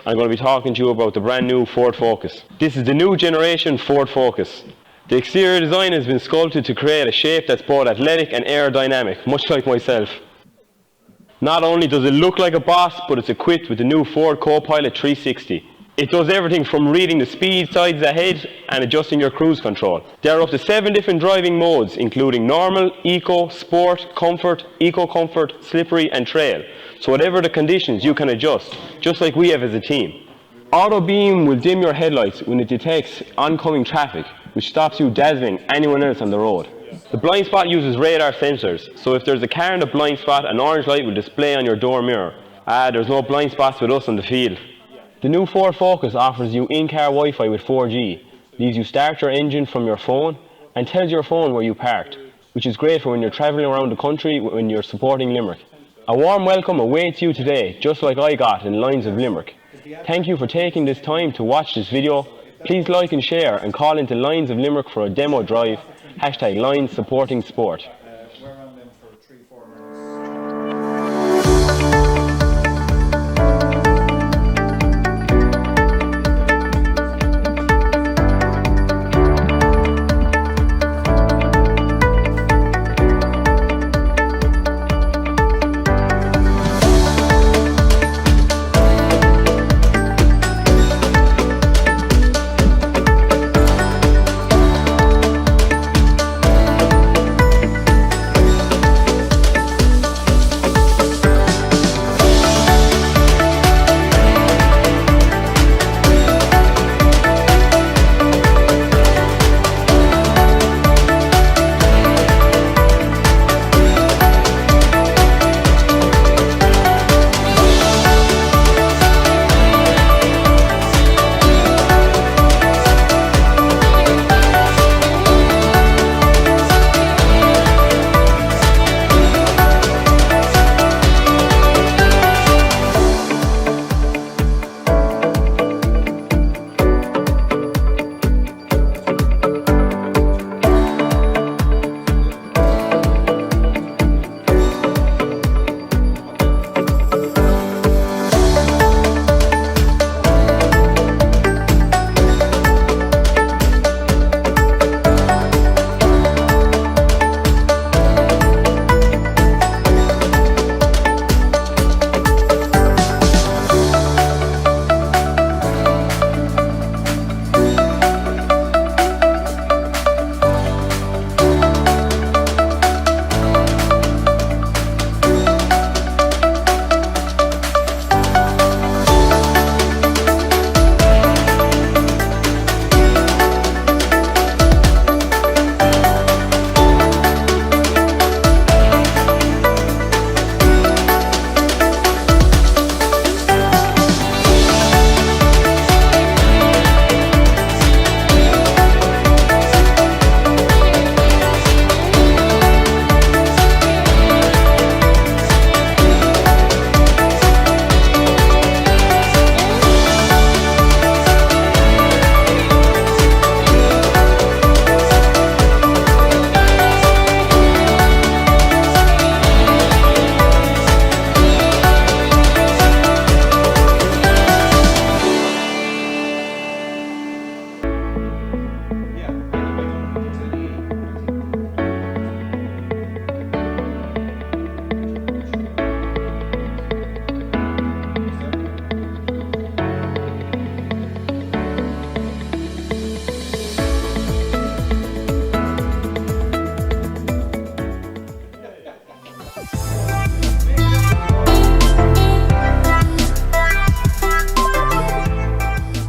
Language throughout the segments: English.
I'm going to be talking to you about the brand new Ford Focus. This is the new generation Ford Focus. The exterior design has been sculpted to create a shape that's both athletic and aerodynamic, much like myself. Not only does it look like a boss, but it's equipped with the new Ford Co-Pilot 360. It does everything from reading the speed signs ahead and adjusting your cruise control. There are up to 7 different driving modes, including normal, eco, sport, comfort, eco comfort, slippery and trail. So whatever the conditions, you can adjust, just like we have as a team. Auto beam will dim your headlights when it detects oncoming traffic, which stops you dazzling anyone else on the road. The blind spot uses radar sensors, so if there's a car in the blind spot, an orange light will display on your door mirror. There's no blind spots with us on the field. The new Ford Focus offers you in-car Wi-Fi with 4G, leaves you start your engine from your phone, and tells your phone where you parked, which is great for when you're travelling around the country when you're supporting Limerick. A warm welcome awaits you today, just like I got in Lions of Limerick. Thank you for taking this time to watch this video. Please like and share and call into Lions of Limerick for a demo drive. #Lions supporting sport.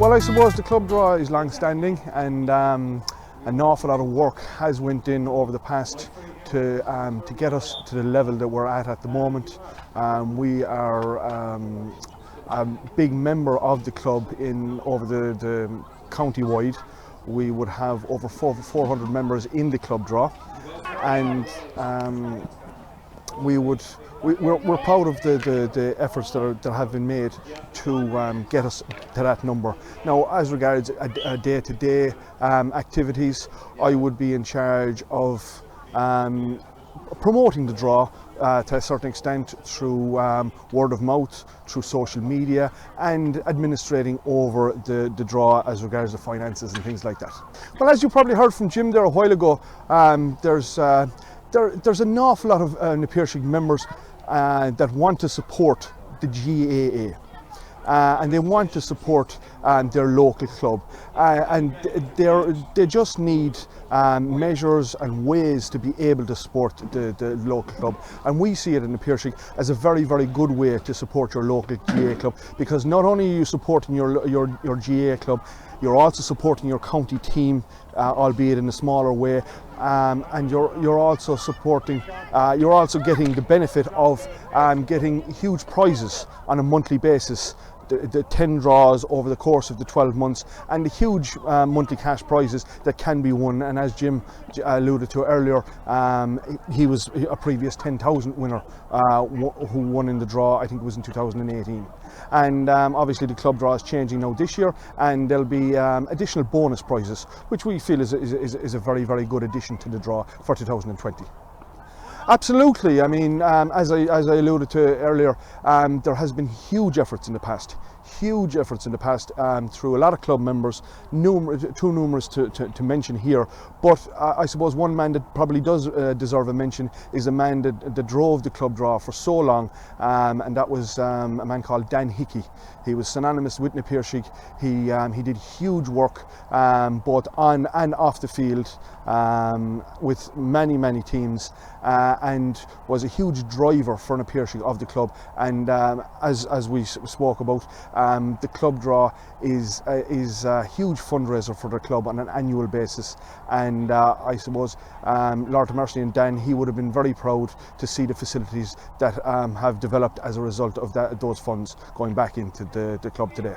Well, I suppose the club draw is long-standing, and an awful lot of work has went in over the past to get us to the level that we're at the moment. We are a big member of the club over the county-wide. We would have over 400 members in the club draw, and we're proud of the efforts that have been made to get us to that number. Now, as regards day-to-day activities, I would be in charge of promoting the draw to a certain extent through word of mouth, through social media, and administrating over the draw as regards the finances and things like that. Well, as you probably heard from Jim there a while ago, there's an awful lot of Na Piarsaigh members that want to support the GAA. And they want to support their local club, and they just need measures and ways to be able to support the local club. And we see it in Na Piarsaigh as a very, very good way to support your local GAA club, because not only are you supporting your GAA club, you're also supporting your county team, albeit in a smaller way, and you're also supporting, you're also getting the benefit of getting huge prizes on a monthly basis. The 10 draws over the course of the 12 months, and the huge monthly cash prizes that can be won. And as Jim alluded to earlier, he was a previous 10,000 winner who won in the draw. I think it was in 2018. And obviously the club draw is changing now this year, and there'll be additional bonus prizes, which we feel is a very, very good addition to the draw for 2020. Absolutely. I mean, as I alluded to earlier, there has been huge efforts in the past through a lot of club members, too numerous to mention here. But I suppose one man that probably does deserve a mention is a man that drove the club draw for so long, and that was a man called Dan Hickey. He was synonymous with Na Piarsaigh. He did huge work both on and off the field with many teams, and was a huge driver for Na Piarsaigh of the club. And as we spoke about, the club draw is a huge fundraiser for the club on an annual basis. And I suppose Lord Mercy and Dan, he would have been very proud to see the facilities that have developed as a result of those funds going back into the club today.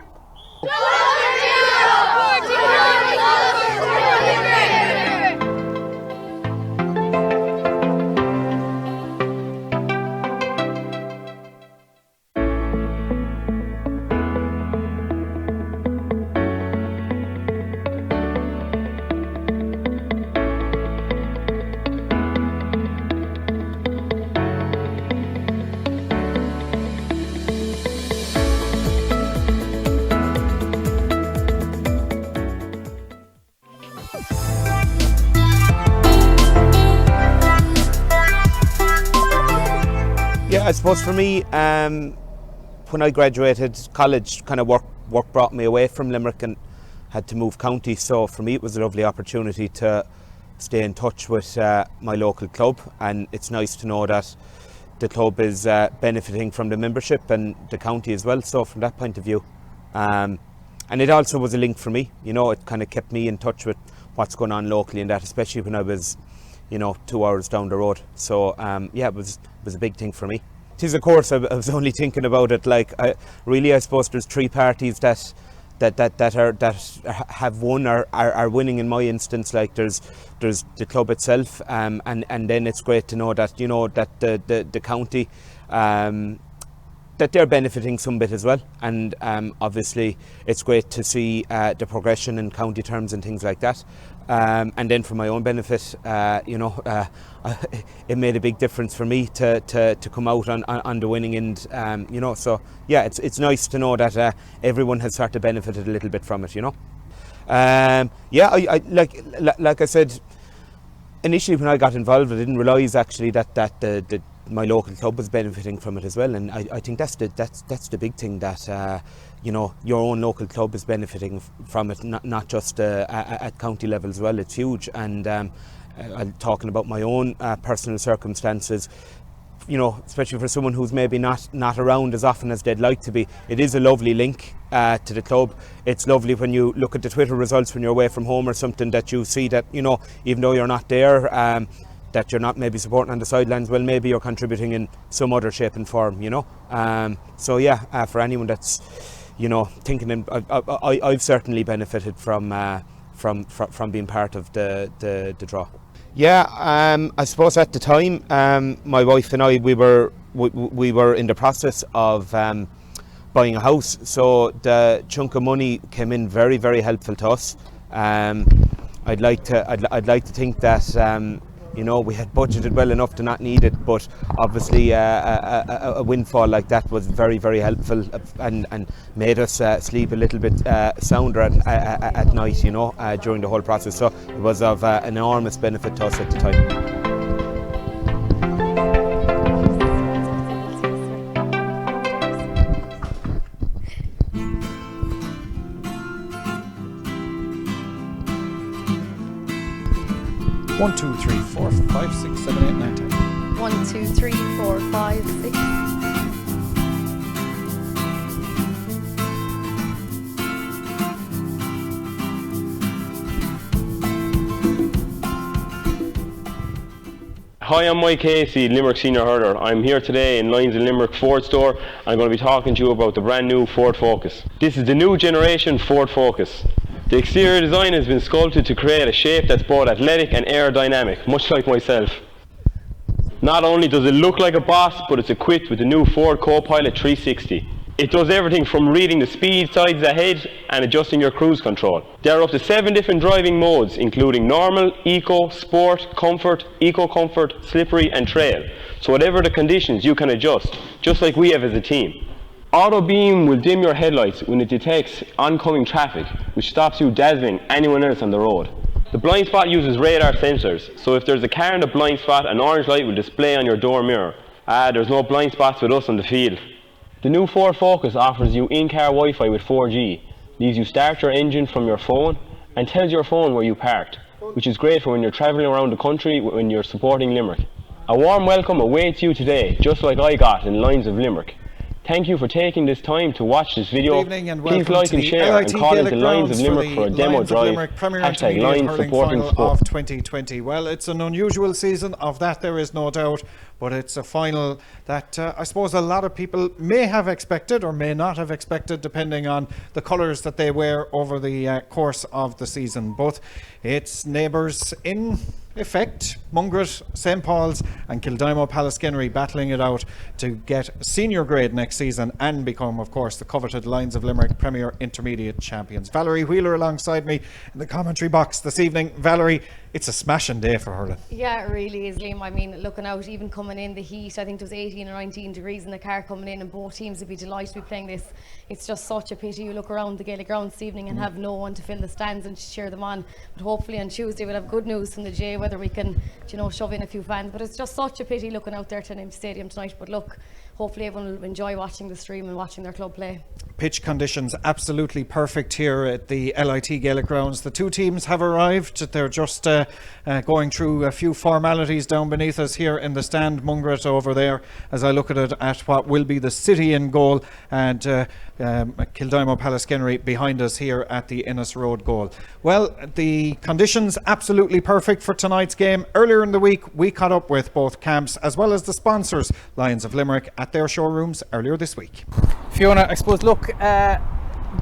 I suppose for me, when I graduated college, kind of work brought me away from Limerick and had to move county. So for me, it was a lovely opportunity to stay in touch with my local club, and it's nice to know that the club is benefiting from the membership and the county as well. So from that point of view, and it also was a link for me. You know, it kind of kept me in touch with what's going on locally, and that, especially when I was, 2 hours down the road. So yeah, it was a big thing for me. It is, of course, I was only thinking about it. Like, I suppose there's three parties that have won or are winning in my instance. Like, there's the club itself, and then it's great to know that that the county, that they're benefiting some bit as well. And obviously it's great to see the progression in county terms and things like that. And then for my own benefit, it made a big difference for me to come out on the winning end. So yeah, it's nice to know that everyone has sort of benefited a little bit from it. I like I said, initially when I got involved, I didn't realise actually that my local club was benefiting from it as well. And I think that's the big thing, that your own local club is benefiting from it, not just at county level as well. It's huge. And I'm talking about my own personal circumstances, especially for someone who's maybe not around as often as they'd like to be. It is a lovely link to the club. It's lovely when you look at the Twitter results when you're away from home or something, that you see that, even though you're not there, that you're not maybe supporting on the sidelines, well, maybe you're contributing in some other shape and form, So yeah, for anyone that's, thinking, I've certainly benefited from being part of the draw. Yeah, I suppose at the time, my wife and I, we were in the process of buying a house, so the chunk of money came in very, very helpful to us. I'd like to think that You know, we had budgeted well enough to not need it, but obviously a windfall like that was very, very helpful and made us sleep a little bit sounder at night, you know, during the whole process. So it was of enormous benefit to us at the time. 1, 2, 3, 4, 5, 6, 7, 8, 9, 10. 1, 2, 3, 4, 5, 6. Hi, I'm Mike Casey, Limerick Senior Hurler. I'm here today in Lions and Limerick Ford store. I'm going to be talking to you about the brand new Ford Focus. This is the new generation Ford Focus. The exterior design has been sculpted to create a shape that's both athletic and aerodynamic, much like myself. Not only does it look like a boss, but it's equipped with the new Ford Co-Pilot 360. It does everything from reading the speed signs ahead and adjusting your cruise control. There are up to 7 different driving modes, including normal, eco, sport, comfort, eco comfort, slippery and trail. So whatever the conditions, you can adjust, just like we have as a team. Auto beam will dim your headlights when it detects oncoming traffic, which stops you dazzling anyone else on the road. The blind spot uses radar sensors, so if there's a car in the blind spot, an orange light will display on your door mirror. There's no blind spots with us on the field. The new Ford Focus offers you in-car Wi-Fi with 4G, leaves you start your engine from your phone, and tells your phone where you parked, which is great for when you're travelling around the country when you're supporting Limerick. A warm welcome awaits you today, just like I got in Lions of Limerick. Thank you for taking this time to watch this video. Good evening and Please welcome like to and the share LIT and call Gaelic into Lions of Grounds Limerick for a demo Lions of drive. Limerick Premier Hashtag Intermediate Lions Hurling supporting Final sport. of 2020. Well, it's an unusual season, of that there is no doubt, but it's a final that I suppose a lot of people may have expected or may not have expected, depending on the colours that they wear over the course of the season. But its neighbours in effect, Mungret, St. Paul's and Kildimo Pallaskenery battling it out to get senior grade next season and become, of course, the coveted Lions of Limerick Premier Intermediate champions. Valerie Wheeler alongside me in the commentary box this evening. Valerie, it's a smashing day for hurling. Yeah, it really is, Liam. I mean, looking out, even coming in the heat, I think it was 18 or 19 degrees in the car coming in, and both teams would be delighted to be playing this. It's just such a pity you look around the Gaelic grounds this evening and have no one to fill the stands and cheer them on. But hopefully on Tuesday we'll have good news from the J, whether we can, you know, shove in a few fans. But it's just such a pity looking out there to an empty stadium tonight. But look, hopefully everyone will enjoy watching the stream and watching their club play. Pitch conditions absolutely perfect here at the LIT Gaelic Grounds. The two teams have arrived. They're just going through a few formalities down beneath us here in the stand. Mungret over there, as I look at it, at what will be the city in goal, and Kildimo Pallaskenery behind us here at the Ennis Road goal. Well, the conditions absolutely perfect for tonight's game. Earlier in the week we caught up with both camps as well as the sponsors, Lions of Limerick, at their showrooms earlier this week. Fiona, I suppose, look,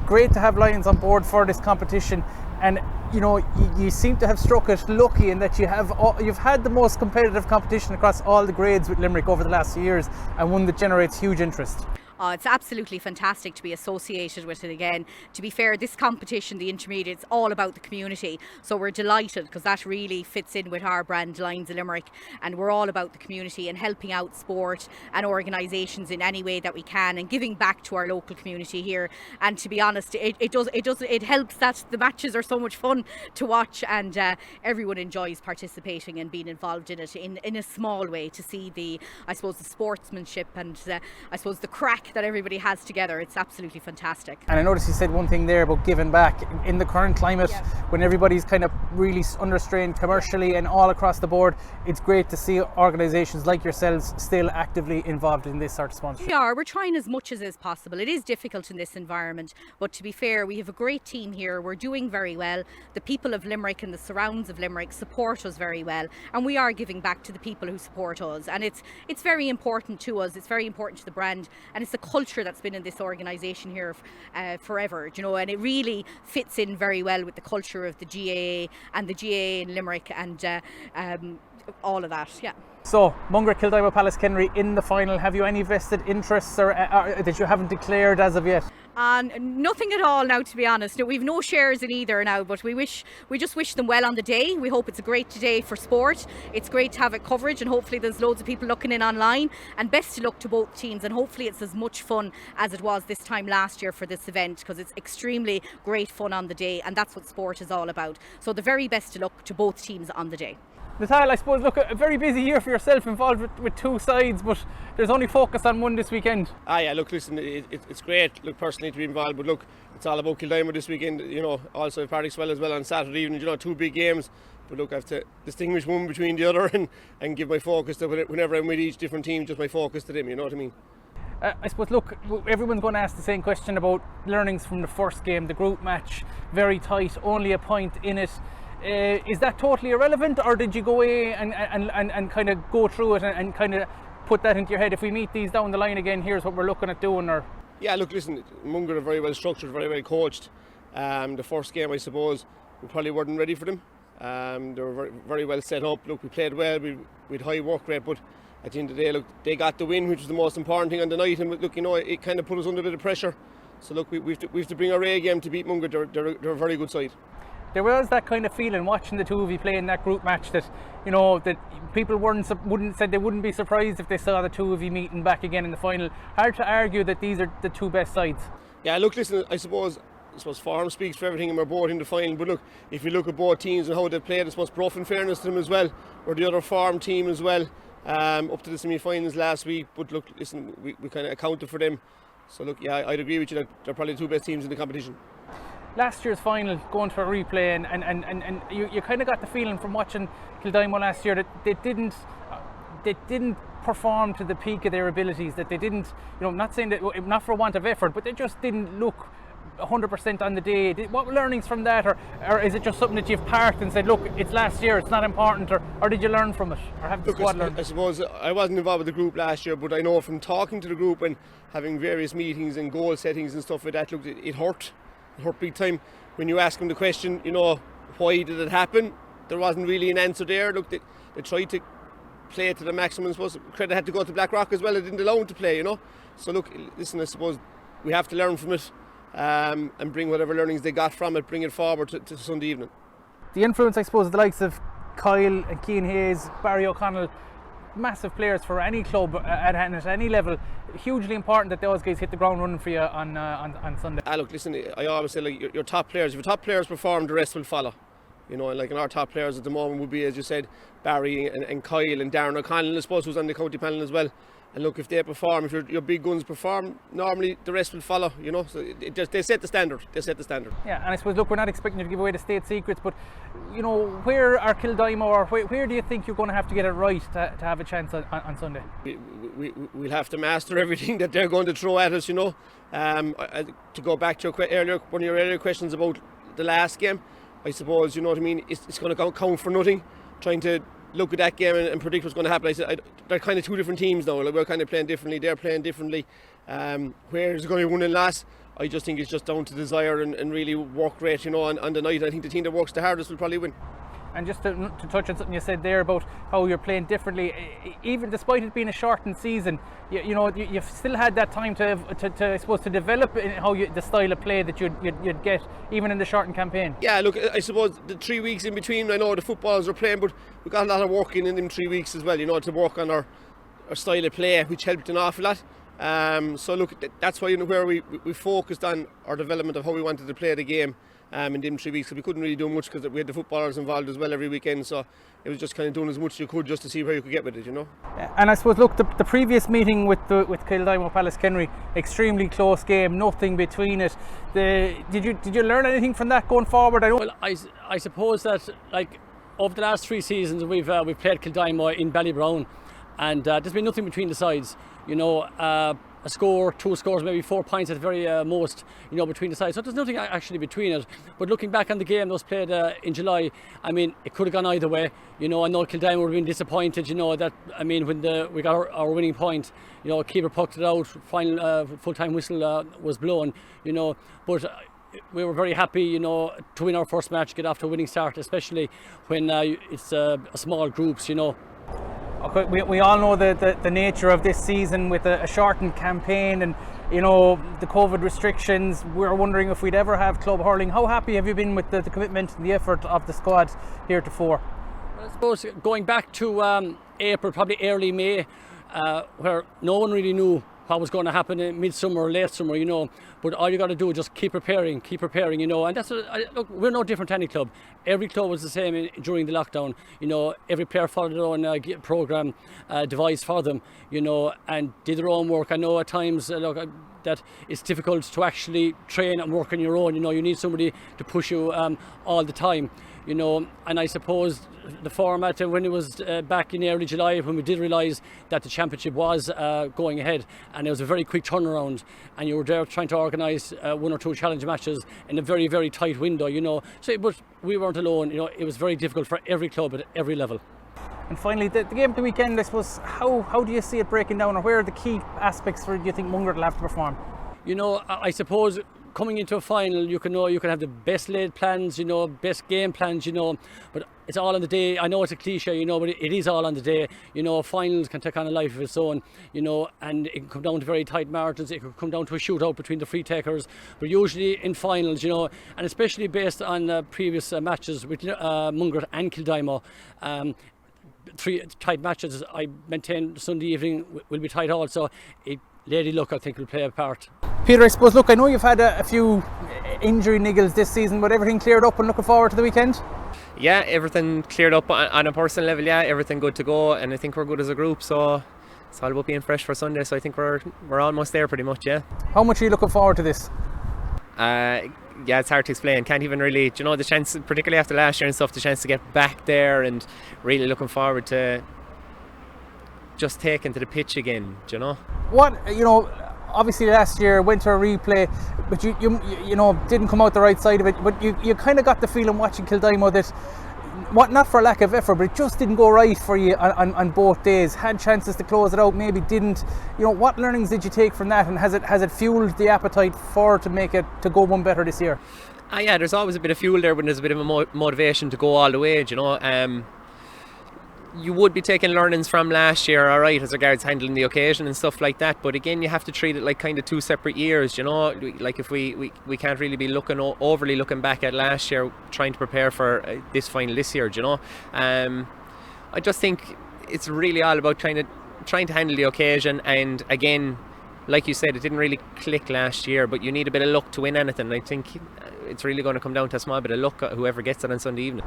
great to have Lions on board for this competition, and you know, you seem to have struck it lucky in that you've had the most competitive competition across all the grades with Limerick over the last few years, and one that generates huge interest. Oh, it's absolutely fantastic to be associated with it again. To be fair, this competition, the intermediates, all about the community. So we're delighted because that really fits in with our brand, Lions of Limerick, and we're all about the community and helping out sport and organisations in any way that we can and giving back to our local community here. And to be honest, it helps that the matches are so much fun to watch, and everyone enjoys participating and being involved in it in a small way, to see the sportsmanship and I suppose the crack that everybody has together. It's absolutely fantastic. And I noticed you said one thing there about giving back. In the current climate, when everybody's kind of really under strain commercially and all across the board, it's great to see organisations like yourselves still actively involved in this sort of sponsorship. We're trying as much as is possible. It is difficult in this environment, but to be fair, we have a great team here. We're doing very well. The people of Limerick and the surrounds of Limerick support us very well, and we are giving back to the people who support us, and it's very important to us. It's very important to the brand, and it's the culture that's been in this organisation here forever, you know, and it really fits in very well with the culture of the GAA and the GAA in Limerick and all of that. Yeah. So, Mungret, Kildimo, Pallaskenery in the final. Have you any vested interests or that you haven't declared as of yet? Nothing at all now, to be honest. No, we've no shares in either now, but we just wish them well on the day. We hope it's a great day for sport. It's great to have it coverage, and hopefully there's loads of people looking in online. And best of luck to both teams, and hopefully it's as much fun as it was this time last year for this event, because it's extremely great fun on the day, and that's what sport is all about. So the very best of luck to both teams on the day. Natal, I suppose, look, a very busy year for yourself, involved with two sides, but there's only focus on one this weekend. Yeah, look, listen, it's great, look, personally to be involved, but look, it's all about Kildimo this weekend, also Pallaskenery as well on Saturday evening, two big games, but look, I have to distinguish one between the other and give my focus to whenever I'm with each different team, just my focus to them, you know what I mean? I suppose, look, everyone's going to ask the same question about learnings from the first game, the group match, very tight, only a point in it. Is that totally irrelevant, or did you go away and kind of go through it and kind of put that into your head? If we meet these down the line again, here's what we're looking at doing? Or yeah, look, listen, Mungret are very well structured, very well coached. The first game, I suppose, we probably weren't ready for them. They were very, very well set up. Look, we played well, we had high work rate, but at the end of the day, look, they got the win, which was the most important thing on the night. And look, it kind of put us under a bit of pressure. So look, we have to bring our A game to beat Mungret. They're a very good side. There was that kind of feeling watching the two of you play in that group match that, that people said they wouldn't be surprised if they saw the two of you meeting back again in the final. Hard to argue that these are the two best sides. Yeah, look, listen, I suppose form speaks for everything, and we're both in the final. But look, if you look at both teams and how they played, I suppose Bruff, in fairness to them as well, or the other farm team as well, up to the semi-finals last week. But look, listen, we kind of accounted for them. So look, yeah, I'd agree with you that they're probably the two best teams in the competition. Last year's final, going to a replay, and you kind of got the feeling from watching Kildimo last year that they didn't perform to the peak of their abilities, that they didn't, not saying that, not for want of effort, but they just didn't look 100% on the day. What learnings from that, or is it just something that you've parked and said, look, it's last year, it's not important, or did you learn from it, or have the squad learn? I suppose I wasn't involved with the group last year, but I know from talking to the group and having various meetings and goal settings and stuff like that, look, it hurt. It hurt big time. When you ask them the question, why did it happen? There wasn't really an answer there. Look, they tried to play it to the maximum. I suppose credit had to go to Blackrock as well. It didn't allow them to play, So look, listen, I suppose we have to learn from it and bring whatever learnings they got from it, bring it forward to Sunday evening. The influence, I suppose, of the likes of Kyle and Cian Hayes, Barry O'Connell, massive players for any club at any level. Hugely important that those guys hit the ground running for you on Sunday. Look, listen, I always say, like, your top players, if your top players perform, the rest will follow. And like in our top players at the moment would be, as you said, Barry and Kyle and Darren O'Connell, I suppose, who's on the county panel as well. And look, if they perform, if your big guns perform, normally the rest will follow, So they set the standard. Yeah, and I suppose, look, we're not expecting you to give away the state secrets, but, where are Kildimo, or where do you think you're going to have to get it right to have a chance on Sunday? We'll have to master everything that they're going to throw at us, To go back to one of your earlier questions about the last game, I suppose, it's going to count for nothing, trying to look at that game and predict what's going to happen. I said they're kind of two different teams now. Like, we're kind of playing differently, they're playing differently. Where is it going to be won and loss? I just think it's just down to desire and really work rate, on the night. I think the team that works the hardest will probably win. And just to touch on something you said there about how you're playing differently, even despite it being a shortened season, you've still had that time to I suppose, to develop the style of play that you'd get even in the shortened campaign. Yeah, look, I suppose the 3 weeks in between, I know the footballers are playing, but we got a lot of work in them 3 weeks as well, to work on our style of play, which helped an awful lot. So look, that's why where we focused on our development of how we wanted to play the game. In them 3 weeks, so we couldn't really do much because we had the footballers involved as well every weekend, so it was just kind of doing as much as you could just to see where you could get with it, And I suppose, look, the previous meeting with Kildimo Pallaskenery, extremely close game, nothing between it. Did you learn anything from that going forward? Well, I suppose that, like, over the last 3 seasons we've played Kildimo in Ballybrown, and there's been nothing between the sides. A score, 2 scores, maybe 4 points at the very most, between the sides. So there's nothing actually between it. But looking back on the game that was played in July, it could have gone either way. I know Kildimo would have been disappointed, when we got our winning point, keeper pucked it out, final full-time whistle was blown, but we were very happy, to win our first match, get off to a winning start, especially when it's small groups, Okay, we all know the nature of this season with a shortened campaign, and the COVID restrictions. We're wondering if we'd ever have club hurling. How happy have you been with the commitment and the effort of the squad heretofore? Well, I suppose going back to April, probably early May, where no one really knew what was going to happen in midsummer or late summer, but all you got to do is just keep preparing, and that's look, we're no different to any club. Every club was the same during the lockdown. Every player followed their own program devised for them, and did their own work. I know at times that it's difficult to actually train and work on your own. You need somebody to push you all the time. And I suppose the format when it was back in early July, when we did realise that the championship was going ahead, and it was a very quick turnaround, and you were there trying to organise 1 or 2 challenge matches in a very, very tight window, but we weren't alone. It was very difficult for every club at every level. And finally, the game of the weekend, I suppose, how do you see it breaking down, or where are the key aspects do you think Mungret will have to perform? I suppose coming into a final, you can have the best laid plans, best game plans, but it's all on the day. I know it's a cliche, but it is all on the day. Finals can take on a life of its own, and it can come down to very tight margins. It could come down to a shootout between the free takers, but usually in finals, and especially based on previous matches with Mungret and Kildimo, 3 tight matches, I maintain Sunday evening will be tight also. Lady luck, I think, will play a part. Peter, I suppose, look, I know you've had a few injury niggles this season, but everything cleared up and looking forward to the weekend? Yeah, everything cleared up on a personal level, everything good to go, and I think we're good as a group, so it's all about being fresh for Sunday, so I think we're almost there pretty much, yeah. How much are you looking forward to this? Yeah, it's hard to explain. Can't even really, the chance, particularly after last year and stuff, the chance to get back there, and really looking forward to just taking to the pitch again, What, obviously last year went to a replay, but you didn't come out the right side of it, but you kind of got the feeling watching Kildimo that, not for lack of effort, but it just didn't go right for you on both days. Had chances to close it out, maybe didn't. What learnings did you take from that, and has it fueled the appetite to go one better this year? Yeah, there's always a bit of fuel there when there's a bit of a motivation to go all the way, you would be taking learnings from last year, all right, as regards handling the occasion and stuff like that, but again, you have to treat it like kind of 2 separate years, like if we can't really be overly looking back at last year, trying to prepare for this final this year, I just think it's really all about trying to handle the occasion, and again, like you said, it didn't really click last year, but you need a bit of luck to win anything. I think it's really going to come down to a small bit of luck, whoever gets it on Sunday evening.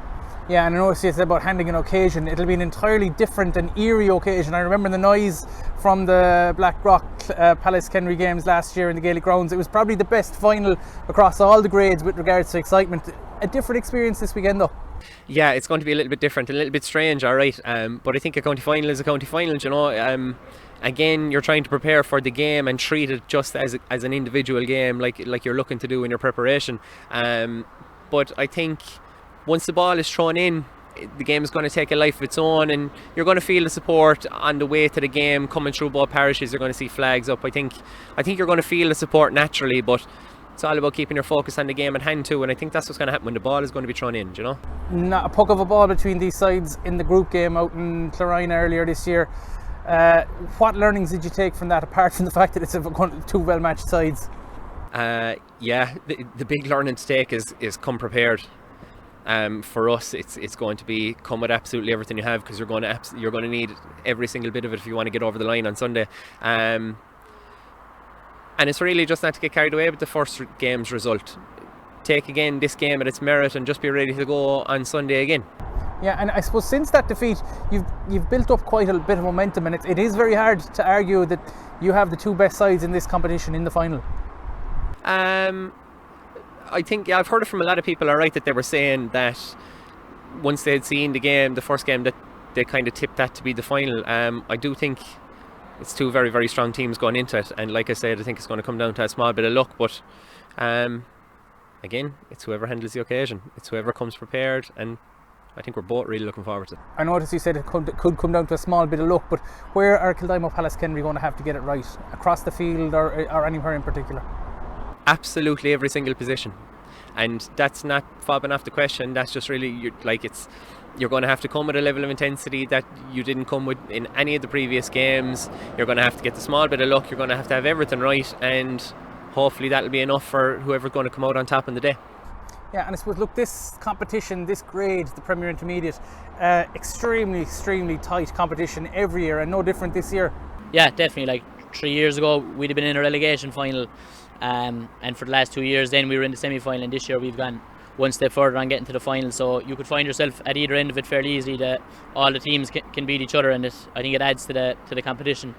Yeah, and I know you said about handling an occasion. It'll be an entirely different and eerie occasion. I remember the noise from the Blackrock Pallaskenery games last year in the Gaelic grounds. It was probably the best final across all the grades with regards to excitement. A different experience this weekend though. Yeah, it's going to be a little bit different, a little bit strange, all right. But I think a county final is a county final, again, you're trying to prepare for the game and treat it just as an individual game, like you're looking to do in your preparation. But I think once the ball is thrown in, the game is going to take a life of its own, and you're going to feel the support on the way to the game coming through both parishes. You're going to see flags up. I think you're going to feel the support naturally, but it's all about keeping your focus on the game at hand too, and I think that's what's going to happen when the ball is going to be thrown in, Not a puck of a ball between these sides in the group game out in Clorine earlier this year. What learnings did you take from that, apart from the fact that it's 2 well-matched sides? The big learning to take is come prepared. For us, it's going to be come with absolutely everything you have, because you're going to need every single bit of it if you want to get over the line on Sunday. And it's really just not to get carried away with the first game's result. Take again this game at its merit and just be ready to go on Sunday again. Yeah, and I suppose since that defeat, you've built up quite a bit of momentum, and it is very hard to argue that you have the 2 best sides in this competition in the final. I think I've heard it from a lot of people, all right, that they were saying that once they had seen the first game, that they kind of tipped that to be the final. I do think it's 2 very, very strong teams going into it, and like I said, I think it's going to come down to a small bit of luck, but again, it's whoever handles the occasion, it's whoever comes prepared, and I think we're both really looking forward to it. I noticed you said it could come down to a small bit of luck, but where are Kildimo Pallaskenery going to have to get it right? Across the field or anywhere in particular? Absolutely every single position. and that's not fobbing off the question. That's just really you're going to have to come with a level of intensity that you didn't come with in any of the previous games. You're going to have to get the small bit of luck. You're going to have everything right, and hopefully that'll be enough for whoever's going to come out on top in the day. Yeah, and I suppose, look, this competition, this grade, the Premier Intermediate, extremely tight competition every year, and no different this year. Yeah, definitely. Like 3 years ago, we'd have been in a relegation final, and for the last 2 years, then we were in the semi-final, and this year we've gone one step further on getting to the final. So you could find yourself at either end of it fairly easily. That all the teams can beat each other, and I think it adds to the competition.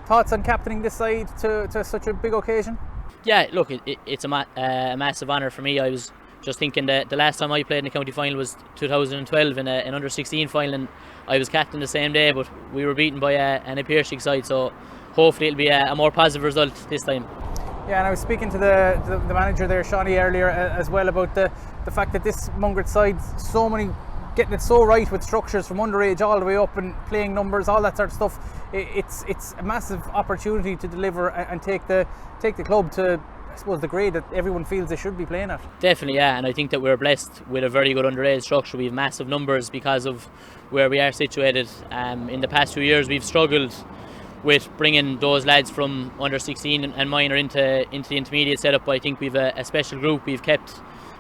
Thoughts on captaining this side to such a big occasion? Yeah, look, it's a massive honour for me. I was just thinking that the last time I played in the county final was 2012 in an under-16 final, and I was captain the same day, but we were beaten by an PICH side, so hopefully it'll be a more positive result this time. Yeah, and I was speaking to the manager there, Shawnee, earlier as well about the fact that this Mungret side, so many getting it so right with structures from underage all the way up and playing numbers, all that sort of stuff. It's a massive opportunity to deliver and take the club to, I suppose, the grade that everyone feels they should be playing at. Definitely, yeah, and I think that we're blessed with a very good underage structure. We have massive numbers because of where we are situated. In the past 2 years, we've struggled with bringing those lads from under 16 and minor into the intermediate setup. But I think we've a special group. We've kept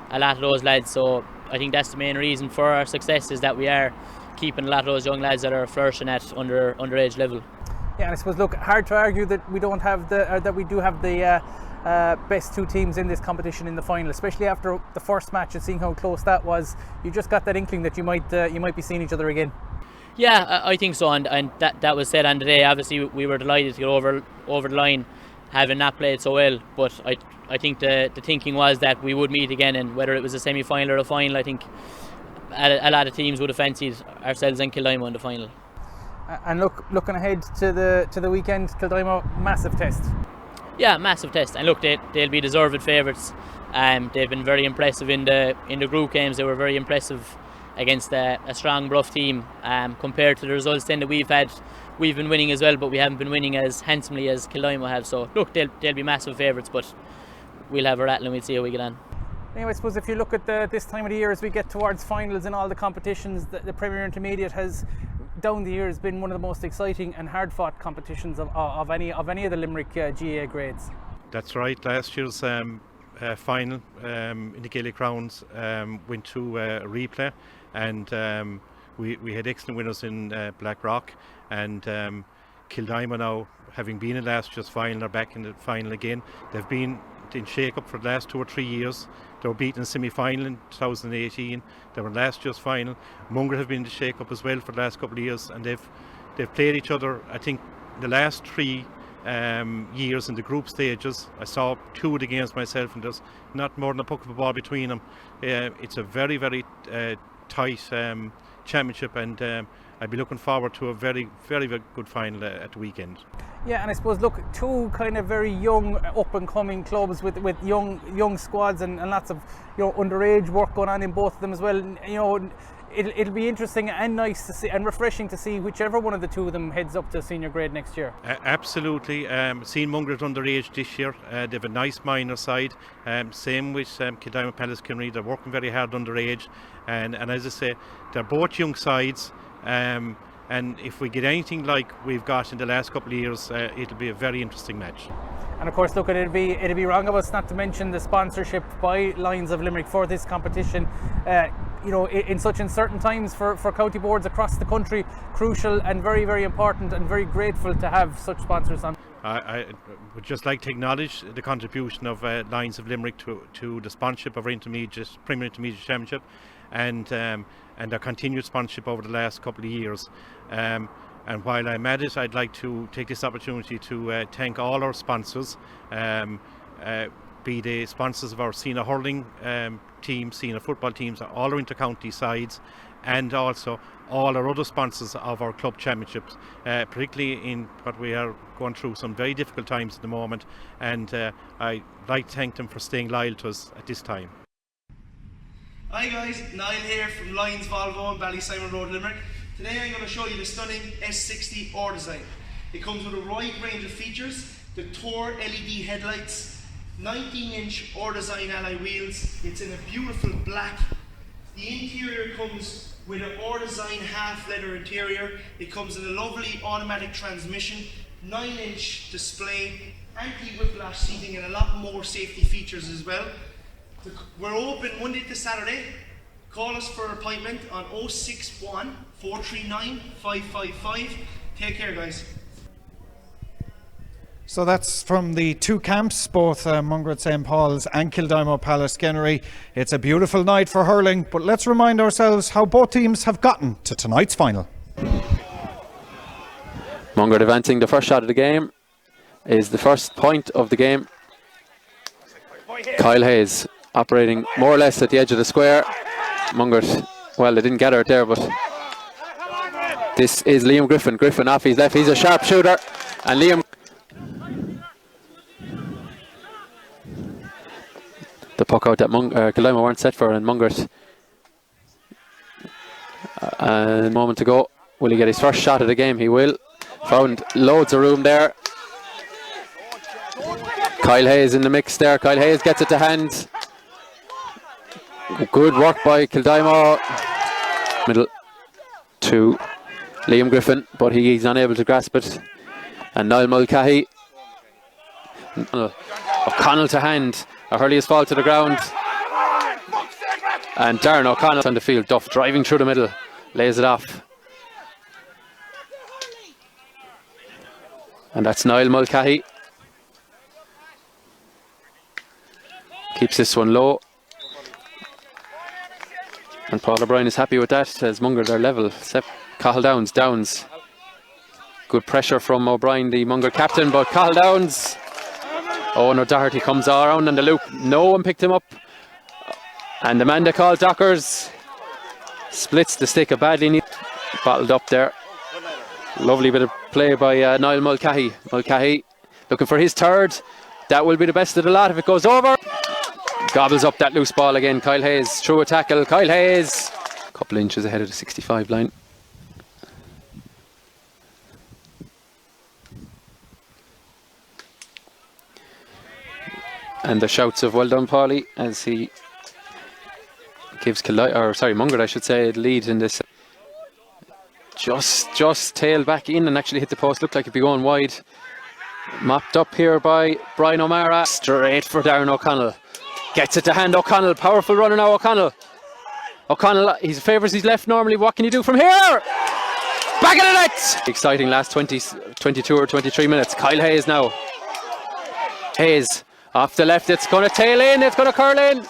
a lot of those lads, so I think that's the main reason for our success, is that we are keeping a lot of those young lads that are flourishing at underage level. Yeah, and I suppose, look, hard to argue that we don't have that we do have the best two teams in this competition in the final, especially after the first match and seeing how close that was. You just got that inkling that you might be seeing each other again. Yeah, I think so, and that was said on the day. Obviously, we were delighted to get over the line, having not played so well. But I think the thinking was that we would meet again, and whether it was a semi-final or a final, I think a lot of teams would have fancied ourselves and Kildimo in the final. And looking ahead to the weekend, Kildimo, massive test. Yeah, massive test, and look, they'll be deserved favourites. They've been very impressive in the group games. They were very impressive against a strong Bruff team. Compared to the results then that we've had, we've been winning as well, but we haven't been winning as handsomely as Kildimo have. So look, they'll be massive favourites, but we'll have a rattle and we'll see how we get on. Anyway, I suppose if you look at this time of the year as we get towards finals in all the competitions, the Premier Intermediate has down the years been one of the most exciting and hard-fought competitions of any of the Limerick GAA grades. That's right. Last year's final in the Gaelic rounds went to a replay, and we had excellent winners in Blackrock, and Kildimo now, having been in last year's final, are back in the final again. They've been in shake-up for the last 2 or 3 years. They were beaten in semi-final in 2018. They were in last year's final. Mungret have been in the shake-up as well for the last couple of years, and they've played each other, I think, the last 3 years in the group stages. I saw 2 of the games myself, and there's not more than a puck of a ball between them. It's a very, very tight championship, and I'd be looking forward to a very, very, very good final at the weekend. Yeah, and I suppose, look, 2 kind of very young, up-and-coming clubs with young squads and lots of underage work going on in both of them as well. It'll be interesting and nice to see, and refreshing to see whichever one of the 2 of them heads up to senior grade next year. Absolutely. Seeing Mungret underage this year, they have a nice minor side. Same with Kildimo Pallaskenery. They're working very hard underage, and as I say, they're both young sides. And if we get anything like we've got in the last couple of years, it'll be a very interesting match. And of course, look, it'd be wrong of us not to mention the sponsorship by Lions of Limerick for this competition. In such uncertain times for county boards across the country, crucial and very, very important, and very grateful to have such sponsors on. I would just like to acknowledge the contribution of Lions of Limerick to the sponsorship of our Premier Intermediate Championship, and their continued sponsorship over the last couple of years. And while I'm at it, I'd like to take this opportunity to thank all our sponsors, be they sponsors of our senior hurling team, senior football teams, all our inter-county sides, and also all our other sponsors of our club championships, particularly in what we are going through some very difficult times at the moment, and I'd like to thank them for staying loyal to us at this time. Hi guys, Niall here from Lions Volvo on Ballysimon Road, Limerick. Today I'm going to show you the stunning S60 R design. It comes with a wide range of features: the Tor LED headlights, 19-inch or-design alloy wheels. It's in a beautiful black. The interior comes with an or-design half leather interior. It comes in a lovely automatic transmission, 9-inch display, anti-whiplash seating, and a lot more safety features as well. We're open Monday to Saturday. Call us for an appointment on 061 439 555. Take care, guys. So that's from the two camps, both Mungret St. Paul's and Kildimo Pallaskenery. It's a beautiful night for hurling, but let's remind ourselves how both teams have gotten to tonight's final. Mungret advancing. The first shot of the game is the first point of the game. Kyle Hayes operating more or less at the edge of the square. Mungret, well, they didn't get her there, but this is Liam Griffin. Griffin off his left. He's a sharp shooter, and Liam. The puck out that Kildimo weren't set for, and Mungret a moment to go. Will he get his first shot of the game? He will. Found loads of room there. Kyle Hayes in the mix there. Kyle Hayes gets it to hand. Good work by Kildimo. Middle to Liam Griffin, but he's unable to grasp it. And Niall Mulcahy. O'Connell to hand. A hurley's fall to the ground. And Darren O'Connell on the field. Duff driving through the middle. Lays it off. And that's Niall Mulcahy. Keeps this one low. And Paul O'Brien is happy with that as Mungret are level. Cahill Downs. Good pressure from O'Brien, the Mungret captain, but Cahill Downs. Owen O'Doherty comes all around in the loop. No one picked him up. And Amanda Call Dockers splits the stick. A badly neat bottled up there. Lovely bit of play by Niall Mulcahy. Mulcahy looking for his third. That will be the best of the lot if it goes over. Gobbles up that loose ball again. Kyle Hayes through a tackle. Kyle Hayes a couple of inches ahead of the 65 line. And the shouts of well done, Paulie, as he gives Mungret, I should say, the lead in this. Just tailed back in and actually hit the post. Looked like it'd be going wide. Mopped up here by Brian O'Mara. Straight for Darren O'Connell. Gets it to hand O'Connell. Powerful runner now, O'Connell. O'Connell, he favours his left normally. What can you do from here? Back in the net! Exciting last 22 or 23 minutes. Kyle Hayes now. Hayes off the left. It's going to tail in. It's going to curl in.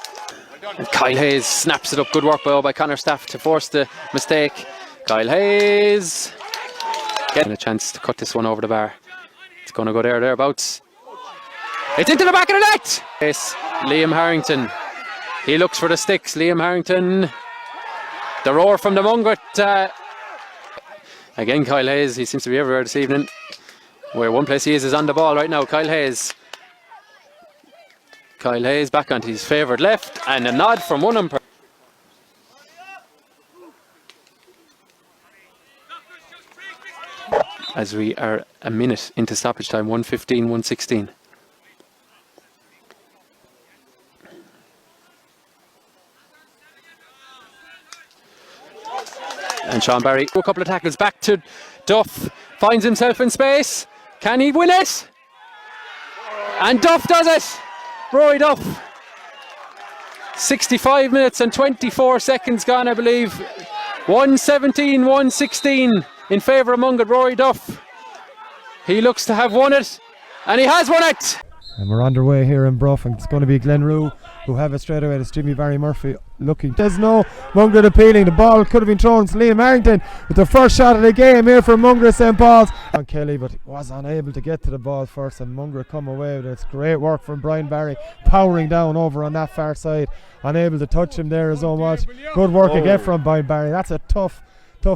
And Kyle Hayes snaps it up. Good work by Connor Staff to force the mistake. Kyle Hayes getting a chance to cut this one over the bar. It's going to go thereabouts. It's into the back of the net. Yes, Liam Harrington. He looks for the sticks. Liam Harrington. The roar from the Mungret. Again, Kyle Hayes. He seems to be everywhere this evening. Where one place he is on the ball right now. Kyle Hayes. Kyle Hayes back onto his favoured left, and a nod from one umpire. As we are a minute into stoppage time, 1:15, 1:16. And Sean Barry, a couple of tackles back to Duff, finds himself in space. Can he win it? And Duff does it! Rory Duff. 65 minutes and 24 seconds gone, I believe. 1:17, 1:16 in favour of Mungret. Rory Duff. He looks to have won it, and he has won it! And we're underway here in Bruff, and it's going to be Glen Rue who have it straight away. It's Jimmy Barry Murphy looking. There's no Mungret appealing. The ball could have been thrown to Liam Harrington with the first shot of the game here for Mungret St. Paul's. And Kelly, but was unable to get to the ball first, and Mungret come away with it. It's great work from Brian Barry, powering down over on that far side, unable to touch him there as much. Good work again from Brian Barry. That's a tough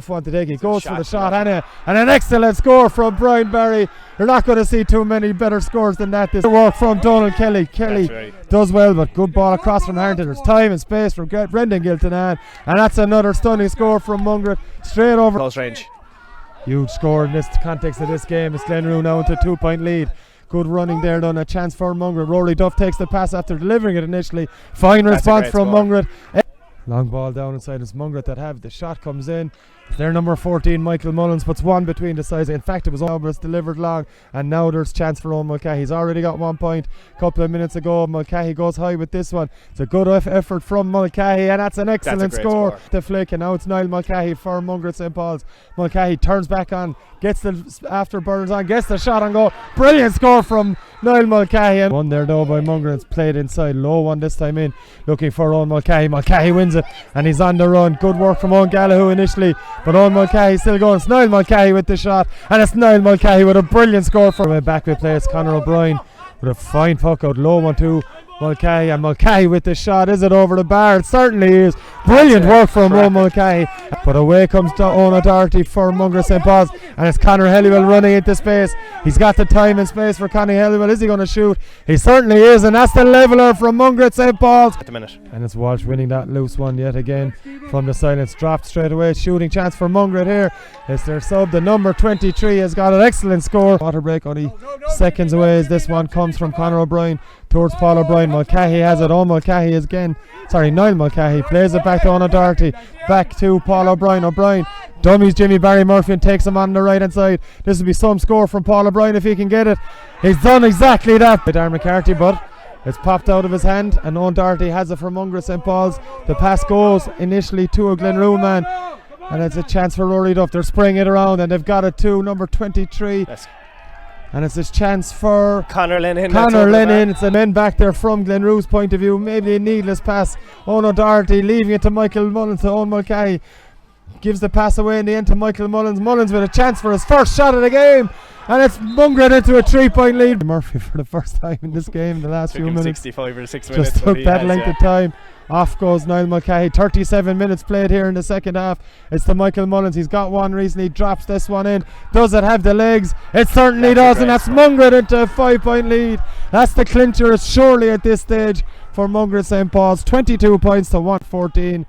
one to take. He goes for the shot, and an excellent score from Brian Barry. You're not going to see too many better scores than that. This work from Donald Kelly. Kelly does well, but good ball across from Harrington. There's time and space from Brendan Giltonan, and that's another stunning score from Mungret, straight over. Close range. Huge score in this context of this game. It's Glen Rue now into a 2-point lead. Good running there done. A chance for Mungret. Rory Duff takes the pass after delivering it initially. Fine That's response a great from score. Mungret. Long ball down inside. It's Mungret that have the shot comes in. Their number 14 Michael Mullins puts one between the sides. In fact, it was almost delivered long, and now there's chance for Owen Mulcahy. He's already got 1 point a couple of minutes ago. Mulcahy goes high with this one. It's a good effort from Mulcahy, and that's an excellent score. The flick, and now it's Niall Mulcahy for Mungret St. Paul's. Mulcahy turns back on, gets the afterburners on, gets the shot on goal. Brilliant score from Niall Mulcahy. And one there though by Mungret. It's played inside, low one this time in, looking for Owen Mulcahy. Mulcahy wins it, and he's on the run. Good work from Owen Gallagher initially, but Owen Mulcahy still going. It's Niall Mulcahy with the shot, and it's Niall Mulcahy with a brilliant score for him. Back with play, it's Conor O'Brien with a fine puck out, low one to Mulcahy, and Mulcahy with the shot. Is it over the bar? It certainly is. Brilliant work from Owen Mulcahy. But away comes Owen O'Doherty for Mungret St. Paul's, and it's Conor Helliwell running into space. He's got the time and space for Conor Helliwell. Is he going to shoot? He certainly is, and that's the leveller from Mungret St. Paul's. At the minute. And it's Walsh winning that loose one yet again from the silence. Dropped straight away. Shooting chance for Mungret here. It's their sub. The number 23 has got an excellent score. Water break only seconds away as this one comes from Conor O'Brien towards Paul O'Brien. Mulcahy has it. Owen Mulcahy is again. Sorry, Niall Mulcahy plays it back to Owen O'Doherty. Back to Paul O'Brien. O'Brien dummies Jimmy Barry Murphy and takes him on the right hand side. This will be some score from Paul O'Brien if he can get it. He's done exactly that by Darren McCarthy, but it's popped out of his hand, and Owen Doherty has it for Mungret St. Paul's. The pass goes initially to a Glenroe man, and it's a chance for Rory Duff. They're spraying it around, and they've got it to number 23. And it's his chance for Conor Lennon. Conor Lennon. It's a men back there from Glenroe's point of view. Maybe a needless pass. Owen O'Doherty leaving it to Michael Mullins, to Owen Mulcahy. Gives the pass away in the end to Michael Mullins. Mullins with a chance for his first shot of the game. And it's Mungret into a 3-point lead. Murphy for the first time in this game in the last few minutes. 65 or 6 minutes. Just took that length of time. Off goes Niall Mulcahy. 37 minutes played here in the second half. It's to Michael Mullins. He's got one recently. Drops this one in. Does it have the legs? It certainly does. And that's Mungret into a 5-point lead. That's the clincher surely at this stage for Mungret St. Paul's. 22 points to 114.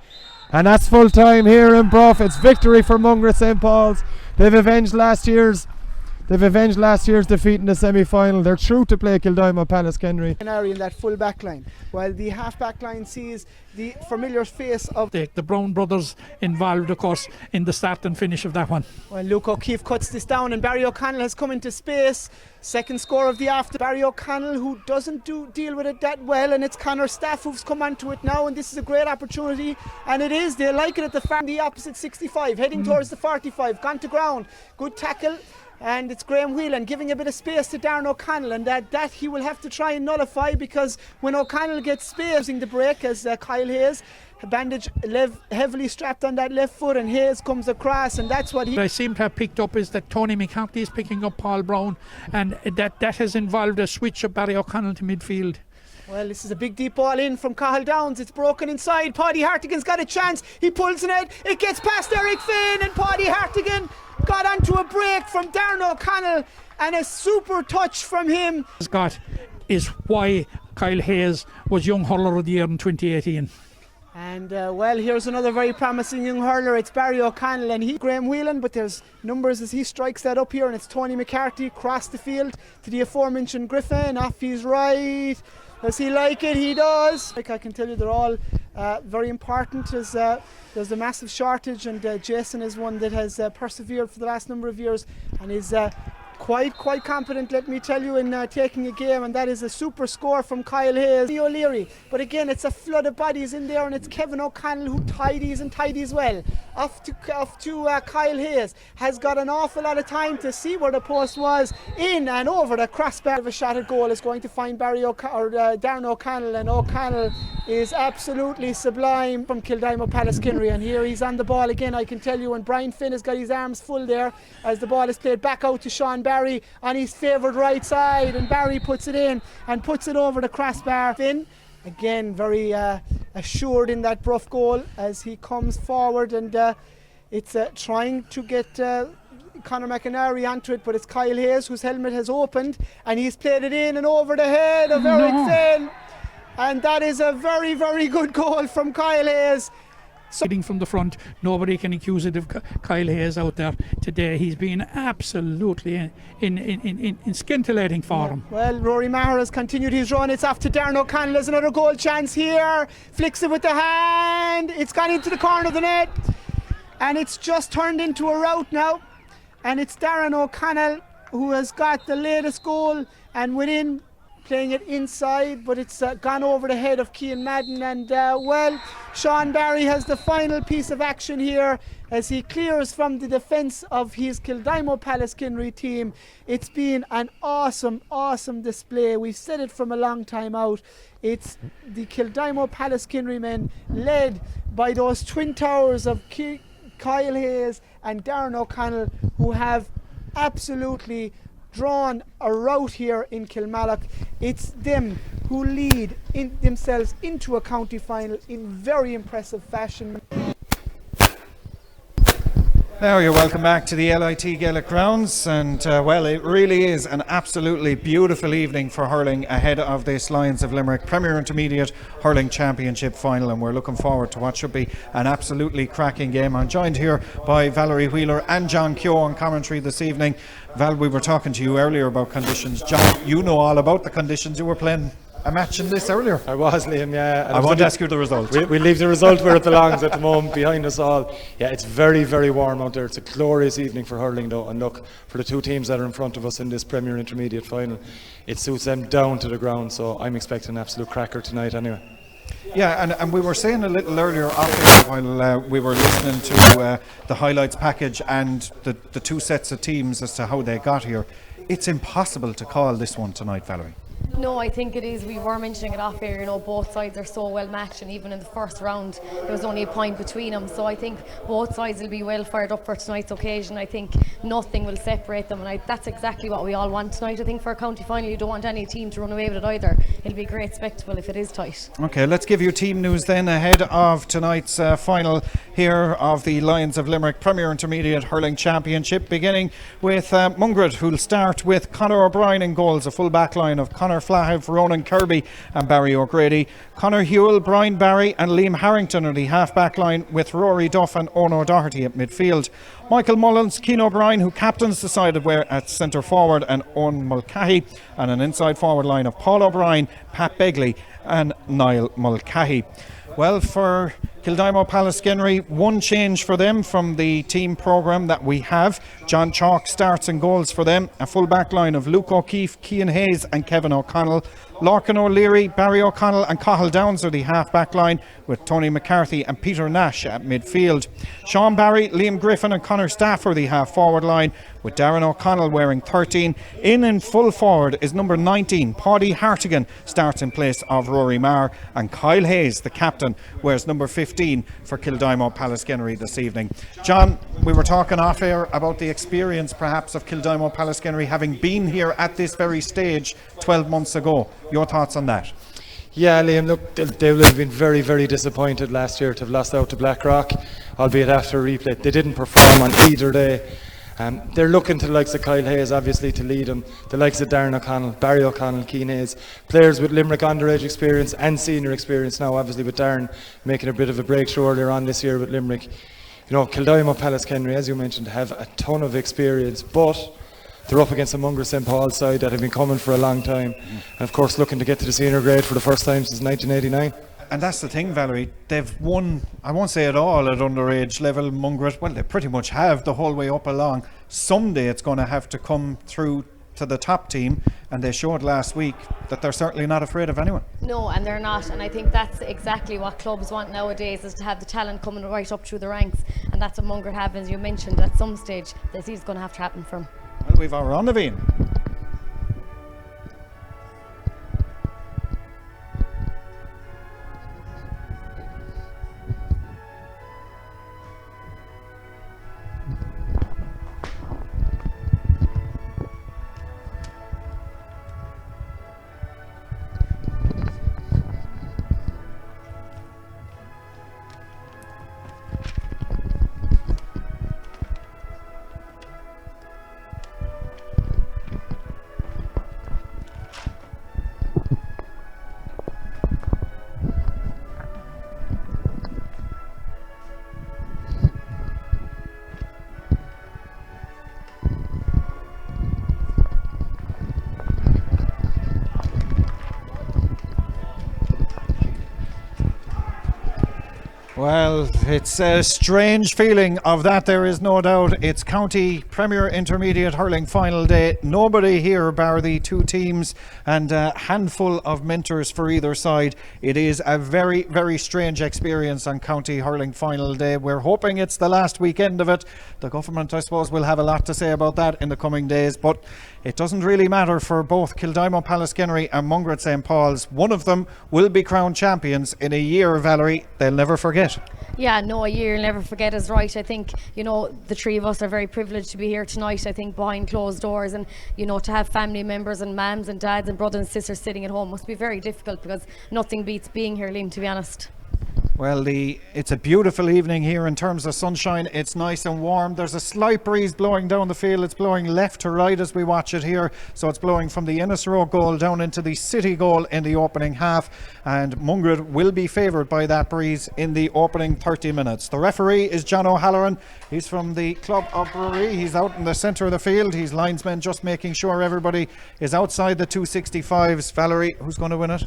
And that's full time here in Bruff. It's victory for Mungret St. Paul's. They've avenged last year's defeat in the semi-final. They're through to play Kildimo Pallaskenery. In that full back line, while the half back line sees the familiar face of the Brown brothers involved, of course, in the start and finish of that one. Well, Luke O'Keefe cuts this down, and Barry O'Connell has come into space. Second score of the after. Barry O'Connell, who doesn't deal with it that well, and it's Conor Staff who's come onto it now, and this is a great opportunity, and it is. They like it at the far, the opposite 65, heading towards the 45, gone to ground. Good tackle. And it's Graham Whelan giving a bit of space to Darren O'Connell, and that he will have to try and nullify, because when O'Connell gets space, using the break as Kyle Hayes, a bandage heavily strapped on that left foot, and Hayes comes across, and that's what What I seem to have picked up is that Tony McCarthy is picking up Paul Brown, and that has involved a switch of Barry O'Connell to midfield. Well, this is a big deep ball in from Cahill Downs. It's broken inside. Paddy Hartigan's got a chance. He pulls in it gets past Eric Finn, and Paddy Hartigan got onto a break from Darren O'Connell, and a super touch from him. Is why Kyle Hayes was Young Hurler of the Year in 2018. And well, here's another very promising young hurler. It's Barry O'Connell, and Graham Whelan, but there's numbers as he strikes that up here, and it's Tony McCarthy across the field to the aforementioned Griffin. Off his right. Does he like it? He does. Like I can tell you, they're all very important, as there's a massive shortage, and Jason is one that has persevered for the last number of years, and is quite competent, let me tell you, in taking a game, and that is a super score from Kyle Hayes. O'Leary, but again, it's a flood of bodies in there, and it's Kevin O'Connell who tidies well. Off to Kyle Hayes, has got an awful lot of time to see where the post was, in and over the crossbar. Of a shot at goal is going to find Darren O'Connell, and O'Connell is absolutely sublime from Kildimo Pallaskenery, and here he's on the ball again, I can tell you, and Brian Finn has got his arms full there as the ball is played back out to Sean Barry on his favoured right side, and Barry puts it in and puts it over the crossbar. Finn again very assured in that Bruff goal as he comes forward, and it's trying to get Conor McInerney onto it, but it's Kyle Hayes whose helmet has opened, and he's played it in and over the head of Eric Finn, and that is a very good goal from Kyle Hayes. Leading from the front, nobody can accuse it of Kyle Hayes out there today. He's been absolutely in scintillating form. Well, Rory Maher has continued his run. It's off to Darren O'Connell. There's another goal chance here. Flicks it with the hand. It's gone into the corner of the net. And it's just turned into a rout now. And it's Darren O'Connell who has got the latest goal and within playing it inside, but it's gone over the head of Cian Madden. And well, Sean Barry has the final piece of action here as he clears from the defence of his Kildimo Pallaskenery team. It's been an awesome display. We've said it from a long time out. It's the Kildimo Pallaskenery men led by those twin towers of Kyle Hayes and Darren O'Connell, who have absolutely drawn a rout here in Kilmallock. It's them who lead themselves into a county final in very impressive fashion. Now you're welcome back to the LIT Gaelic Grounds, and well, it really is an absolutely beautiful evening for hurling ahead of this Lions of Limerick Premier Intermediate Hurling Championship final, and we're looking forward to what should be an absolutely cracking game. I'm joined here by Valerie Wheeler and John Keogh on commentary this evening. Val, we were talking to you earlier about conditions. John, you know all about the conditions. You were playing a match in this earlier. I was, Liam, yeah. I won't ask you the result. We leave the result where it belongs at the moment, behind us all. Yeah, it's very, very warm out there. It's a glorious evening for hurling, though. And look, for the two teams that are in front of us in this Premier Intermediate final, it suits them down to the ground. So I'm expecting an absolute cracker tonight anyway. Yeah, and we were saying a little earlier while we were listening to the highlights package and the two sets of teams as to how they got here. It's impossible to call this one tonight, Valerie. No, I think it is. We were mentioning it off here, you know, both sides are so well matched, and even in the first round there was only a point between them, so I think both sides will be well fired up for tonight's occasion. I think nothing will separate them, and that's exactly what we all want tonight. I think for a county final you don't want any team to run away with it either. It'll be a great spectacle if it is tight. Okay, let's give you team news then ahead of tonight's final here of the Lions of Limerick Premier Intermediate Hurling Championship, beginning with Mungret, who'll start with Conor O'Brien in goals, a full back line of Conor Flahive, Ronan Kirby and Barry O'Grady. Conor Hewell, Brian Barry and Liam Harrington are the half back line, with Rory Duff and Owen O'Doherty at midfield. Michael Mullins, Cian O'Brien, who captains the side, were at centre forward, and Owen Mulcahy, and an inside forward line of Paul O'Brien, Pat Begley and Niall Mulcahy. Well, for Kildimo Pallaskenery, one change for them from the team programme that we have. John Chalk starts in goals for them. A full back line of Luke O'Keefe, Cian Hayes and Kevin O'Connell. Larkin O'Leary, Barry O'Connell and Cathal Downs are the half back line, with Tony McCarthy and Peter Nash at midfield. Sean Barry, Liam Griffin and Conor Staff are the half forward line, with Darren O'Connell wearing 13. In full forward is number 19, Paddy Hartigan, starts in place of Rory Maher, and Kyle Hayes, the captain, wears number 15 for Kildimo Pallaskenery this evening. John, we were talking off air about the experience perhaps of Kildimo Pallaskenery having been here at this very stage 12 months ago. Your thoughts on that? Yeah, Liam, look, they will have been very, very disappointed last year to have lost out to Blackrock, albeit after a replay. They didn't perform on either day. They're looking to the likes of Kyle Hayes, obviously, to lead them, the likes of Darren O'Connell, Barry O'Connell, Cian Hayes, players with Limerick underage experience and senior experience now, obviously, with Darren making a bit of a breakthrough earlier on this year with Limerick. You know, Kildimo Pallaskenery, as you mentioned, have a ton of experience, but they're up against a Mungret St. Paul side that have been coming for a long time, and of course looking to get to the senior grade for the first time since 1989. And that's the thing, Valerie, they've won, I won't say it all at underage level, Mungret. Well, they pretty much have the whole way up along. Someday it's going to have to come through to the top team, and they showed last week that they're certainly not afraid of anyone. No, and they're not, and I think that's exactly what clubs want nowadays, is to have the talent coming right up through the ranks, and that's what Mungret have, as you mentioned. At some stage this is going to have to happen for them. Well, we've our rendezvous. Well, it's a strange feeling of that, there is no doubt. It's County Premier Intermediate Hurling final day. Nobody here bar the two teams and a handful of mentors for either side. It is a very, very strange experience on County Hurling final day. We're hoping it's the last weekend of it. The government, I suppose, will have a lot to say about that in the coming days, but it doesn't really matter for both Kildimo, Pallaskenery and Mungret St. Paul's. One of them will be crowned champions in a year, Valerie, they'll never forget. Yeah, no, a year you'll never forget is right. I think, you know, the three of us are very privileged to be here tonight, I think, behind closed doors, and, you know, to have family members and mums and dads and brothers and sisters sitting at home must be very difficult, because nothing beats being here, Liam, to be honest. Well, it's a beautiful evening here in terms of sunshine. It's nice and warm. There's a slight breeze blowing down the field. It's blowing left to right as we watch it here. So it's blowing from the Ennis Road goal down into the City goal in the opening half. And Mungret will be favoured by that breeze in the opening 30 minutes. The referee is John O'Halloran. He's from the Club of Brewery. He's out in the centre of the field. He's linesmen just making sure everybody is outside the 265s. Valerie, who's going to win it?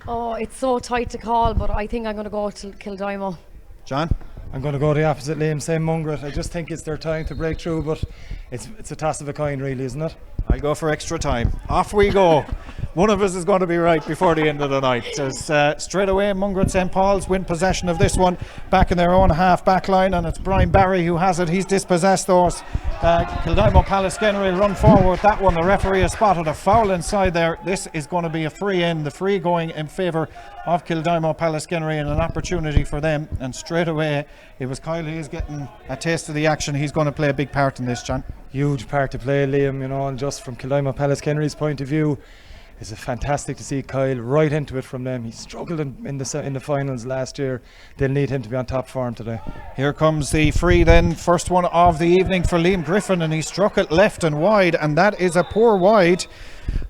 Oh, it's so tight to call, but I think I'm going to go to Kildimo. John? I'm going to go the opposite, Liam, same Mungret. I just think it's their time to break through, but it's a toss of a coin, really, isn't it? I go for extra time. Off we go. One of us is going to be right before the end of the night. As straight away, Mungret St. Paul's win possession of this one back in their own half back line, and it's Brian Barry who has it. He's dispossessed those. Kildimo Pallaskenery run forward. That one, the referee has spotted a foul inside there. This is going to be a free in. The free going in favour of Kildimo Pallaskenery, and an opportunity for them. And straight away, it was Kyle Hayes getting a taste of the action. He's going to play a big part in this, John. Huge part to play, Liam, you know, and just from Kildimo Pallaskenery's point of view, it's fantastic to see Kyle right into it from them. He struggled in the finals last year. They'll need him to be on top form today. Here comes the free then, first one of the evening for Liam Griffin, and he struck it left and wide, and that is a poor wide.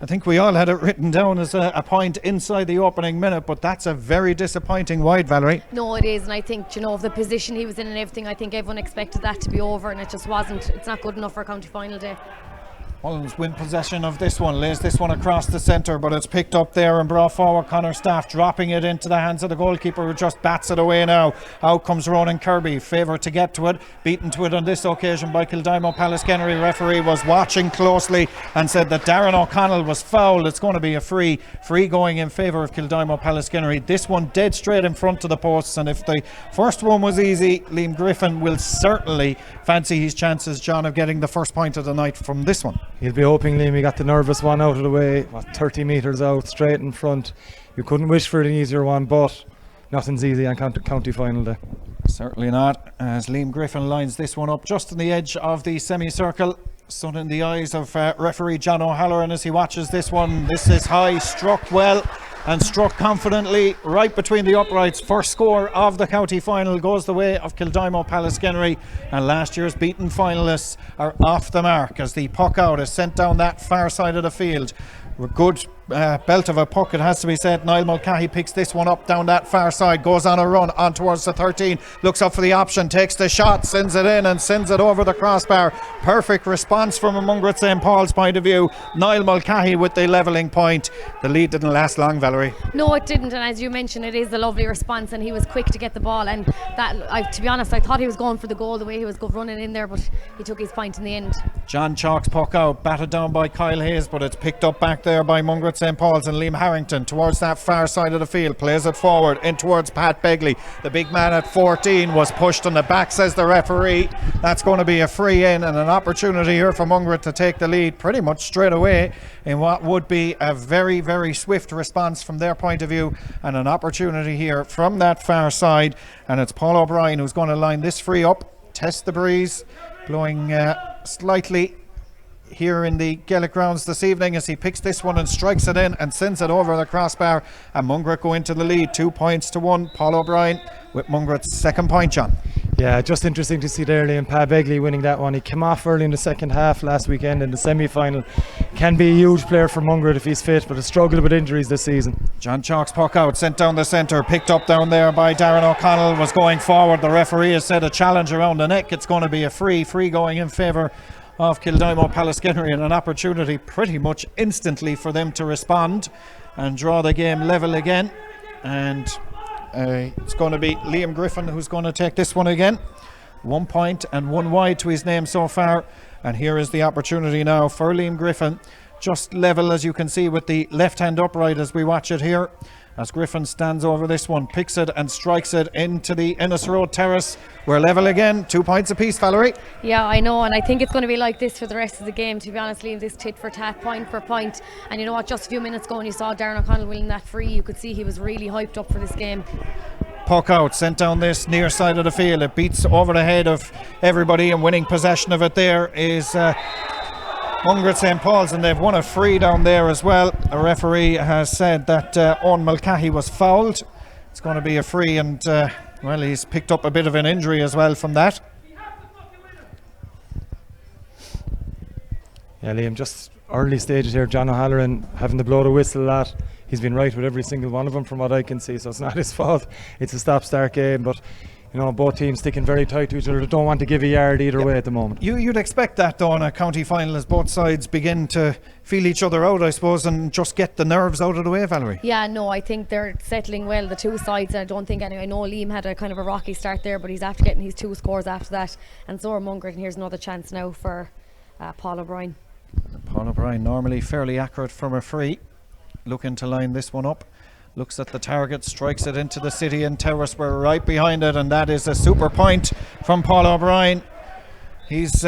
I think we all had it written down as a point inside the opening minute, but that's a very disappointing wide, Valerie. No, it is, and I think, you know, of the position he was in and everything, I think everyone expected that to be over, and it just wasn't. It's not good enough for a county final day. Mullins win possession of this one, lays this one across the centre, but it's picked up there and brought forward. Connor Staff dropping it into the hands of the goalkeeper, who just bats it away now. Out comes Ronan Kirby, favoured to get to it, beaten to it on this occasion by Kildimo Pallaskenery. Referee was watching closely and said that Darren O'Connell was fouled. It's going to be a free going in favour of Kildimo Pallaskenery. This one dead straight in front of the posts, and if the first one was easy, Liam Griffin will certainly fancy his chances, John, of getting the first point of the night from this one. He'll be hoping, Liam, he got the nervous one out of the way, 30 metres out, straight in front. You couldn't wish for an easier one, but nothing's easy on county final day. Certainly not, as Liam Griffin lines this one up just on the edge of the semicircle. Sun in the eyes of referee John O'Halloran as he watches this one. This is high, struck well and struck confidently right between the uprights. First score of the county final goes the way of Kildimo Pallaskenery, and last year's beaten finalists are off the mark as the puck out is sent down that far side of the field. A good belt of a puck, it has to be said. Niall Mulcahy picks this one up down that far side, goes on a run on towards the 13, looks up for the option, takes the shot, sends it in and sends it over the crossbar. Perfect response from a Mungret St. Paul's point of view. Niall Mulcahy with the levelling point. The lead didn't last long, Valerie. No, it didn't, and as you mentioned, it is a lovely response, and he was quick to get the ball, and that, to be honest, I thought he was going for the goal the way he was running in there, but he took his point in the end. John Chalk's puck out, batted down by Kyle Hayes, but it's picked up back there by Mungret St. Paul's, and Liam Harrington towards that far side of the field plays it forward in towards Pat Begley. The big man at 14 was pushed on the back, says the referee. That's going to be a free in and an opportunity here for Mungret to take the lead pretty much straight away in what would be a very, very swift response from their point of view, and an opportunity here from that far side. And it's Paul O'Brien who's going to line this free up, test the breeze, blowing slightly here in the Gaelic grounds this evening as he picks this one and strikes it in and sends it over the crossbar, and Mungret go into the lead 2-1. Paul O'Brien with Mungret's second point, John. Yeah, just interesting to see there Liam Pat Begley winning that one. He came off early in the second half last weekend in the semi-final. Can be a huge player for Mungret if he's fit, but has struggled with injuries this season. John Chalk's puck out, sent down the centre, picked up down there by Darren O'Connell, was going forward. The referee has said a challenge around the neck. It's going to be a free going in favour of Kildimo Pallaskenery, and an opportunity pretty much instantly for them to respond and draw the game level again. And It's going to be Liam Griffin who's going to take this one again. 1 point and 1 wide to his name so far. And here is the opportunity now for Liam Griffin. Just level, as you can see, with the left hand upright as we watch it here. As Griffin stands over this one, picks it and strikes it into the Ennis Road terrace. We're level again, 2 points apiece, Valerie. Yeah, I know, and I think it's going to be like this for the rest of the game, to be honest, Liam, this tit for tat, point for point. And you know what, just a few minutes ago when you saw Darren O'Connell winning that free, you could see he was really hyped up for this game. Puck out, sent down this near side of the field. It beats over the head of everybody, and winning possession of it there is Mungret St. Paul's, and they've won a free down there as well. A referee has said that Owen Mulcahy was fouled. It's going to be a free, and well, he's picked up a bit of an injury as well from that. Yeah, Liam, just early stages here. John O'Halloran having to blow the whistle a lot. He's been right with every single one of them from what I can see, so it's not his fault. It's a stop-start game, but you know, both teams sticking very tight to each other. They don't want to give a yard either way at the moment. You'd expect that though in a county final, as both sides begin to feel each other out, I suppose, and just get the nerves out of the way, Valerie. Yeah, no, I think they're settling well, the two sides. And I don't think I know Liam had a kind of a rocky start there, but he's after getting his 2 scores after that, and so are Mungret, and here's another chance now for Paul O'Brien. Paul O'Brien, normally fairly accurate from a free, looking to line this one up. Looks at the target, strikes it into the city and terrace. We're right behind it, and that is a super point from Paul O'Brien. He's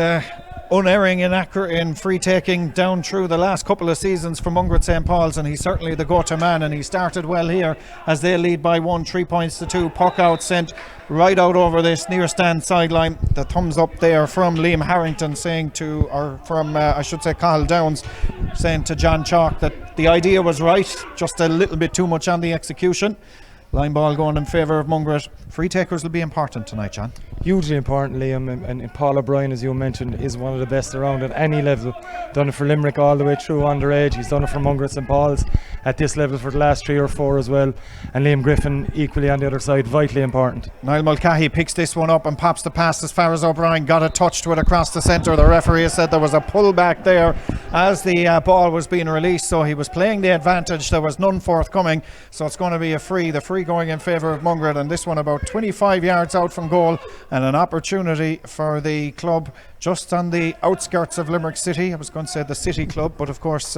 unerring in free taking down through the last couple of seasons for Mungret St. Paul's, and he's certainly the go-to man, and he started well here as they lead by 1, 3 points to 2. Puck out, sent right out over this near stand sideline. The thumbs up there from Liam Harrington saying to, or from I should say Cahill Downs, saying to John Chalk that the idea was right, just a little bit too much on the execution. Line ball going in favour of Mungret. Free takers will be important tonight, John. Hugely important, Liam, and Paul O'Brien, as you mentioned, is one of the best around at any level. Done it for Limerick all the way through underage. He's done it for Mungret St. Paul's at this level for the last 3 or 4 as well. And Liam Griffin equally on the other side, vitally important. Niall Mulcahy picks this one up and pops the pass as far as O'Brien. Got it touched with across the centre. The referee has said there was a pullback there as the ball was being released, so he was playing the advantage. There was none forthcoming, so it's going to be a free. The free going in favour of Mungret, and this one about 25 yards out from goal, and an opportunity for the club just on the outskirts of Limerick City. I was going to say the City Club, but of course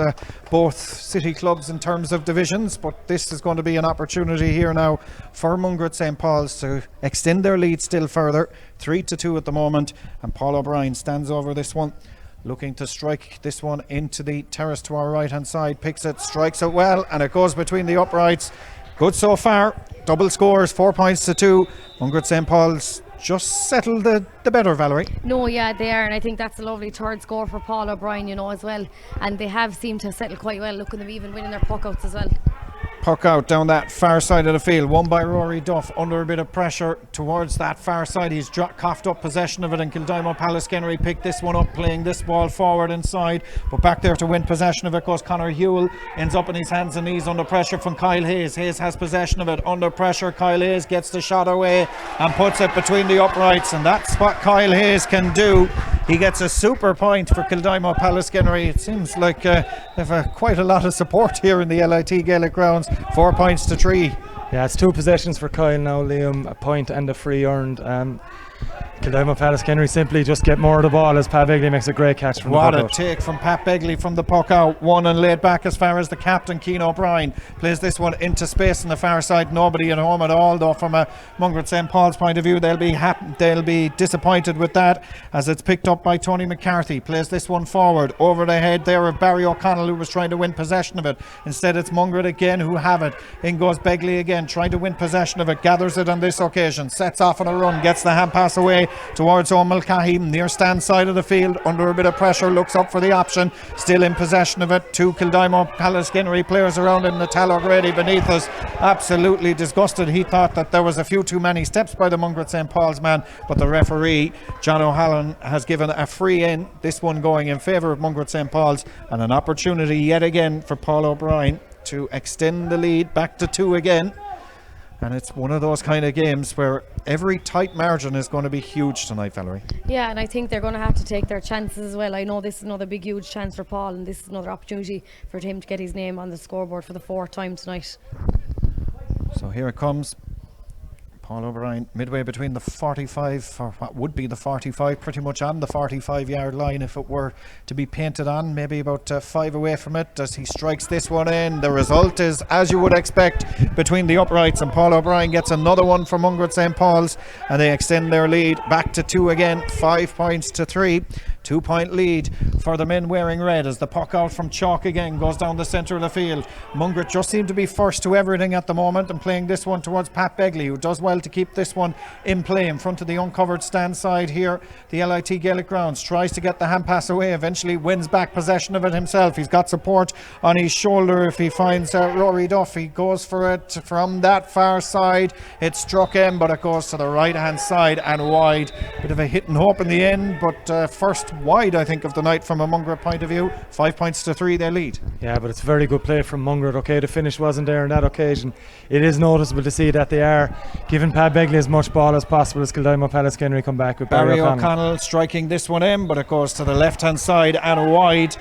both city clubs in terms of divisions, but this is going to be an opportunity here now for Mungret St. Paul's to extend their lead still further. 3-2 at the moment, and Paul O'Brien stands over this one, looking to strike this one into the terrace to our right hand side. Picks it, strikes it well, and it goes between the uprights. Good so far. Double scores, 4 points to 2. Mungret St. Paul's just settled the better, Valerie. No, yeah, they are, and I think that's a lovely third score for Paul O'Brien, you know, as well. And they have seemed to settle quite well. Look at them even winning their puck outs as well. Puck out down that far side of the field, won by Rory Duff, under a bit of pressure towards that far side. He's coughed up possession of it, and Kildimo Pallaskenery picked this one up, playing this ball forward inside, but back there to win possession of it goes Conor Hewell. Ends up on his hands and knees under pressure from Kyle Hayes. Hayes has possession of it, under pressure. Kyle Hayes gets the shot away and puts it between the uprights, and that's what Kyle Hayes can do. He gets a super point for Kildimo Pallaskenery. It seems like they have quite a lot of support here in the LIT Gaelic grounds. 4 points to 3. Yeah, it's 2 possessions for Kyle now, Liam, a point and a free earned. Kildimo Pallaskenery simply just get more of the ball as Pat Begley makes a great catch from the puck out. What a take from Pat Begley from the puck out. One and laid back as far as the captain, Keane O'Brien, plays this one into space on the far side. Nobody at home at all, though, from a Mungret St. Paul's point of view. They'll be disappointed with that, as it's picked up by Tony McCarthy. Plays this one forward over the head there of Barry O'Connell, who was trying to win possession of it. Instead it's Mungret again who have it. In goes Begley again, trying to win possession of it. Gathers it on this occasion, sets off on a run, gets the hand pass away towards Owen Mulcahy, near stand side of the field, under a bit of pressure, looks up for the option, still in possession of it. 2 Kildimo Pallaskenery players around him. Natal O'Grady beneath us, absolutely disgusted. He thought that there was a few too many steps by the Mungret St. Paul's man, but the referee, John O'Halloran, has given a free in, this one going in favour of Mungret St. Paul's, and an opportunity yet again for Paul O'Brien to extend the lead back to 2 again. And it's one of those kind of games where every tight margin is going to be huge tonight, Valerie. Yeah, and I think they're going to have to take their chances as well. I know this is another big, huge chance for Paul, and this is another opportunity for him to get his name on the scoreboard for the 4th time tonight. So here it comes. Paul O'Brien midway between the 45, or what would be the 45, pretty much on the 45-yard line if it were to be painted on, maybe about 5 away from it as he strikes this one in. The result is, as you would expect, between the uprights, and Paul O'Brien gets another one from Mungret St. Paul's, and they extend their lead back to 2 again, 5 points to 3. 2-point lead for the men wearing red as the puck out from Chalk again goes down the centre of the field. Mungret just seem to be first to everything at the moment and playing this one towards Pat Begley, who does well to keep this one in play in front of the uncovered stand side here. The LIT Gaelic Grounds tries to get the hand pass away, eventually wins back possession of it himself. He's got support on his shoulder if he finds Rory Duff. He goes for it from that far side. It struck him, but it goes to the right hand side and wide. Bit of a hit and hope in the end, but first wide, I think, of the night from a Mungret point of view. 5 points to 3 they lead. Yeah, but it's very good play from Mungret. Okay, the finish wasn't there on that occasion. It is noticeable to see that they are giving Pat Begley as much ball as possible as Kildimo Pallaskenery come back with Barry O'Connell striking this one in, but it goes to the left hand side and wide.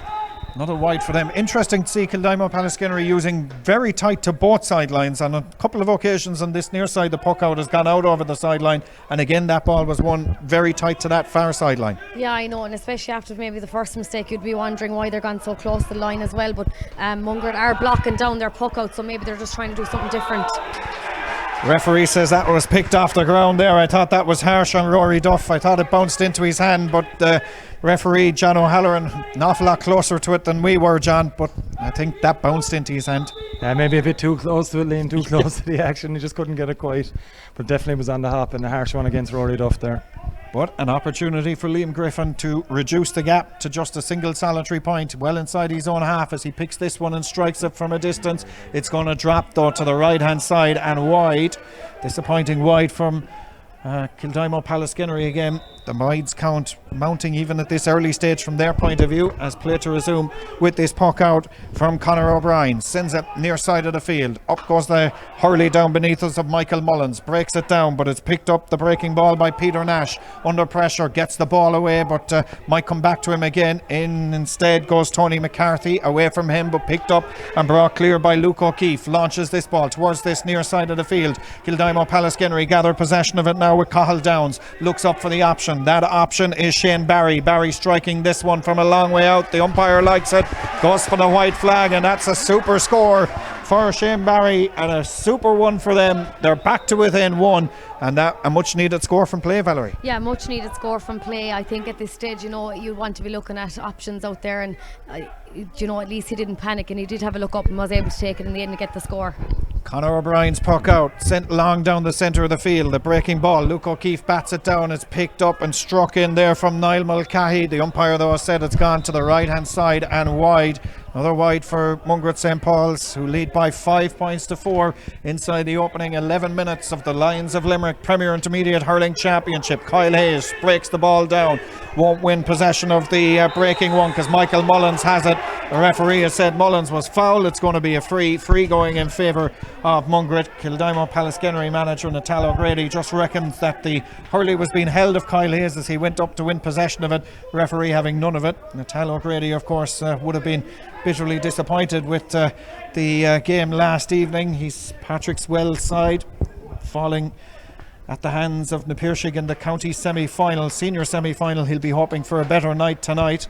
Another wide for them. Interesting to see Kildimo Pallaskenery using very tight to both sidelines. On a couple of occasions on this near side, the puck out has gone out over the sideline, and again that ball was won very tight to that far sideline. Yeah, I know, and especially after maybe the first mistake, you'd be wondering why they're gone so close to the line as well. But Mungret are blocking down their puck out, so maybe they're just trying to do something different. Referee says that was picked off the ground there. I thought that was harsh on Rory Duff. I thought it bounced into his hand, but the referee, John O'Halloran, an awful lot closer to it than we were, John, but I think that bounced into his hand. Yeah, maybe a bit too close to it, Liam, too close to the action. He just couldn't get it quite, but definitely was on the hop, and a harsh one against Rory Duff there. But an opportunity for Liam Griffin to reduce the gap to just a single solitary point, well inside his own half as he picks this one and strikes it from a distance. It's going to drop though to the right hand side and wide. Disappointing wide from Kildimo Pallaskenery again. The wides count mounting even at this early stage from their point of view as play to resume with this puck out from Conor O'Brien. Sends it near side of the field. Up goes the hurley down beneath us of Michael Mullins. Breaks it down, but it's picked up, the breaking ball, by Peter Nash. Under pressure, gets the ball away, but might come back to him again. Instead goes Tony McCarthy, away from him, but picked up and brought clear by Luke O'Keefe. Launches this ball towards this near side of the field. Kildimo Pallaskenery gather possession of it now with Cathal Downs. Looks up for the option. That option is Shane Barry. Barry striking this one from a long way out. The umpire likes it, goes for the white flag, and that's a super score for Shane Barry and a super one for them. They're back to within 1, and that a much needed score from play, Valerie. Yeah, much needed score from play. I think at this stage, you know, you want to be looking at options out there, and you know, at least he didn't panic and he did have a look up and was able to take it in the end to get the score. Conor O'Brien's puck out, sent long down the centre of the field. The breaking ball, Luke O'Keefe bats it down. It's picked up and struck in there from Niall Mulcahy. The umpire though said it's gone to the right hand side and wide. Another wide for Mungret St. Paul's, who lead by 5 points to 4 inside the opening 11 minutes of the Lions of Limerick Premier Intermediate Hurling Championship. Kyle Hayes breaks the ball down, won't win possession of the breaking one because Michael Mullins has it. The referee has said Mullins was fouled. It's going to be a free going in favour of Mungret. Kildimo Pallaskenery manager Natal O'Grady just reckons that the hurley was being held of Kyle Hayes as he went up to win possession of it, referee having none of it. Natal O'Grady of course would have been bitterly disappointed with the game last evening. He's Patrick's Wells side falling at the hands of Napirshig in the county semi-final, senior semi-final. He'll be hoping for a better night tonight.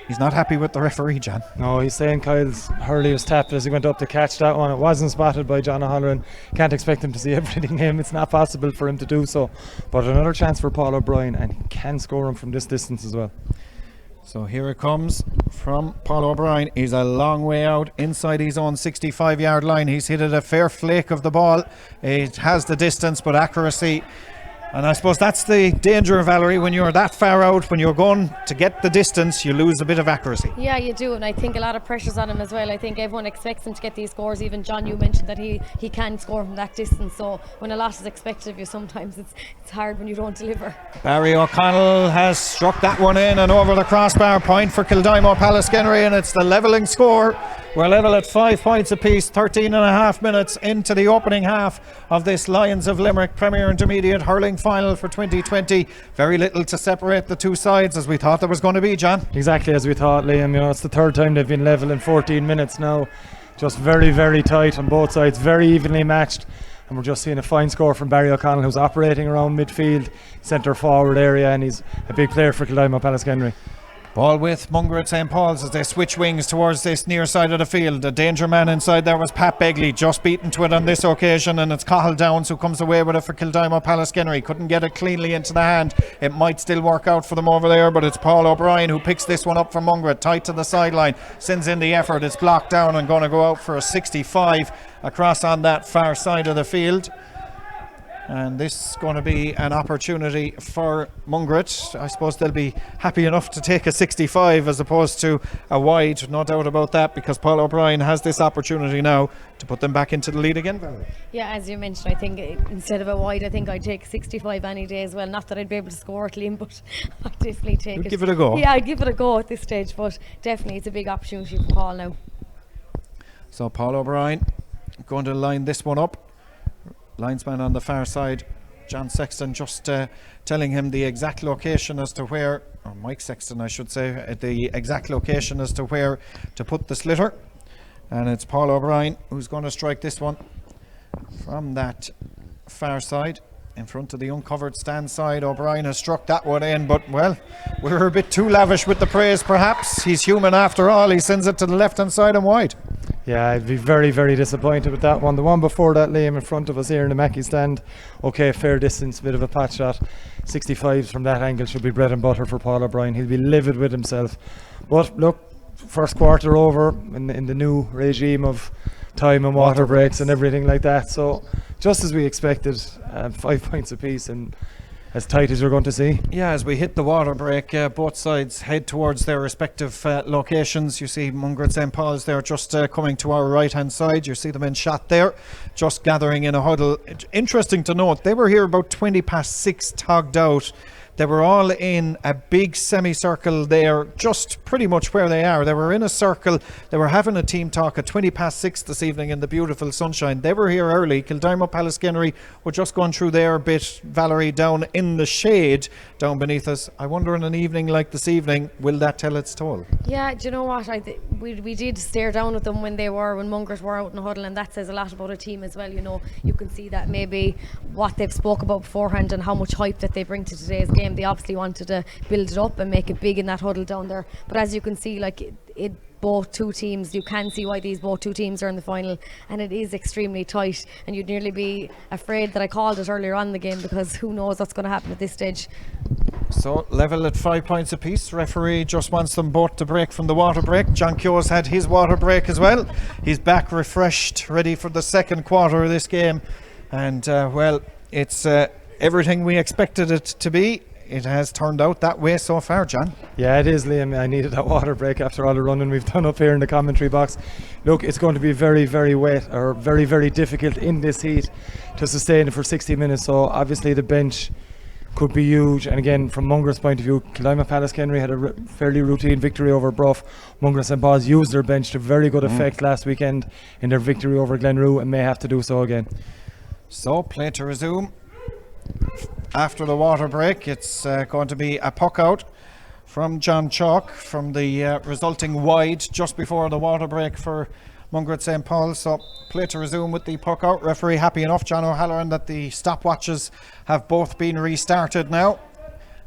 He's not happy with the referee, John. No, he's saying Kyle's hurley was tapped as he went up to catch that one. It wasn't spotted by John O'Halloran. Can't expect him to see everything in. It's not possible for him to do so. But another chance for Paul O'Brien, and he can score him from this distance as well. So here it comes from Paul O'Brien. He's a long way out inside his own 65-yard line. He's hit it a fair flake of the ball. It has the distance, but accuracy. And I suppose that's the danger, Valerie, when you're that far out, when you're going to get the distance, you lose a bit of accuracy. Yeah, you do, and I think a lot of pressure's on him as well. I think everyone expects him to get these scores. Even John, you mentioned that he can score from that distance, so when a lot is expected of you, sometimes it's hard when you don't deliver. Barry O'Connell has struck that one in and over the crossbar. Point for Kildimo Pallaskenery, and it's the levelling score. We're level at 5 points apiece, 13 and a half minutes into the opening half of this Lions of Limerick Premier Intermediate Hurling Final for 2020. Very little to separate the two sides as we thought there was going to be, John. Exactly as we thought, Liam. You know, it's the third time they've been level in 14 minutes now. Just very, very tight on both sides, very evenly matched. and we're just seeing a fine score from Barry O'Connell, who's operating around midfield, centre forward area, and he's a big player for Kildimo Pallaskenery. Ball with Mungret St. Paul's as they switch wings towards this near side of the field. The danger man inside there was Pat Begley, just beaten to it on this occasion, and it's Cathal Downs who comes away with it for Kildimo Pallaskenery. Couldn't get it cleanly into the hand. It might still work out for them over there, but it's Paul O'Brien who picks this one up from Mungret, tight to the sideline, sends in the effort. It's blocked down and going to go out for a 65 across on that far side of the field. And this is going to be an opportunity for Mungret. I suppose they'll be happy enough to take a 65 as opposed to a wide, no doubt about that, because Paul O'Brien has this opportunity now to put them back into the lead again, Valerie. Yeah, as you mentioned, I think instead of a wide, I think I'd take 65 any day as well. Not that I'd be able to score it, Liam, but I'd definitely take You'd it. give it a go. Yeah, I'd give it a go at this stage, but definitely it's a big opportunity for Paul now. So Paul O'Brien going to line this one up. Linesman on the far side, John Sexton, just telling him the exact location as to where, or Mike Sexton I should say, the exact location as to where to put the slitter. And it's Paul O'Brien who's going to strike this one from that far side in front of the uncovered stand side. O'Brien has struck that one in, but well, we're a bit too lavish with the praise perhaps. He's human after all. He sends it to the left hand side and wide. Yeah, I'd be very, very disappointed with that one. The one before that, Liam, in front of us here in the Mackey stand. Okay, fair distance, bit of a patch shot. 65s from that angle should be bread and butter for Paul O'Brien. He'll be livid with himself. But look, first quarter over in the new regime of time and water breaks and everything like that. So just as we expected, 5 points apiece and as tight as you're going to see. Yeah, as we hit the water break, both sides head towards their respective locations. You see Mungret St. Paul's there just coming to our right hand side. You see them in shot there, just gathering in a huddle. Interesting to note, they were here about 6:20 togged out. They were all in a big semicircle there, just pretty much where they are. They were in a circle. They were having a team talk at 6:20 this evening in the beautiful sunshine. They were here early. Kildimo Pallaskenery were just going through their bit, Valerie, down in the shade down beneath us. I wonder in an evening like this evening, will that tell its toll? Yeah, do you know what? We did stare down at them when Mungret were out in the huddle, and that says a lot about a team as well. You know, you can see that maybe what they've spoke about beforehand and how much hype that they bring to today's game. They obviously wanted to build it up and make it big in that huddle down there. But as you can see, like both two teams, you can see why these both two teams are in the final, and it is extremely tight. And you'd nearly be afraid that I called it earlier on in the game, because who knows what's going to happen at this stage. So level at 5 points apiece. Referee just wants them both to break from the water break. John Keogh's had his water break as well. He's back refreshed, ready for the second quarter of this game. And well, it's everything we expected it to be. It has turned out that way so far, John. Yeah, it is, Liam. I needed that water break after all the running we've done up here in the commentary box. Look, it's going to be very, very wet, or very, very difficult in this heat to sustain it for 60 minutes. So obviously the bench could be huge. And again, from Mungret's point of view, Kildimo Pallaskenery had a fairly routine victory over Bruff. Mungret St. Paul's used their bench to very good effect last weekend in their victory over Glenroe, and may have to do so again. So play to resume. After the water break, it's going to be a puck out from John Chalk from the resulting wide just before the water break for Mungret St. Paul's. So play to resume with the puck out. Referee happy enough, John O'Halloran, that the stopwatches have both been restarted now.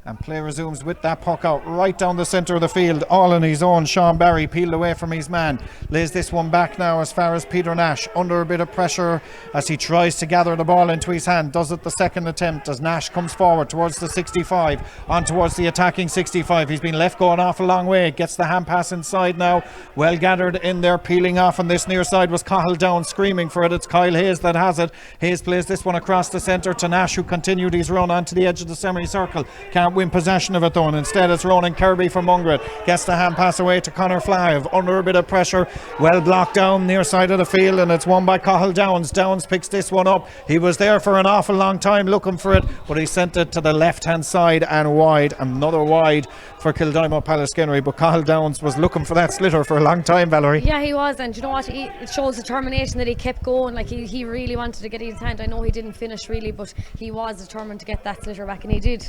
And play resumes with that puck out right down the centre of the field, all on his own. Sean Barry peeled away from his man, lays this one back now as far as Peter Nash, under a bit of pressure as he tries to gather the ball into his hand. Does it the second attempt as Nash comes forward towards the 65, on towards the attacking 65. He's been left going off a long way, gets the hand pass inside now, well gathered in there. Peeling off on this near side was Cathal Downs, screaming for it. It's Kyle Hayes that has it. Hayes plays this one across the centre to Nash, who continued his run onto the edge of the semicircle. Can't win possession of it though, and instead it's Ronan Kirby from Mungret. Gets the hand pass away to Conor Flav under a bit of pressure, well blocked down near side of the field, and it's won by Cathal Downs. Downs picks this one up. He was there for an awful long time looking for it, but he sent it to the left hand side and wide. Another wide for Kildimo Pallaskenery, but Cathal Downs was looking for that slitter for a long time, Valerie. Yeah, he was, and you know what, it shows determination that he kept going. Like he really wanted to get his hand. I know he didn't finish really, but he was determined to get that slitter back, and he did.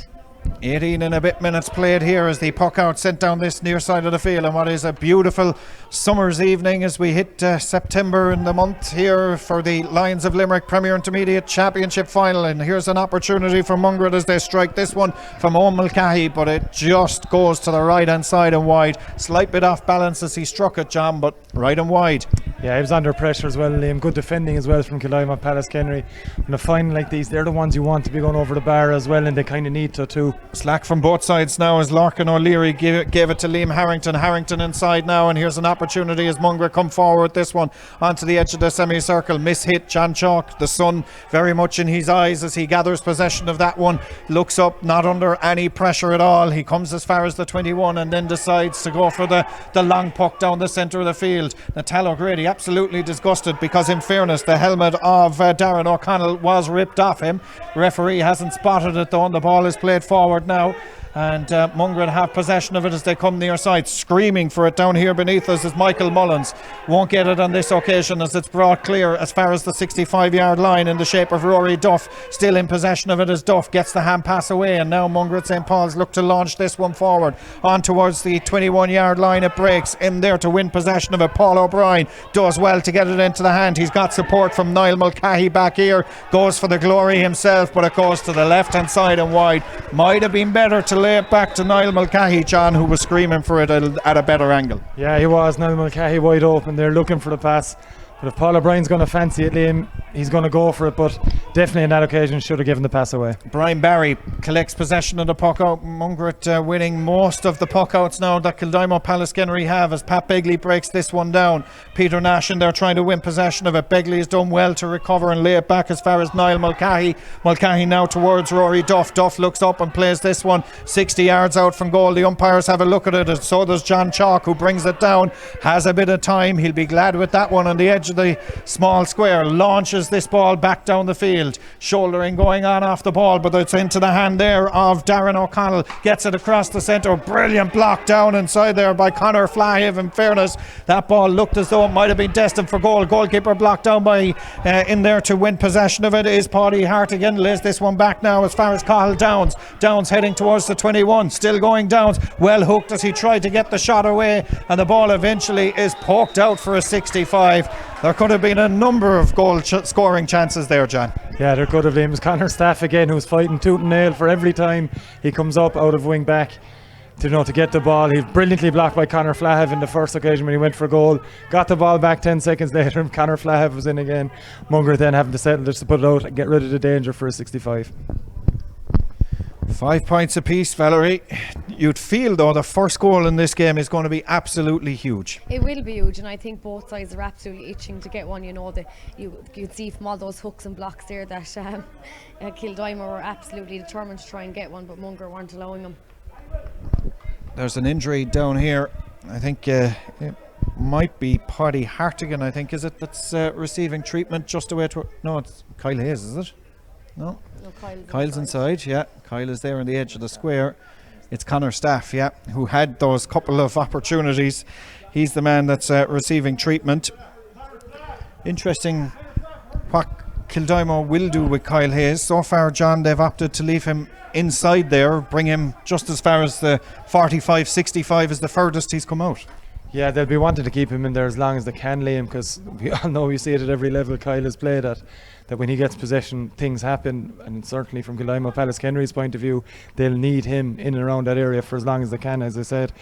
18 and a bit minutes played here as the puck out sent down this near side of the field, and what is a beautiful summer's evening as we hit September in the month here for the Lions of Limerick Premier Intermediate Championship Final. And here's an opportunity for Mungret as they strike this one from Owen Mulcahy, but it just goes to the right hand side and wide. Slight bit off balance as he struck it, John, but right and wide. Yeah, he was under pressure as well, Liam. Good defending as well from Kildimo, Pallaskenery. In a final like these, they're the ones you want to be going over the bar as well, and they kind of need to too. Slack from both sides now as Larkin O'Leary gave it to Liam Harrington. Harrington inside now, and here's an opportunity as Mungret come forward with this one onto the edge of the semicircle. Miss hit. John Chalk, the sun very much in his eyes as he gathers possession of that one. Looks up, not under any pressure at all. He comes as far as the 21 and then decides to go for the long puck down the centre of the field. Natal O'Grady absolutely disgusted because, in fairness, the helmet of Darren O'Connell was ripped off him. Referee hasn't spotted it though, and the ball is played forward now. And Mungret have possession of it as they come near side. Screaming for it down here beneath us is Michael Mullins. Won't get it on this occasion as it's brought clear as far as the 65-yard line in the shape of Rory Duff. Still in possession of it as Duff gets the hand pass away, and now Mungret St. Paul's look to launch this one forward on towards the 21-yard line. It breaks in there to win possession of it. Paul O'Brien does well to get it into the hand. He's got support from Niall Mulcahy back here. Goes for the glory himself, but it goes to the left hand side and wide. Might have been better to lay it back to Niall Mulcahy, John, who was screaming for it at a better angle. Yeah, he was. Niall Mulcahy wide open. They're looking for the pass. But if Paul O'Brien's going to fancy it, Liam, he's going to go for it, but definitely on that occasion should have given the pass away. Brian Barry collects possession of the puck out. Mungret winning most of the puck outs now that Kildimo Pallaskenery have as Pat Begley breaks this one down. Peter Nash and they're trying to win possession of it. Begley has done well to recover and lay it back as far as Niall Mulcahy. Mulcahy now towards Rory Duff. Duff looks up and plays this one 60 yards out from goal. The umpires have a look at it, and so does John Chalk, who brings it down. Has a bit of time. He'll be glad with that one on the edge of the small square. Launches this ball back down the field. Shouldering going on off the ball, but it's into the hand there of Darren O'Connell. Gets it across the centre. Brilliant block down inside there by Conor Flahive. In fairness, that ball looked as though it might have been destined for goal. Goalkeeper blocked down by in there to win possession of it is Paddy Hartigan. Lays this one back now as far as Cathal Downs. Downs heading towards the 21. Still going Downs. Well hooked as he tried to get the shot away, and the ball eventually is poked out for a 65. There could have been a number of goal scoring chances there, John. Yeah, there could have been. It was Conor Staff again who's fighting tooth and nail for every time he comes up out of wing back to get the ball. He was brilliantly blocked by Conor Flahive in the first occasion when he went for goal. Got the ball back 10 seconds later and Conor Flahive was in again. Mungret then having to settle just to put it out and get rid of the danger for a 65. 5 points apiece, Valerie. You'd feel though the first goal in this game is going to be absolutely huge. It will be huge, and I think both sides are absolutely itching to get one. You know, you'd see from all those hooks and blocks there that Kildimo were absolutely determined to try and get one, but Mungret weren't allowing them. There's an injury down here. I think it might be Paddy Hartigan, I think, is it, that's receiving treatment just away to... No, it's Kyle Hayes, is it? No, Kyle's inside. Yeah, Kyle is there on the edge of the square. It's Conor Staff, yeah, who had those couple of opportunities. He's the man that's receiving treatment. Interesting what Kildimo will do with Kyle Hayes. So far, John, they've opted to leave him inside there, bring him just as far as the 45-65 is the furthest he's come out. Yeah, they'll be wanting to keep him in there as long as they can, Liam, because we all know, we see it at every level Kyle has played at, that when he gets possession things happen, and certainly from Kildimo Pallaskenery's point of view, they'll need him in and around that area for as long as they can. As I said,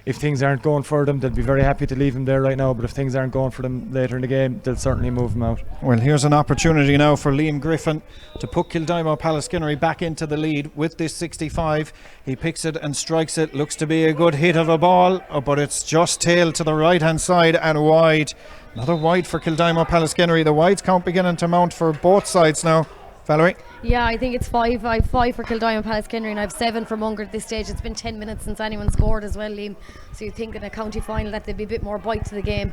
if things aren't going for them, they'll be very happy to leave him there right now, but if things aren't going for them later in the game, they'll certainly move him out. Well, here's an opportunity now for Liam Griffin to put Kildimo Pallaskenery back into the lead with this 65. He picks it and strikes it. Looks to be a good hit of a ball, but it's just tailed to the right hand side and wide. Another wide for Kildimo Pallaskenery. The wides count beginning to mount for both sides now. Valerie? Yeah, I think it's 5. I have 5 for Kildimo Pallaskenery and I have 7 for Mungret at this stage. It's been 10 minutes since anyone scored as well, Liam. So you think in a county final that there'd be a bit more bite to the game.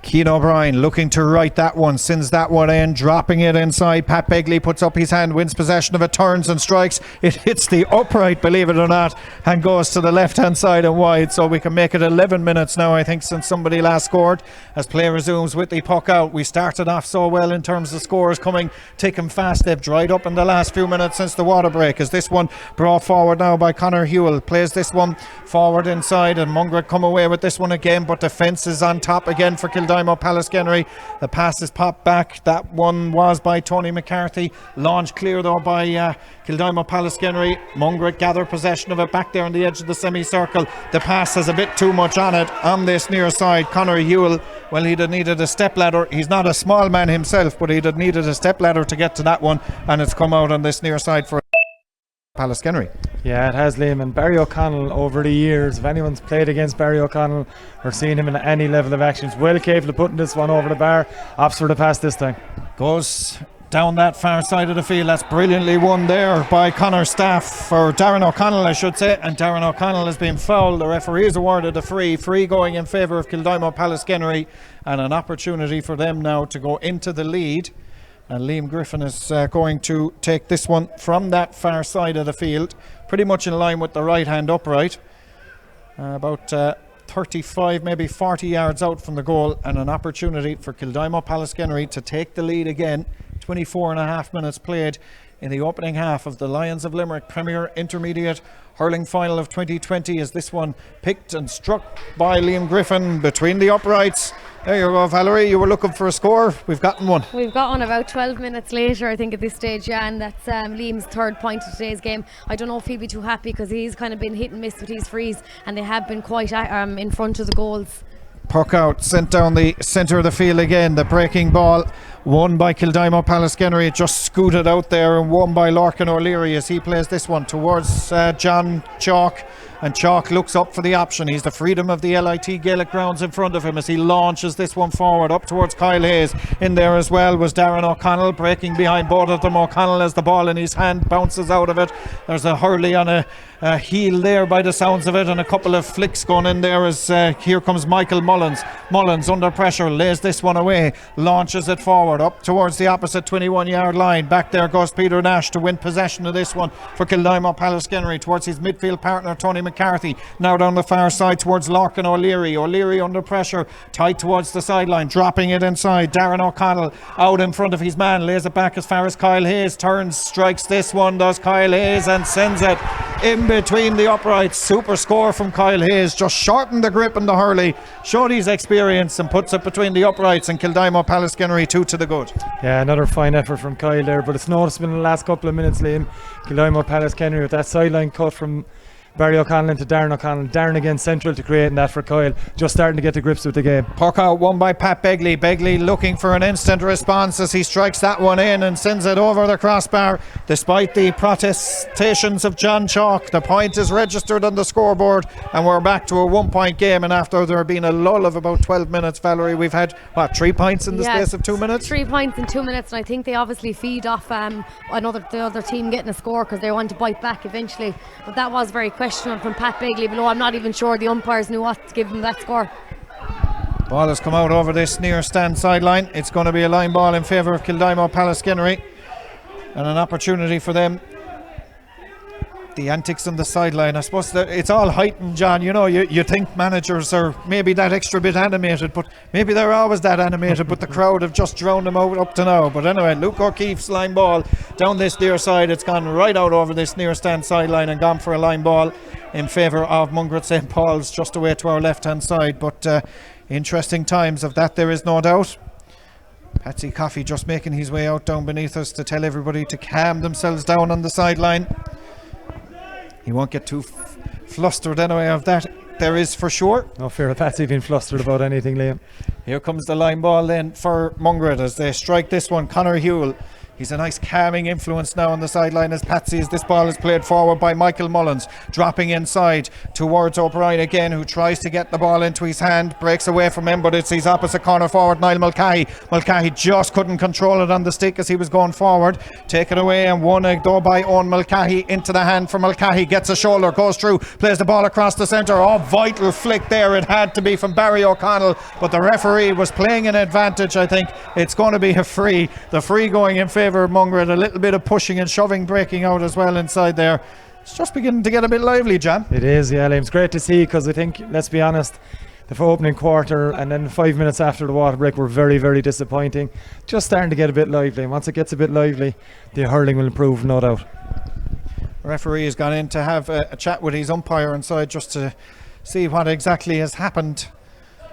Keane O'Brien looking to right that one, sends that one in, dropping it inside. Pat Begley puts up his hand, wins possession of it, turns and strikes. It hits the upright, believe it or not, and goes to the left hand side and wide. So we can make it 11 minutes now, I think, since somebody last scored. As play resumes with the puck out, we started off so well in terms of scores coming thick and fast. They've dried up in the last few minutes since the water break. As this one brought forward now by Conor Hewell, plays this one forward inside, and Mungret come away with this one again, but the fence is on top again for Kildimo. Pallaskenery. The pass is popped back. That one was by Tony McCarthy. Launched clear though by Kildimo Pallaskenery. Mungret gather possession of it back there on the edge of the semicircle. The pass has a bit too much on it on this near side. Conor Hewell, well, he'd have needed a step ladder. He's not a small man himself, but he'd have needed a step ladder to get to that one, and it's come out on this near side for Pallaskenery. Yeah, it has, Liam. And Barry O'Connell, over the years, if anyone's played against Barry O'Connell or seen him in any level of action, he's well capable of putting this one over the bar. Opts for the pass this time. Goes down that far side of the field. That's brilliantly won there by Conor Staff, or Darren O'Connell I should say, and Darren O'Connell has been fouled. The referee has awarded a free going in favour of Kildimo Pallaskenery, and an opportunity for them now to go into the lead. And Liam Griffin is going to take this one from that far side of the field, pretty much in line with the right hand upright, about 35 maybe 40 yards out from the goal, and an opportunity for Kildimo Pallaskenery to take the lead again. 24 and a half minutes played in the opening half of the Lions of Limerick Premier Intermediate Hurling Final of 2020, as this one picked and struck by Liam Griffin between the uprights. There you go, Valerie, you were looking for a score. We've gotten one. We've got one about 12 minutes later, I think, at this stage, yeah, and that's Liam's third point of today's game. I don't know if he'll be too happy, because he's kind of been hit and miss with his frees, and they have been quite in front of the goals. Puck out, sent down the centre of the field again. The breaking ball won by Kildimo Pallaskenery. It just scooted out there and won by Larkin O'Leary as he plays this one towards John Chalk. And Chalk looks up for the option. He's the freedom of the LIT Gaelic grounds in front of him as he launches this one forward up towards Kyle Hayes. In there as well was Darren O'Connell, breaking behind both of them. O'Connell has the ball in his hand, bounces out of it. There's a hurley on a heel there by the sounds of it, and a couple of flicks going in there as here comes Michael Mullins. Mullins under pressure, lays this one away, launches it forward up towards the opposite 21-yard line. Back there goes Peter Nash to win possession of this one for Kildimo Pallaskenery towards his midfield partner Tony McCarthy. Now down the far side towards Larkin O'Leary. O'Leary under pressure, tight towards the sideline, dropping it inside. Darren O'Connell out in front of his man, lays it back as far as Kyle Hayes. Turns, strikes this one, does Kyle Hayes, and sends it in between the uprights. Super score from Kyle Hayes, just shortened the grip in the hurley, showed his experience and puts it between the uprights, and Kildimo Pallaskenery 2 to the good. Yeah, another fine effort from Kyle there, but it's noticeable in the last couple of minutes, Liam. Kildimo Pallaskenery with that sideline cut from Barry O'Connell into Darren O'Connell. Darren again central to creating that for Kyle, just starting to get to grips with the game. Puck out won by Pat Begley. Begley looking for an instant response as he strikes that one in and sends it over the crossbar. Despite the protestations of John Chalk, the point is registered on the scoreboard, and we're back to a 1 point game. And after there been a lull of about 12 minutes, Valerie, we've had 3 points in the space of 2 minutes? 3 points in 2 minutes, and I think they obviously feed off the other team getting a score, because they want to bite back eventually. But that was very questionable from Pat Begley below. I'm not even sure the umpires knew what to give him that score. Ball has come out over this near stand sideline. It's going to be a line ball in favour of Kildimo Pallaskenery, and an opportunity for them. The antics on the sideline, I suppose that it's all heightened, John. You know, you think managers are maybe that extra bit animated, but maybe they're always that animated, but the crowd have just drowned them out up to now. But anyway, Luke O'Keefe's line ball down this near side. It's gone right out over this near stand sideline and gone for a line ball in favour of Mungret St. Paul's, just away to our left hand side. But interesting times of that, there is no doubt. Patsy Coffey just making his way out down beneath us to tell everybody to calm themselves down on the sideline. He won't get too flustered anyway of that, there is for sure. No fear of Patsy being flustered about anything, Liam. Here comes the line ball then for Mungret as they strike this one. Conor Hewell He's a nice calming influence now on the sideline as Patsy, as this ball is played forward by Michael Mullins, dropping inside towards O'Brien again, who tries to get the ball into his hand, breaks away from him, but it's his opposite corner forward, Niall Mulcahy. Mulcahy just couldn't control it on the stick as he was going forward. Taken away and won though by Owen Mulcahy, into the hand for Mulcahy, gets a shoulder, goes through, plays the ball across the centre. Oh, vital flick there, it had to be from Barry O'Connell, but the referee was playing an advantage. I think it's going to be a free. The free going in favour of Mungret. A little bit of pushing and shoving breaking out as well inside there. It's just beginning to get a bit lively, Jan. It is, yeah, Liam. It's great to see, because I think, let's be honest, the opening quarter and then 5 minutes after the water break were very, very disappointing. Just starting to get a bit lively, and once it gets a bit lively, the hurling will improve, no doubt. The referee has gone in to have a chat with his umpire inside just to see what exactly has happened,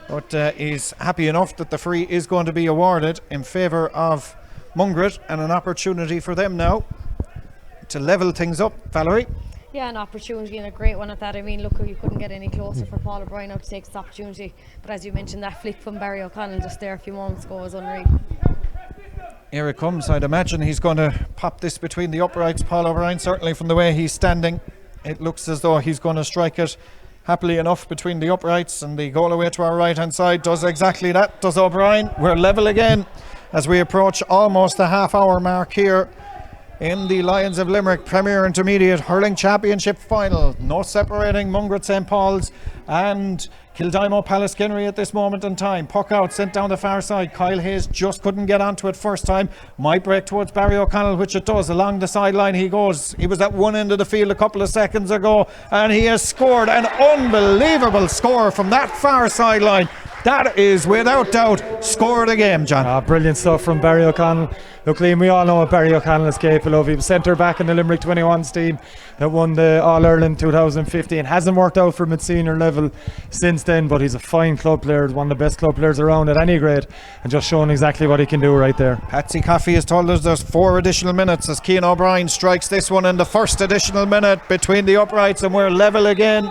but he's happy enough that the free is going to be awarded in favour of Mungret, and an opportunity for them now to level things up. Valerie? Yeah, an opportunity, and a great one at that. I mean, look, you couldn't get any closer for Paul O'Brien now to take this opportunity, but as you mentioned, that flick from Barry O'Connell just there a few moments ago was unreal. Here it comes. I'd imagine he's going to pop this between the uprights, Paul O'Brien. Certainly from the way he's standing, it looks as though he's going to strike it happily enough between the uprights, and the goal away to our right hand side does exactly that, does O'Brien. We're level again as we approach almost the half-hour mark here in the Lions of Limerick Premier Intermediate Hurling Championship Final. No separating Mungret St. Paul's and Kildimo Pallaskenery at this moment in time. Puck out, sent down the far side. Kyle Hayes just couldn't get onto it first time. Might break towards Barry O'Connell, which it does. Along the sideline he goes. He was at one end of the field a couple of seconds ago, and he has scored an unbelievable score from that far sideline. That is, without doubt, score of the game, John. Brilliant stuff from Barry O'Connell. Look, Liam, we all know what Barry O'Connell is capable of. He was centre back in the Limerick 21s team that won the All-Ireland 2015. Hasn't worked out from its senior level since then, but he's a fine club player, one of the best club players around at any grade, and just showing exactly what he can do right there. Patsy Coffey has told us there's 4 additional minutes as Cian O'Brien strikes this one in the first additional minute between the uprights, and we're level again.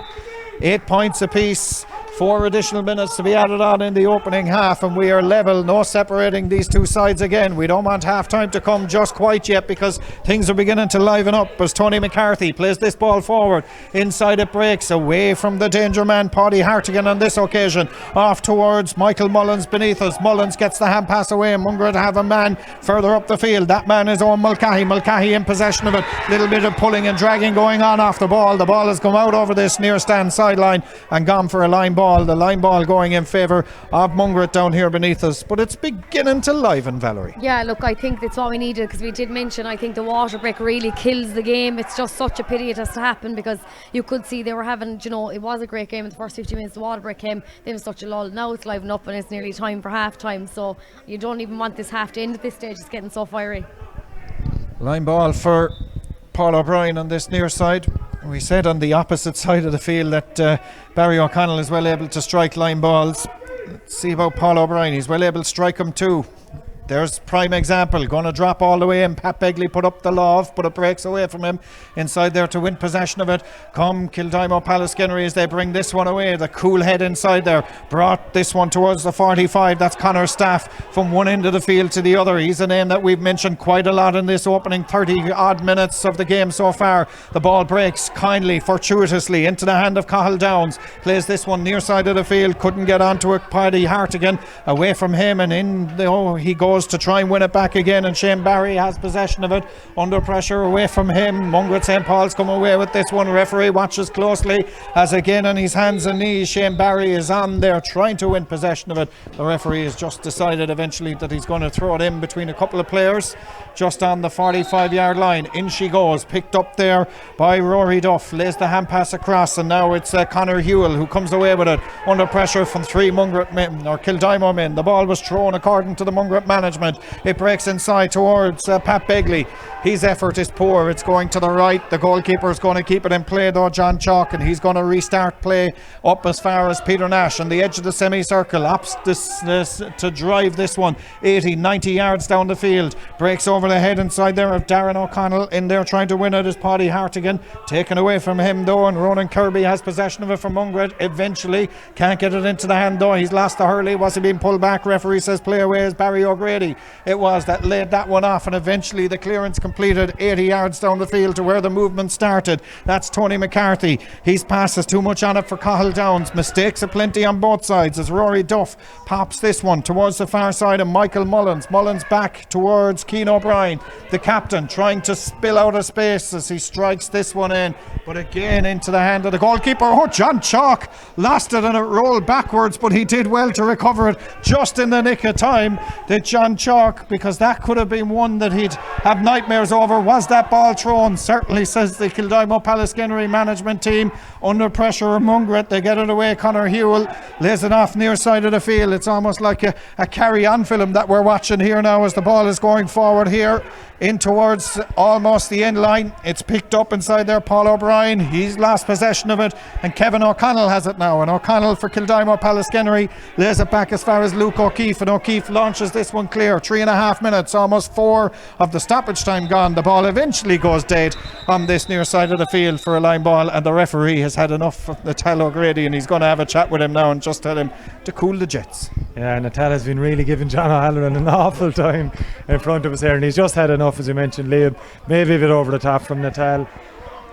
8 points apiece. 4 additional minutes to be added on in the opening half, and we are level. No separating these two sides again. We don't want half time to come just quite yet, because things are beginning to liven up as Tony McCarthy plays this ball forward. Inside it breaks away from the danger man Paddy Hartigan on this occasion. Off towards Michael Mullins beneath us. Mullins gets the hand pass away, and Mungret have a man further up the field. That man is Owen Mulcahy. Mulcahy in possession of it. Little bit of pulling and dragging going on off the ball. The ball has come out over this near stand sideline and gone for a line ball. The line ball going in favour of Mungret down here beneath us, but it's beginning to liven, Valerie. Yeah, look, I think that's what we needed, because we did mention, I think the water break really kills the game. It's just such a pity it has to happen, because you could see they were having, you know, it was a great game in the first 50 minutes. The water break came, there was such a lull. Now it's liven up and it's nearly time for half time, so you don't even want this half to end at this stage. It's getting so fiery. Line ball for Paul O'Brien on this near side. We said on the opposite side of the field that Barry O'Connell is well able to strike line balls. Let's see about Paul O'Brien. He's well able to strike them too. There's prime example, going to drop all the way, and Pat Begley put up the love, but it breaks away from him inside there to win possession of it. Come Kildimo Pallaskenery as they bring this one away. The cool head inside there brought this one towards the 45. That's Conor Staff from one end of the field to the other. He's a name that we've mentioned quite a lot in this opening 30 odd minutes of the game so far. The ball breaks kindly, fortuitously into the hand of Cahill Downs. Plays this one near side of the field, couldn't get onto it. Paddy Hartigan away from him, and he goes to try and win it back again, and Shane Barry has possession of it under pressure away from him. Mungret St. Paul's come away with this one. Referee watches closely as again on his hands and knees Shane Barry is on there trying to win possession of it. The referee has just decided eventually that he's going to throw it in between a couple of players just on the 45-yard line. In she goes, picked up there by Rory Duff, lays the hand pass across, and now it's Conor Hewell who comes away with it under pressure from 3 Mungret men, or Kildimo men. The ball was thrown according to the Mungret management. It breaks inside towards Pat Begley. His effort is poor. It's going to the right. The goalkeeper is going to keep it in play though, John Chalk, and he's going to restart play up as far as Peter Nash on the edge of the semicircle. Opts to drive this one 80-90 yards down the field. Breaks over the head inside there of Darren O'Connell. In there trying to win it is Paddy Hartigan. Taken away from him though, and Ronan Kirby has possession of it from Mungret. Eventually can't get it into the hand though. He's lost the hurley. Was he being pulled back? Referee says play away as Barry O'Grady O'Grady it was that laid that one off, and eventually the clearance completed 80 yards down the field to where the movement started. That's Tony McCarthy. His pass is too much on it for Cahill Downs. Mistakes aplenty on both sides as Rory Duff pops this one towards the far side of Michael Mullins. Mullins back towards Keane O'Brien, the captain, trying to spill out of space as he strikes this one in, but again into the hand of the goalkeeper. Oh, John Chalk lost it and it rolled backwards, but he did well to recover it just in the nick of time, did John Chalk, because that could have been one that he'd have nightmares over. Was that ball thrown? Certainly, says the Kildimo Pallaskenery management team. Under pressure, Mungret, they get it away. Conor Hewell lays it off near side of the field. It's almost like a carry-on film that we're watching here now as the ball is going forward here in towards almost the end line. It's picked up inside there, Paul O'Brien. He's lost possession of it, and Kevin O'Connell has it now. And O'Connell for Kildimo Pallaskenery lays it back as far as Luke O'Keefe, and O'Keefe launches this one clear. 3.5 minutes, almost 4 of the stoppage time gone. The ball eventually goes dead on this near side of the field for a line ball, and the referee has had enough of Natal O'Grady, and he's going to have a chat with him now and just tell him to cool the jets. Yeah, Natal has been really giving John O'Halloran an awful time in front of us here, and he's just had enough, as you mentioned, Liam. Maybe a bit over the top from Natal.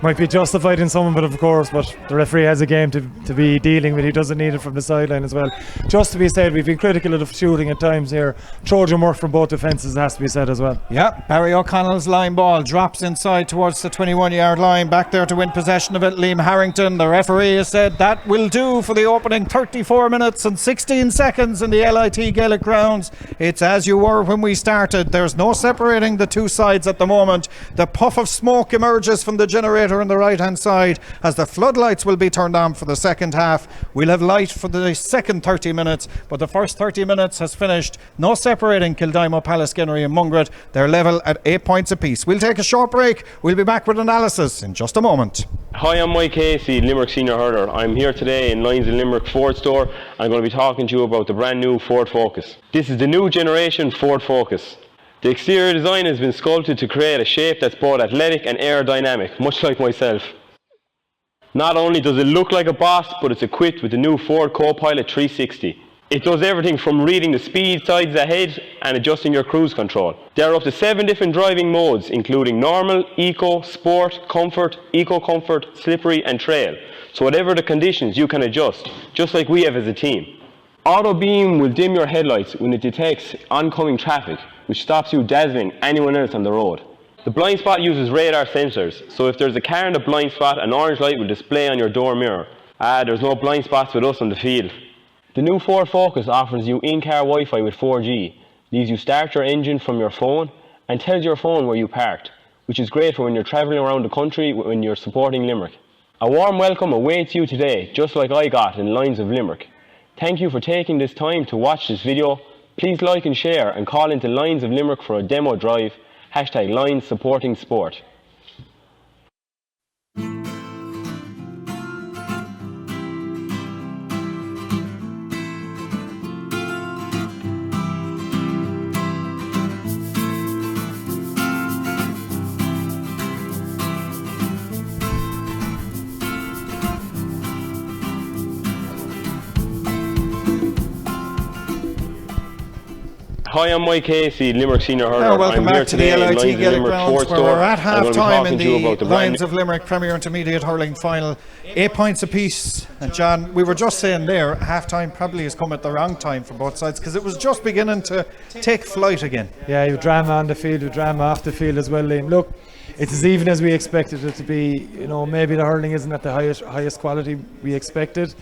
Might be justified in some of it, of course, but the referee has a game to be dealing with. He doesn't need it from the sideline as well. Just to be said, we've been critical of the shooting at times here. Trojan work from both defences, has to be said as well. Yeah, Barry O'Connell's line ball drops inside towards the 21-yard line. Back there to win possession of it, Liam Harrington. The referee has said that will do for the opening 34 minutes and 16 seconds in the LIT Gaelic grounds. It's as you were when we started. There's no separating the two sides at the moment. The puff of smoke emerges from the generator on the right hand side as the floodlights will be turned on for the second half. We'll have light for the second 30 minutes, but the first 30 minutes has finished. No separating Kildimo, Pallaskenery and Mungret. They're level at 8 points apiece. We'll take a short break. We'll be back with analysis in just a moment. Hi, I'm Mike Casey, Limerick Senior Hurler. I'm here today in Lions of Limerick Ford store. I'm going to be talking to you about the brand new Ford Focus. This is the new generation Ford Focus. The exterior design has been sculpted to create a shape that's both athletic and aerodynamic, much like myself. Not only does it look like a boss, but it's equipped with the new Ford Co-Pilot 360. It does everything from reading the speed signs ahead and adjusting your cruise control. There are up to 7 different driving modes, including normal, eco, sport, comfort, eco-comfort, slippery and trail. So whatever the conditions, you can adjust, just like we have as a team. Auto beam will dim your headlights when it detects oncoming traffic, which stops you dazzling anyone else on the road. The blind spot uses radar sensors, so if there's a car in the blind spot, an orange light will display on your door mirror. There's no blind spots with us on the field. The new Ford Focus offers you in-car Wi-Fi with 4G, leaves you start your engine from your phone, and tells your phone where you parked, which is great for when you're travelling around the country when you're supporting Limerick. A warm welcome awaits you today, just like I got in Lions of Limerick. Thank you for taking this time to watch this video. Please like and share and call into Lions of Limerick for a demo drive. # Lions supporting sport. Hi, I'm Mike Casey, Limerick Senior Hurler. Welcome back to the LIT Gaelic grounds where we're at half time in the Lions of Limerick Premier Intermediate Hurling Final. 8 points apiece. And John, we were just saying there, half time probably has come at the wrong time for both sides because it was just beginning to take flight again. Yeah, you drama on the field, you drama off the field as well, Liam. Look, it's as even as we expected it to be. You know, maybe the hurling isn't at the highest quality we expected.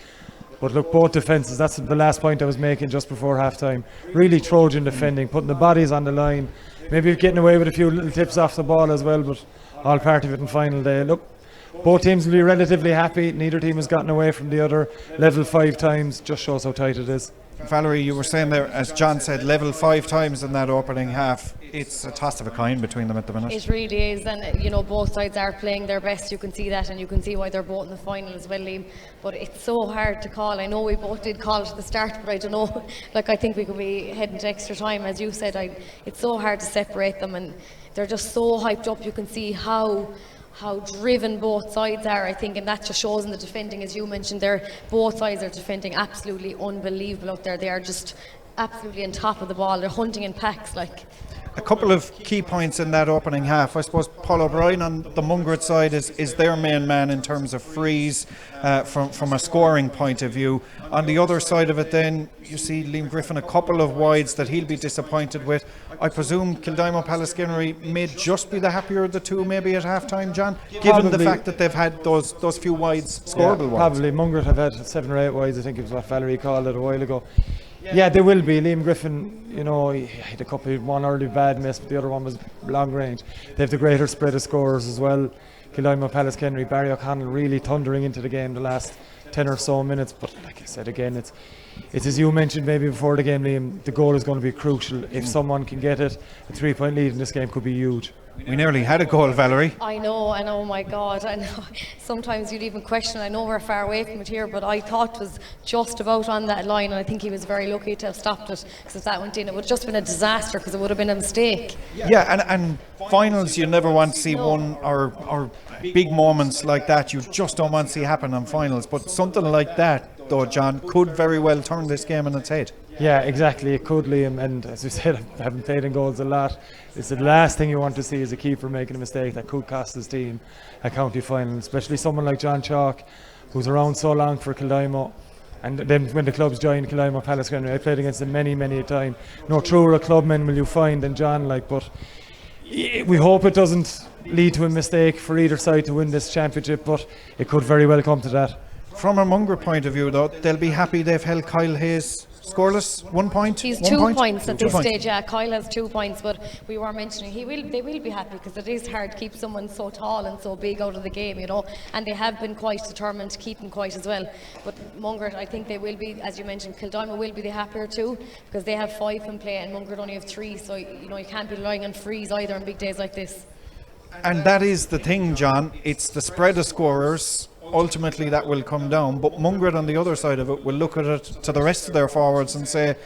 But look, both defences, that's the last point I was making just before half-time. Really Trojan defending, putting the bodies on the line. Maybe getting away with a few little tips off the ball as well, but all part of it in final day. Look, both teams will be relatively happy. Neither team has gotten away from the other. Level 5 times, just shows how tight it is. Valerie, you were saying there, as John said, level 5 times in that opening half. It's a toss of a coin between them at the minute. It really is, and you know, both sides are playing their best. You can see that, and you can see why they're both in the final as well, Liam. But it's so hard to call. I know we both did call it at the start, but I don't know. Like, I think we could be heading to extra time, as you said. It's so hard to separate them, and they're just so hyped up. You can see how driven both sides are, I think, and that just shows in the defending, as you mentioned there. Both sides are defending absolutely unbelievable out there. They are just absolutely on top of the ball. They're hunting in packs, like. A couple of key points in that opening half. I suppose Paul O'Brien on the Mungret side is their main man in terms of frees from a scoring point of view. On the other side of it then, you see Liam Griffin a couple of wides that he'll be disappointed with. I presume Kildimo Pallaskenery may just be the happier of the two maybe at half time, John, given the fact that they've had those few wides, scoreable wides. Probably. Mungret have had 7 or 8 wides, I think it was what Valerie called it a while ago. Yeah, they will be. Liam Griffin, you know, he had a couple, one early bad miss, but the other one was long range. They have the greater spread of scorers as well. Kildimo Pallaskenery, Barry O'Connell really thundering into the game the last 10 or so minutes. But like I said again, it's as you mentioned maybe before the game, Liam, the goal is going to be crucial. If someone can get it, a 3-point lead in this game could be huge. We nearly had a goal, Valerie. I know, and oh my God, I know. Sometimes you'd even question, I know we're far away from it here, but I thought it was just about on that line, and I think he was very lucky to have stopped it, because if that went in, it would have just been a disaster, because it would have been a mistake. Yeah, and finals, you never want to see one or big moments like that. You just don't want to see happen on finals, but something like that, though, John, could very well turn this game on its head. Yeah, exactly, it could, Liam, and as we said, I haven't played in goals a lot. It's the last thing you want to see is a keeper making a mistake that could cost his team a county final, especially someone like John Chalk, who's around so long for Kildimo. And then when the clubs joined Kildimo Pallaskenery, I played against them many a time. No truer clubman will you find than John, but we hope it doesn't lead to a mistake for either side to win this championship, but it could very well come to that. From a Mungret point of view, though, they'll be happy they've held Kyle Hayes scoreless. 1 point. He's 2 points at this stage. Yeah, Kyle has 2 points, but we were mentioning they will be happy, because it is hard to keep someone so tall and so big out of the game, you know. And they have been quite determined to keep him quite as well. But Mungret, I think they will be, as you mentioned, Kildimo will be the happier too, because they have 5 in play and Mungret only have 3. So you know you can't be relying on frees either on big days like this. And that is the thing, John. It's the spread of scorers. Ultimately that will come down, but Mungret on the other side of it will look at it to the rest of their forwards and say,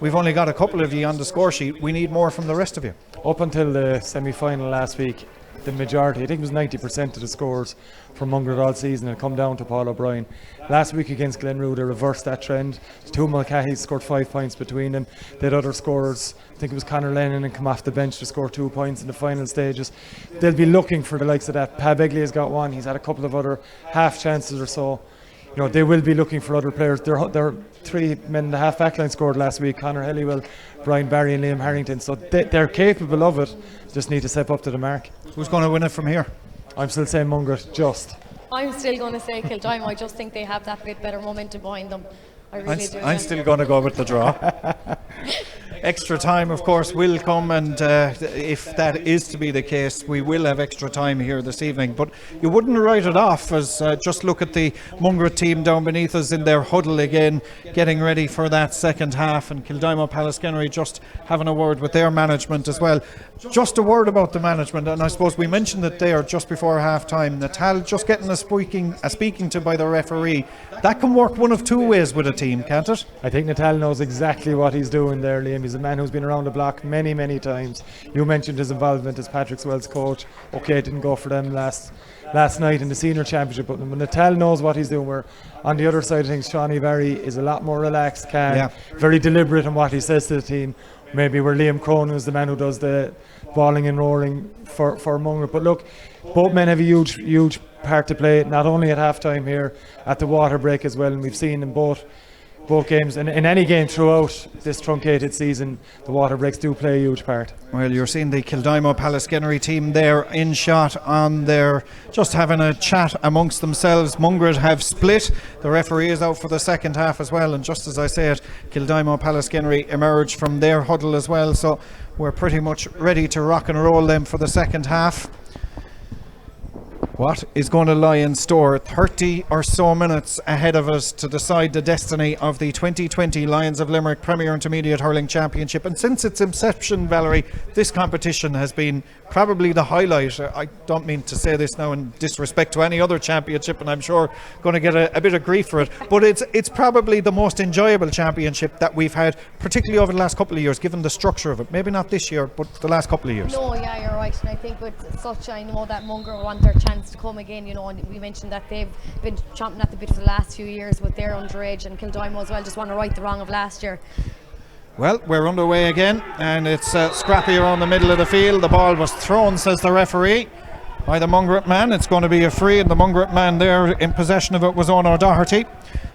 we've only got a couple of you on the score sheet, we need more from the rest of you. Up until the semi-final last week, the majority, I think it was 90% of the scores for Mungret all season had come down to Paul O'Brien. Last week against Glenroe they reversed that trend. The two Mulcahy scored 5 points between them. They had other scorers, I think it was Conor Lennon, and come off the bench to score 2 points in the final stages. They'll be looking for the likes of that. Pa Begley has got one, he's had a couple of other half chances or so. You know, they will be looking for other players. Their 3 men in the half back line scored last week, Conor Helliwell, Brian Barry and Liam Harrington, so they're capable of it, just need to step up to the mark. Who's going to win it from here? I'm still saying Mungret, just. I'm still going to say Kildimo. I just think they have that bit better momentum behind them. I really do. I'm still going to go with the draw. Extra time, of course, will come, and if that is to be the case, we will have extra time here this evening. But you wouldn't write it off as just look at the Mungret team down beneath us in their huddle again, getting ready for that second half, and Kildimo Pallaskenery just having a word with their management as well. Just a word about the management, and I suppose we mentioned it there just before half time. Natal just getting a speaking to by the referee. That can work one of 2 ways with a team, can't it? I think Natal knows exactly what he's doing there, Liam. He's a man who's been around the block many times. You mentioned his involvement as Patrick Swell's coach. Okay, it didn't go for them last night in the senior championship, but Natal knows what he's doing. Where on the other side of things, Shawnee Barry is a lot more relaxed, calm, very deliberate in what he says to the team. Maybe where Liam Cronin is the man who does the balling and rolling for Mungret. But look, both men have a huge part to play, not only at half time here, at the water break as well, and we've seen in both games, and in any game throughout this truncated season, the water breaks do play a huge part. Well, you're seeing the Kildimo Pallaskenery team there in shot on their, just having a chat amongst themselves. Mungret have split. The referee is out for the second half as well, and just as I say it, Kildimo Pallaskenery emerge from their huddle as well, so we're pretty much ready to rock and roll them for the second half. What is going to lie in store? 30 or so minutes ahead of us to decide the destiny of the 2020 Lions of Limerick Premier Intermediate Hurling Championship. And since its inception, Valerie, this competition has been probably the highlight. I don't mean to say this now in disrespect to any other championship, and I'm sure going to get a bit of grief for it, but it's probably the most enjoyable championship that we've had, particularly over the last couple of years, given the structure of it. Maybe not this year, but the last couple of years. No, yeah, you're right, and I think with such, I know that Mungret want their chance to come again, you know, and we mentioned that they've been chomping at the bit for the last few years with their underage, and Kildimo as well just want to right the wrong of last year. Well, we're underway again, and it's scrappy around the middle of the field. The ball was thrown, says the referee, by the Mungret man. It's going to be a free, and the Mungret man there in possession of it was Owen O'Doherty.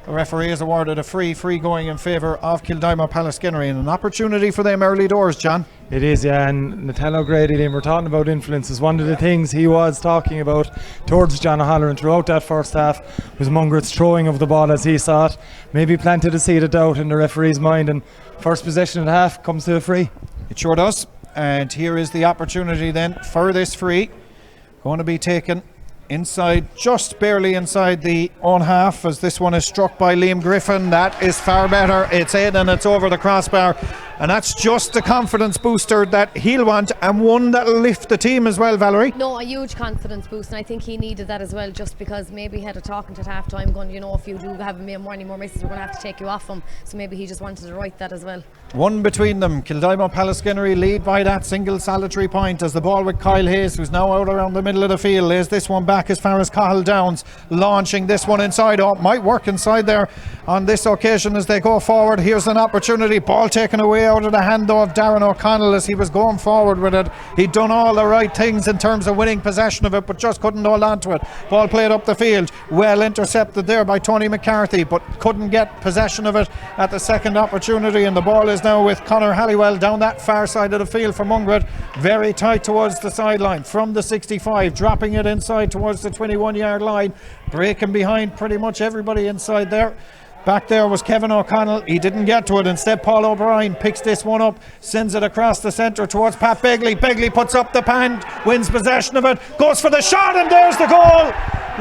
The referee has awarded a free going in favour of Kildimo Pallaskenery, and an opportunity for them early doors, John. It is, yeah, and Nathaniel O'Grady, Liam, we're talking about influences. One of the things he was talking about towards John O'Halloran throughout that first half was Mungret's throwing of the ball as he saw it. Maybe planted a seed of doubt in the referee's mind, and first possession of the half comes to a free. It sure does, and here is the opportunity then for this free. Going to be taken inside, just barely inside the own half, as this one is struck by Liam Griffin. That is far better. It's in and it's over the crossbar, and that's just the confidence booster that he'll want, and one that'll lift the team as well, Valerie. No, a huge confidence boost, and I think he needed that as well, just because maybe he had a talking at half time going, you know, if you do have any more misses, we're going to have to take you off him. So maybe he just wanted to write that as well. One between them. Kildimo Pallaskenery lead by that single solitary point, as the ball with Kyle Hayes, who's now out around the middle of the field, lays this one back as far as Cahill Downs, launching this one inside. Oh, might work inside there on this occasion as they go forward. Here's an opportunity. Ball taken away out of the hand though of Darren O'Connell as he was going forward with it. He'd done all the right things in terms of winning possession of it, but just couldn't hold on to it. Ball played up the field, well intercepted there by Tony McCarthy, but couldn't get possession of it at the second opportunity, and the ball is now with Conor Halliwell down that far side of the field for Mungret, very tight towards the sideline from the 65, dropping it inside towards the 21-yard line, breaking behind pretty much everybody inside there. Back there was Kevin O'Connell. He didn't get to it. Instead, Paul O'Brien picks this one up, sends it across the centre towards Pat Begley. Begley puts up the hand, wins possession of it, goes for the shot, and there's the goal.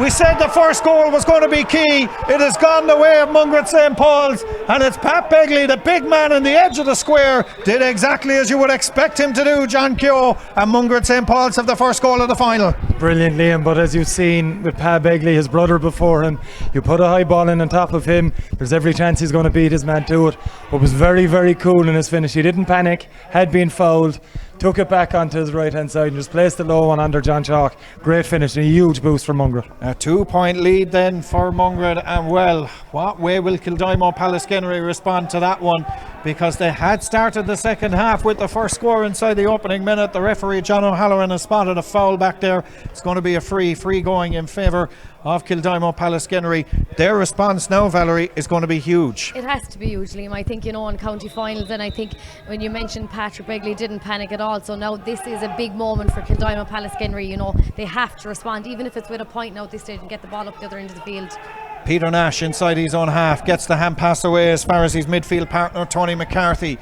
We said the first goal was going to be key. It has gone the way of Mungret St. Paul's, and it's Pat Begley, the big man on the edge of the square, did exactly as you would expect him to do, John Keogh, and Mungret St. Paul's have the first goal of the final. Brilliant, Liam, but as you've seen with Pat Begley, his brother before him, you put a high ball in on top of him, there's every chance he's going to beat his man to it, but was very, very cool in his finish. He didn't panic, had been fouled, took it back onto his right hand side and just placed the low one under John Chalk. Great finish and a huge boost for Mungret. A 2-point lead then for Mungret, and well, what way will Kildimo Pallaskenery respond to that one? Because they had started the second half with the first score inside the opening minute. The referee John O'Halloran has spotted a foul back there. It's going to be a free going in favour of Kildimo Pallaskenery. Their response now, Valerie, is going to be huge. It has to be huge, Liam. I think, you know, in county finals, and I think when you mentioned Patrick Begley didn't panic at all, so now this is a big moment for Kildimo Pallaskenery. You know, they have to respond, even if it's with a point now at this stage, and get the ball up the other end of the field. Peter Nash inside his own half gets the hand pass away as far as his midfield partner Tony McCarthy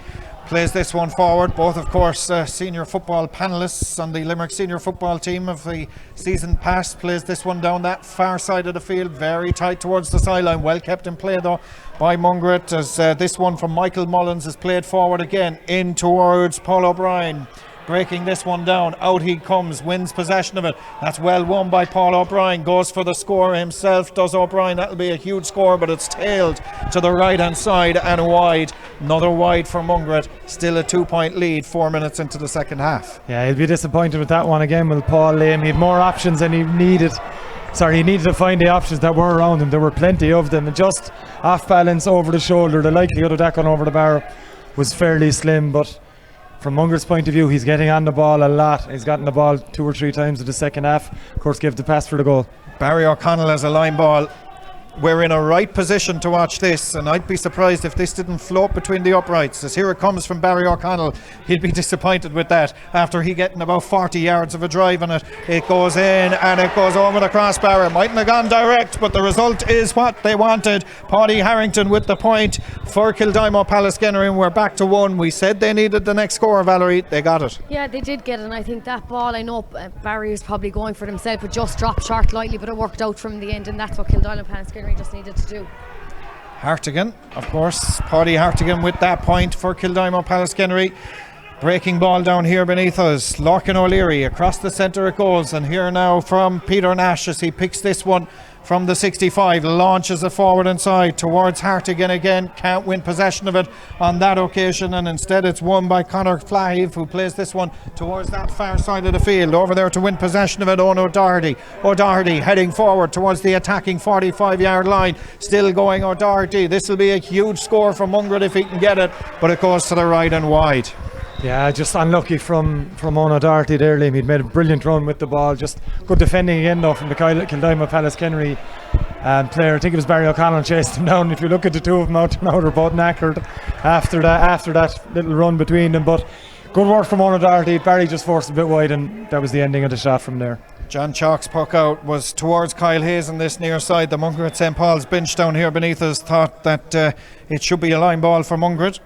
plays this one forward. Both, of course, senior football panellists on the Limerick senior football team of the season past. Plays this one down that far side of the field, very tight towards the sideline. Well kept in play though by Mungret, as this one from Michael Mullins is played forward again in towards Paul O'Brien. Breaking this one down, out he comes, wins possession of it. That's well won by Paul O'Brien, goes for the score himself, does O'Brien. That'll be a huge score, but it's tailed to the right hand side and wide. Another wide for Mungret, still a 2-point lead 4 minutes into the second half. Yeah, he'll be disappointed with that one again. Will Paul Liam, he had more options than he needed. He needed to find the options that were around him. There were plenty of them, and just off balance over the shoulder, the likelihood of that going over the bar was fairly slim. But from Mungret's point of view, he's getting on the ball a lot. He's gotten the ball 2 or 3 times in the second half. Of course, gave the pass for the goal. Barry O'Connell has a line ball. We're in a right position to watch this, and I'd be surprised if this didn't float between the uprights, as here it comes from Barry O'Connell. He'd be disappointed with that after he getting about 40 yards of a drive on it. It goes in and it goes over the crossbar. It mightn't have gone direct, but the result is what they wanted. Paddy Harrington with the point for Kildimo Pallaskenery, and we're back to 1. We said they needed the next score, Valerie. They got it. Yeah, they did get it, and I think that ball, I know Barry was probably going for it himself, but just dropped short lightly, but it worked out from the end, and that's what Kildimo Pallaskenery just needed to do. Hartigan, of course, Paddy Hartigan with that point for Kildimo Pallaskenery. Breaking ball down here beneath us. Larkin O'Leary across the centre it goes, and here now from Peter Nash as he picks this one from the 65, launches it forward inside towards Hartigan again, can't win possession of it on that occasion, and instead it's won by Conor Flahive, who plays this one towards that far side of the field. Over there to win possession of it, Owen O'Doherty. O'Doherty heading forward towards the attacking 45-yard line, still going O'Doherty. This will be a huge score for Mungret if he can get it, but it goes to the right and wide. Yeah, just unlucky from Owen O'Doherty there, Liam. He'd made a brilliant run with the ball. Just good defending again though from the Kildimo Pallaskenery player. I think it was Barry O'Connell chased him down. If you look at the two of them out now, they're both knackered after that little run between them. But good work from Owen O'Doherty. Barry just forced a bit wide, and that was the ending of the shot from there. John Chalk's puck out was towards Kyle Hayes on this near side. The Mungret St. Paul's bench down here beneath us thought that it should be a line ball for Mungret.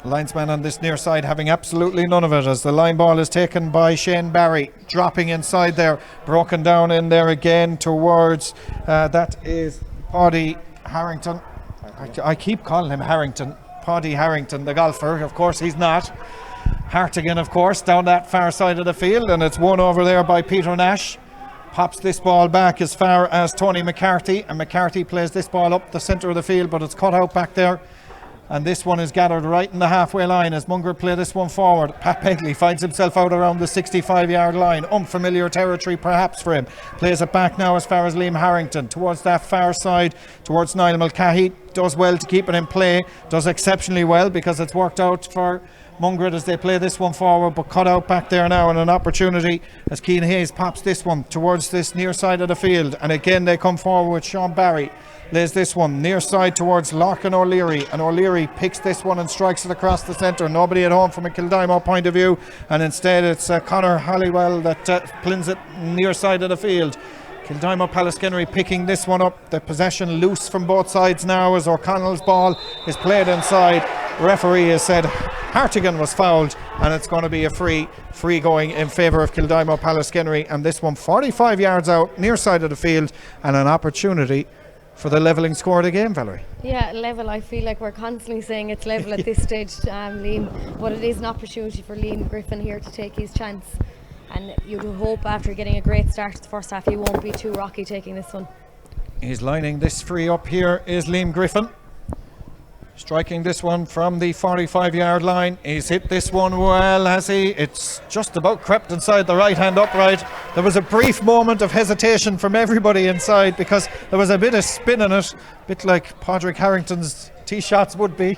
Linesman on this near side having absolutely none of it as the line ball is taken by Shane Barry, dropping inside there, broken down in there again towards that is Paddy Harrington. I keep calling him Harrington, Paddy Harrington, the golfer. Of course he's not. Hartigan, of course, down that far side of the field, and it's won over there by Peter Nash. Pops this ball back as far as Tony McCarthy, and McCarthy plays this ball up the centre of the field, but it's cut out back there. And this one is gathered right in the halfway line as Mungret play this one forward. Pat Begley finds himself out around the 65-yard line. Unfamiliar territory perhaps for him. Plays it back now as far as Liam Harrington towards that far side, towards Niall Mulcahy. Does well to keep it in play. Does exceptionally well because it's worked out for Mungret as they play this one forward, but cut out back there now, and an opportunity as Cian Hayes pops this one towards this near side of the field. And again they come forward with Sean Barry. Lays this one near side towards Larkin O'Leary, and O'Leary picks this one and strikes it across the centre. Nobody at home from a Kildimo point of view, and instead it's Conor Halliwell that plins it near side of the field. Kildimo Pallaskenery picking this one up. The possession loose from both sides now as O'Connell's ball is played inside. The referee has said Hartigan was fouled, and it's going to be a free going in favour of Kildimo Pallaskenery, and this one 45 yards out near side of the field, and an opportunity for the levelling score of the game, Valerie. Yeah, level. I feel like we're constantly saying it's level at this stage, Liam, but it is an opportunity for Liam Griffin here to take his chance, and you'd hope after getting a great start to the first half he won't be too rocky taking this one. He's lining this free up here is Liam Griffin, striking this one from the 45-yard line. He's hit this one well, has he? It's just about crept inside the right hand upright. There was a brief moment of hesitation from everybody inside because there was a bit of spin in it, a bit like Padraig Harrington's tee shots would be,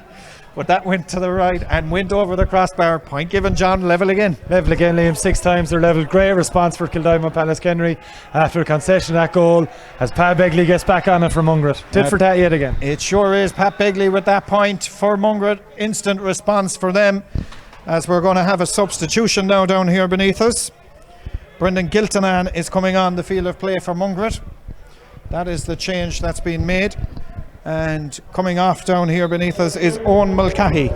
but that went to the right and went over the crossbar. Point given, John. Level again. Level again, Liam. 6 times they're level. Great response for Kildimo Pallaskenery after a concession that goal as Pat Begley gets back on it for Mungret. Tit for tat yet again. It sure is. Pat Begley with that point for Mungret. Instant response for them as we're going to have a substitution now down here beneath us. Brendan Giltinan is coming on the field of play for Mungret. That is the change that's been made. And coming off down here beneath us is Owen Mulcahy.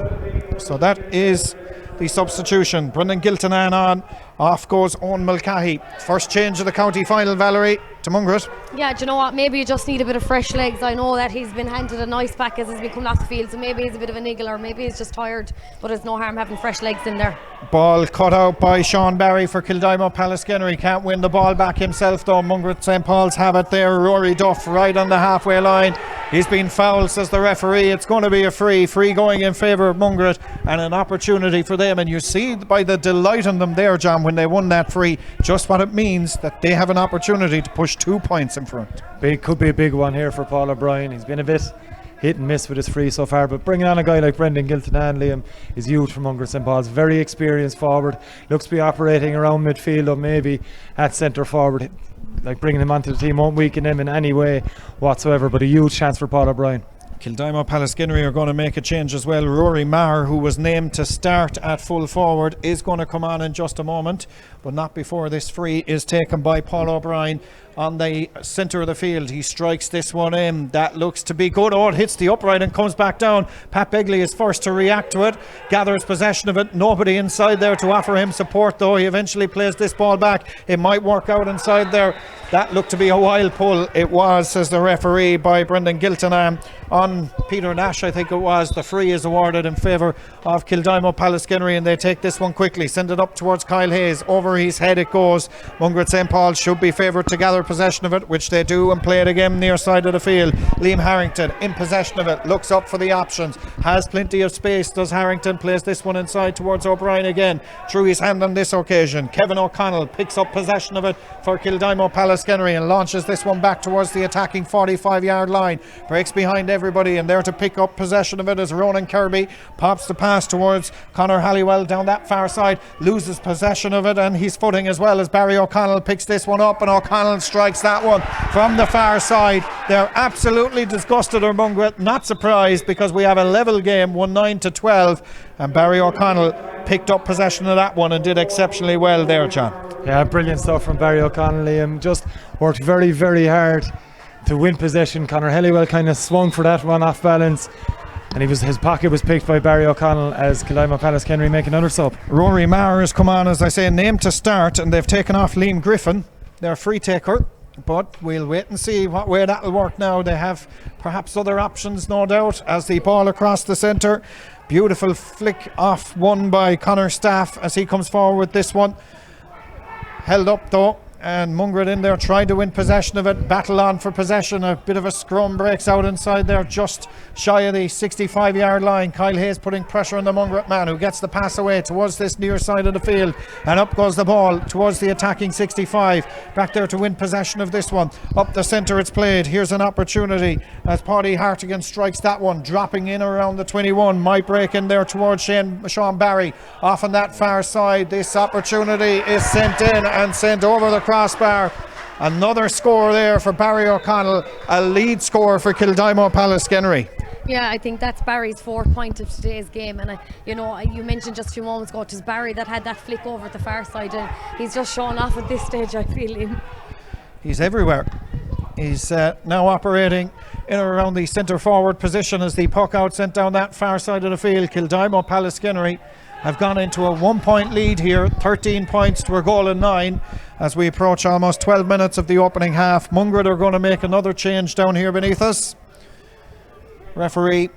So that is the substitution. Brendan Giltinan on. Off goes Owen Mulcahy. First change of the county final, Valerie, to Mungret. Yeah, do you know what? Maybe you just need a bit of fresh legs. I know that he's been handed a nice pack as he's been coming off the field, so maybe he's a bit of a niggle, or maybe he's just tired, but it's no harm having fresh legs in there. Ball cut out by Sean Barry for Kildimo Pallaskenery. Can't win the ball back himself though. Mungret St. Paul's have it there. Rory Duff right on the halfway line. He's been fouled, says the referee. It's going to be a free going in favour of Mungret, and an opportunity for them. And you see by the delight in them there, John, when they won that free, just what it means that they have an opportunity to push 2 points in front. Could be a big one here for Paul O'Brien. He's been a bit hit and miss with his free so far, but bringing on a guy like Brendan Giltinan, Liam, is huge for Mungret St. Paul's. Very experienced forward, looks to be operating around midfield or maybe at centre forward. Like, bringing him onto the team won't weaken him in any way whatsoever, but a huge chance for Paul O'Brien. Kildimo Pallaskenery are going to make a change as well. Rory Maher, who was named to start at full forward, is going to come on in just a moment, but not before this free is taken by Paul O'Brien on the centre of the field. He strikes this one in. That looks to be good. Oh, it hits the upright and comes back down. Pat Begley is first to react to it, gathers possession of it. Nobody inside there to offer him support, though. He eventually plays this ball back. It might work out inside there. That looked to be a wild pull. It was, says the referee, by Brendan Gilton on Peter Nash, I think it was. The free is awarded in favour of Kildimo Pallaskenery, and they take this one quickly, send it up towards Kyle Hayes. Over his head it goes. Mungret St. Paul should be favoured to gather possession of it, which they do, and play it again near side of the field. Liam Harrington in possession of it, looks up for the options, has plenty of space, does Harrington, plays this one inside towards O'Brien again, through his hand on this occasion. Kevin O'Connell picks up possession of it for Kildimo Pallaskenery and launches this one back towards the attacking 45-yard line, breaks behind everybody, and there to pick up possession of it is Ronan Kirby. Pops the pass towards Conor Halliwell down that far side, loses possession of it and his footing as well as Barry O'Connell picks this one up, and O'Connell strikes that one from the far side. They're absolutely disgusted, or Mungret, not surprised, because we have a level game, 9-12, and Barry O'Connell picked up possession of that one and did exceptionally well there, John. Yeah, brilliant stuff from Barry O'Connell. Liam just worked very, very hard to win possession. Conor Halliwell kind of swung for that one off balance, and his pocket was picked by Barry O'Connell as Kildimo Pallaskenery make another sub. Rory Maher has come on, as I say, named to start, and they've taken off Liam Griffin, their free taker, but we'll wait and see what way that'll work now. They have perhaps other options, no doubt, as the ball across the centre. Beautiful flick off one by Connor Staff as he comes forward with this one. Held up though, and Mungret in there tried to win possession of it, battle on for possession. A bit of a scrum breaks out inside there, just shy of the 65-yard line. Kyle Hayes putting pressure on the Mungret man, who gets the pass away towards this near side of the field, and up goes the ball towards the attacking 65. Back there to win possession of this one. Up the centre it's played. Here's an opportunity as Paddy Hartigan strikes that one, dropping in around the 21. Might break in there towards Sean Barry. Off on that far side, this opportunity is sent in and sent over the crossbar. Another score there for Barry O'Connell, a lead score for Kildimo Pallaskenery. Yeah, I think that's Barry's fourth point of today's game, and you mentioned just a few moments ago, it was Barry that had that flick over at the far side, and he's just shown off at this stage, I feel him. He's everywhere. He's now operating in or around the centre forward position as the puck out sent down that far side of the field. Kildimo Pallaskenery have gone into a 1 point lead here, 13 points to a goal and 9 as we approach almost 12 minutes of the opening half. Mungret are going to make another change down here beneath us. Referee,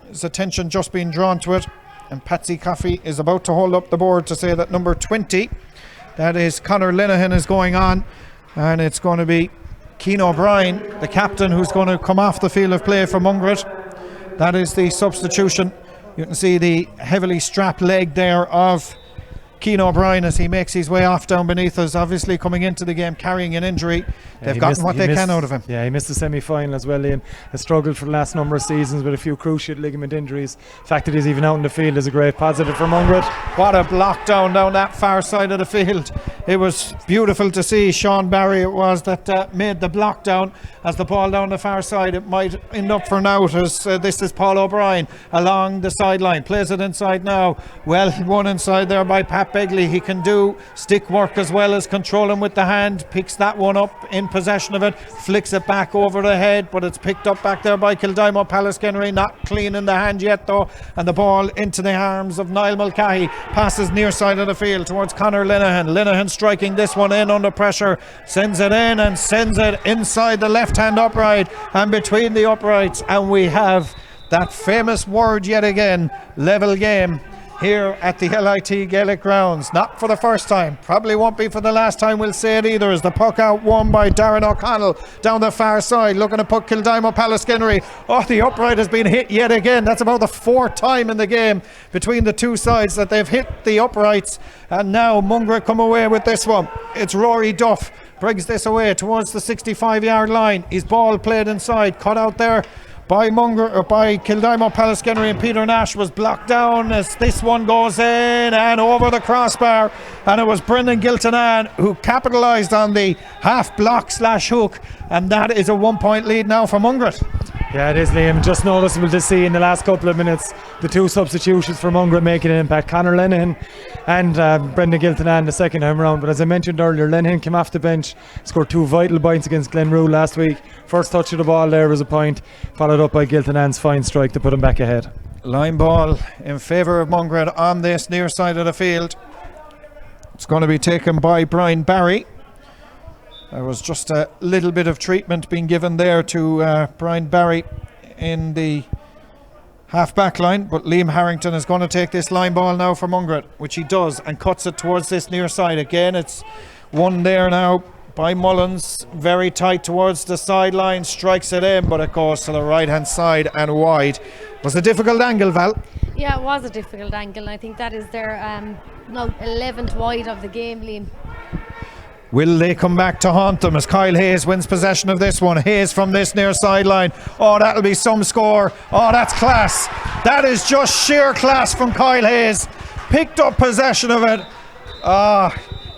his attention just being drawn to it, and Patsy Coffey is about to hold up the board to say that number 20, that is Conor Linehan, is going on, and it's going to be Cian O'Brien, the captain, who's going to come off the field of play for Mungret. That is the substitution. You can see the heavily strapped leg there of Cian O'Brien as he makes his way off down beneath us, obviously coming into the game carrying an injury. They've gotten what they can out of him. Yeah, he missed the semi-final as well, Liam. Has struggled for the last number of seasons with a few cruciate ligament injuries. The fact that he's even out in the field is a great positive for Mungret. What a block down that far side of the field. It was beautiful to see. Sean Barry it was that made the block down as the ball down the far side. It might end up for an out as this is Paul O'Brien along the sideline. Plays it inside now. Well, one inside there by Pat Begley. He can do stick work as well as controlling with the hand. Picks that one up in possession of it, flicks it back over the head, but it's picked up back there by Kildimo Pallaskenery. Not clean in the hand yet though, and the ball into the arms of Niall Mulcahy. Passes near side of the field towards Conor Linehan. Linehan striking this one in under pressure, sends it in and sends it inside the left hand upright and between the uprights, and we have that famous word yet again, level game here at the LIT Gaelic grounds. Not for the first time, probably won't be for the last time we'll say it either, as the puck out won by Darren O'Connell down the far side, looking to put Kildimo Pallaskenery. Oh, the upright has been hit yet again. That's about the fourth time in the game between the two sides that they've hit the uprights, and now Mungret come away with this one. It's Rory Duff brings this away towards the 65-yard line. His ball played inside, cut out there by Kildimo Pallaskenery, and Peter Nash was blocked down as this one goes in and over the crossbar, and it was Brendan Gilton who capitalised on the half block / hook, and that is a 1 point lead now for Mungret. Yeah, it is, Liam. Just noticeable to see in the last couple of minutes the two substitutions for Mungret making an impact. Conor Lenihan and Brendan Giltinan the second time around. But as I mentioned earlier, Lenihan came off the bench, scored 2 vital points against Glenroe last week. First touch of the ball there was a point, followed up by Giltinan's fine strike to put him back ahead. Line ball in favour of Mungret on this near side of the field. It's going to be taken by Brian Barry. There was just a little bit of treatment being given there to Brian Barry in the half-back line, but Liam Harrington is going to take this line ball now for Mungret, which he does, and cuts it towards this near side. Again, it's one there now by Mullins, very tight towards the sideline, strikes it in, but it goes to the right-hand side and wide. It was a difficult angle, Val. Yeah, it was a difficult angle, and I think that is their 11th wide of the game, Liam. Will they come back to haunt them as Kyle Hayes wins possession of this one? Hayes from this near sideline. Oh, that'll be some score. Oh, that's class. That is just sheer class from Kyle Hayes. Picked up possession of it.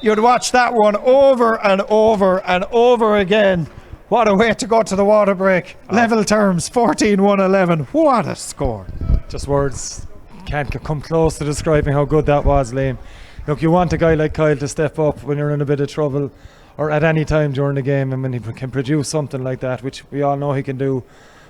You'd watch that one over and over and over again. What a way to go to the water break. Level terms, 14-1-11. What a score. Just words can't come close to describing how good that was, Liam. Look, you want a guy like Kyle to step up when you're in a bit of trouble or at any time during the game, and when he can produce something like that, which we all know he can do,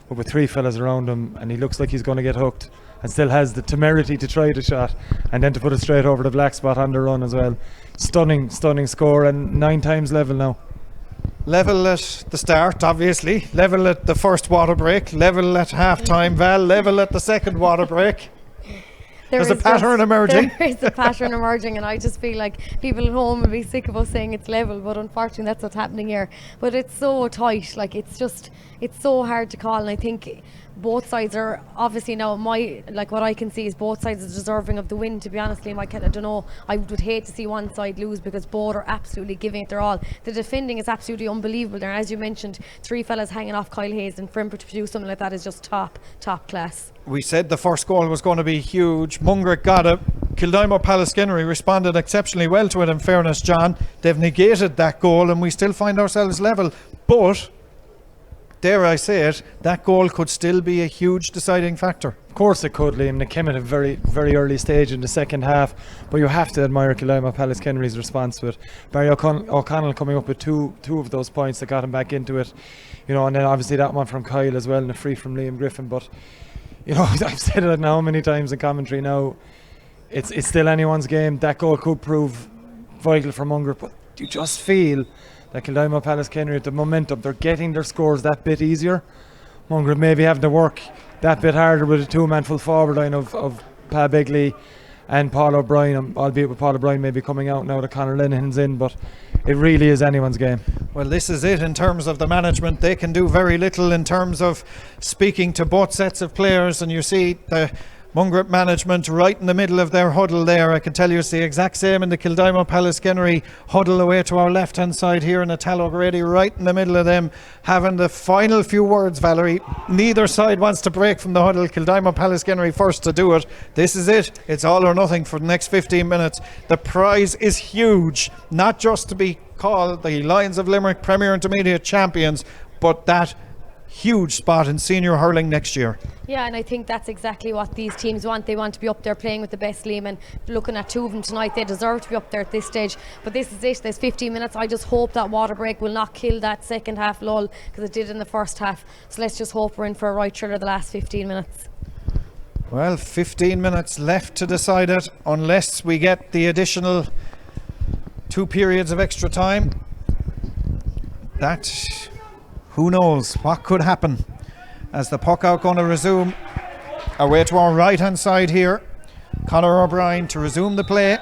but with 3 fellas around him and he looks like he's going to get hooked and still has the temerity to try the shot and then to put it straight over the black spot on the run as well. Stunning score, and 9 times level now. Level at the start, obviously. Level at the first water break. Level at half-time, Val. Level at the second water break. There's a pattern emerging. There is a pattern emerging, and I just feel like people at home will be sick of us saying it's level, but unfortunately that's what's happening here. But it's so tight, like it's so hard to call, and I think both sides are obviously now what I can see is both sides are deserving of the win, to be honest, Liam. I don't know, I would hate to see one side lose because both are absolutely giving it their all. The defending is absolutely unbelievable there, as you mentioned, 3 fellas hanging off Kyle Hayes, and for him to produce something like that is just top class. We said the first goal was going to be huge. Mungret got it. Kildimo Pallaskenery responded exceptionally well to it, in fairness, John. They've negated that goal and we still find ourselves level, but dare I say it, that goal could still be a huge deciding factor. Of course it could, Liam. They came at a very, very early stage in the second half, but you have to admire Kildimo Pallaskenery's response to it. Barry O'Connell coming up with two of those points that got him back into it, and then obviously that one from Kyle as well, and a free from Liam Griffin. But I've said it now many times in commentary now, it's still anyone's game. That goal could prove vital for Mungret, but you just feel that Kildimo Pallaskenery, at the momentum, they're getting their scores that bit easier. Mungret maybe having to work that bit harder with a 2-man full forward line of Pa Begley and Paul O'Brien, albeit with Paul O'Brien maybe coming out now that Conor Lenihan's in, but it really is anyone's game. Well, this is it in terms of the management. They can do very little in terms of speaking to both sets of players, and you see the Mungret management right in the middle of their huddle there. I can tell you it's the exact same in the Kildimo Pallaskenery huddle away to our left hand side here in Italo Grady, right in the middle of them, having the final few words, Valerie. Neither side wants to break from the huddle. Kildimo Pallaskenery first to do it. This is it. It's all or nothing for the next 15 minutes. The prize is huge, not just to be called the Lions of Limerick Premier Intermediate Champions, but that huge spot in senior hurling next year. Yeah, and I think that's exactly what these teams want. They want to be up there playing with the best, Liam, and looking at 2 of them tonight, they deserve to be up there at this stage. But this is it, there's 15 minutes. I just hope that water break will not kill that second half lull, because it did in the first half. So let's just hope we're in for a right thriller the last 15 minutes. Well, 15 minutes left to decide it, unless we get the additional 2 periods of extra time. That, who knows what could happen as the puck out going to resume. Away to our right hand side here, Conor O'Brien to resume the play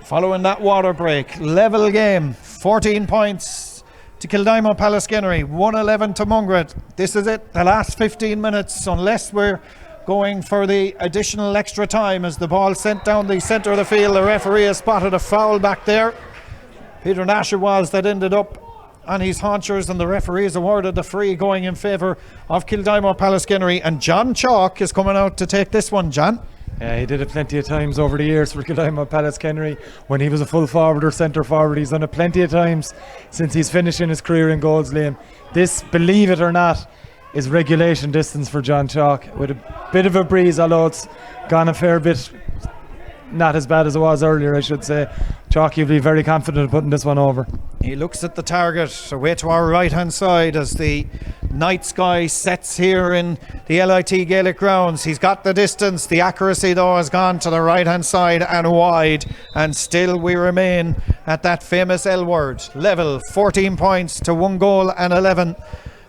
following that water break. Level game, 14 points to Kildimo Pallaskenery, 1-11 to Mungret. This is it, the last 15 minutes, unless we're going for the additional extra time, as the ball sent down the centre of the field. The referee has spotted a foul back there. Peter Nash it was that ended up on his haunchers, and the referee has awarded the free going in favour of Kildimo Pallaskenery, and John Chalk is coming out to take this one. John? Yeah, he did it plenty of times over the years for Kildimo Pallaskenery when he was a full forward or centre forward. He's done it plenty of times since he's finishing his career in goals, Liam. This, believe it or not, is regulation distance for John Chalk with a bit of a breeze, although it's gone a fair bit, not as bad as it was earlier, I should say. Chalk, you'll be very confident of putting this one over. He looks at the target away to our right hand side as the night sky sets here in the LIT Gaelic grounds. He's got the distance, the accuracy though has gone to the right hand side and wide, and still we remain at that famous L word level. 14 points to 1 goal and 11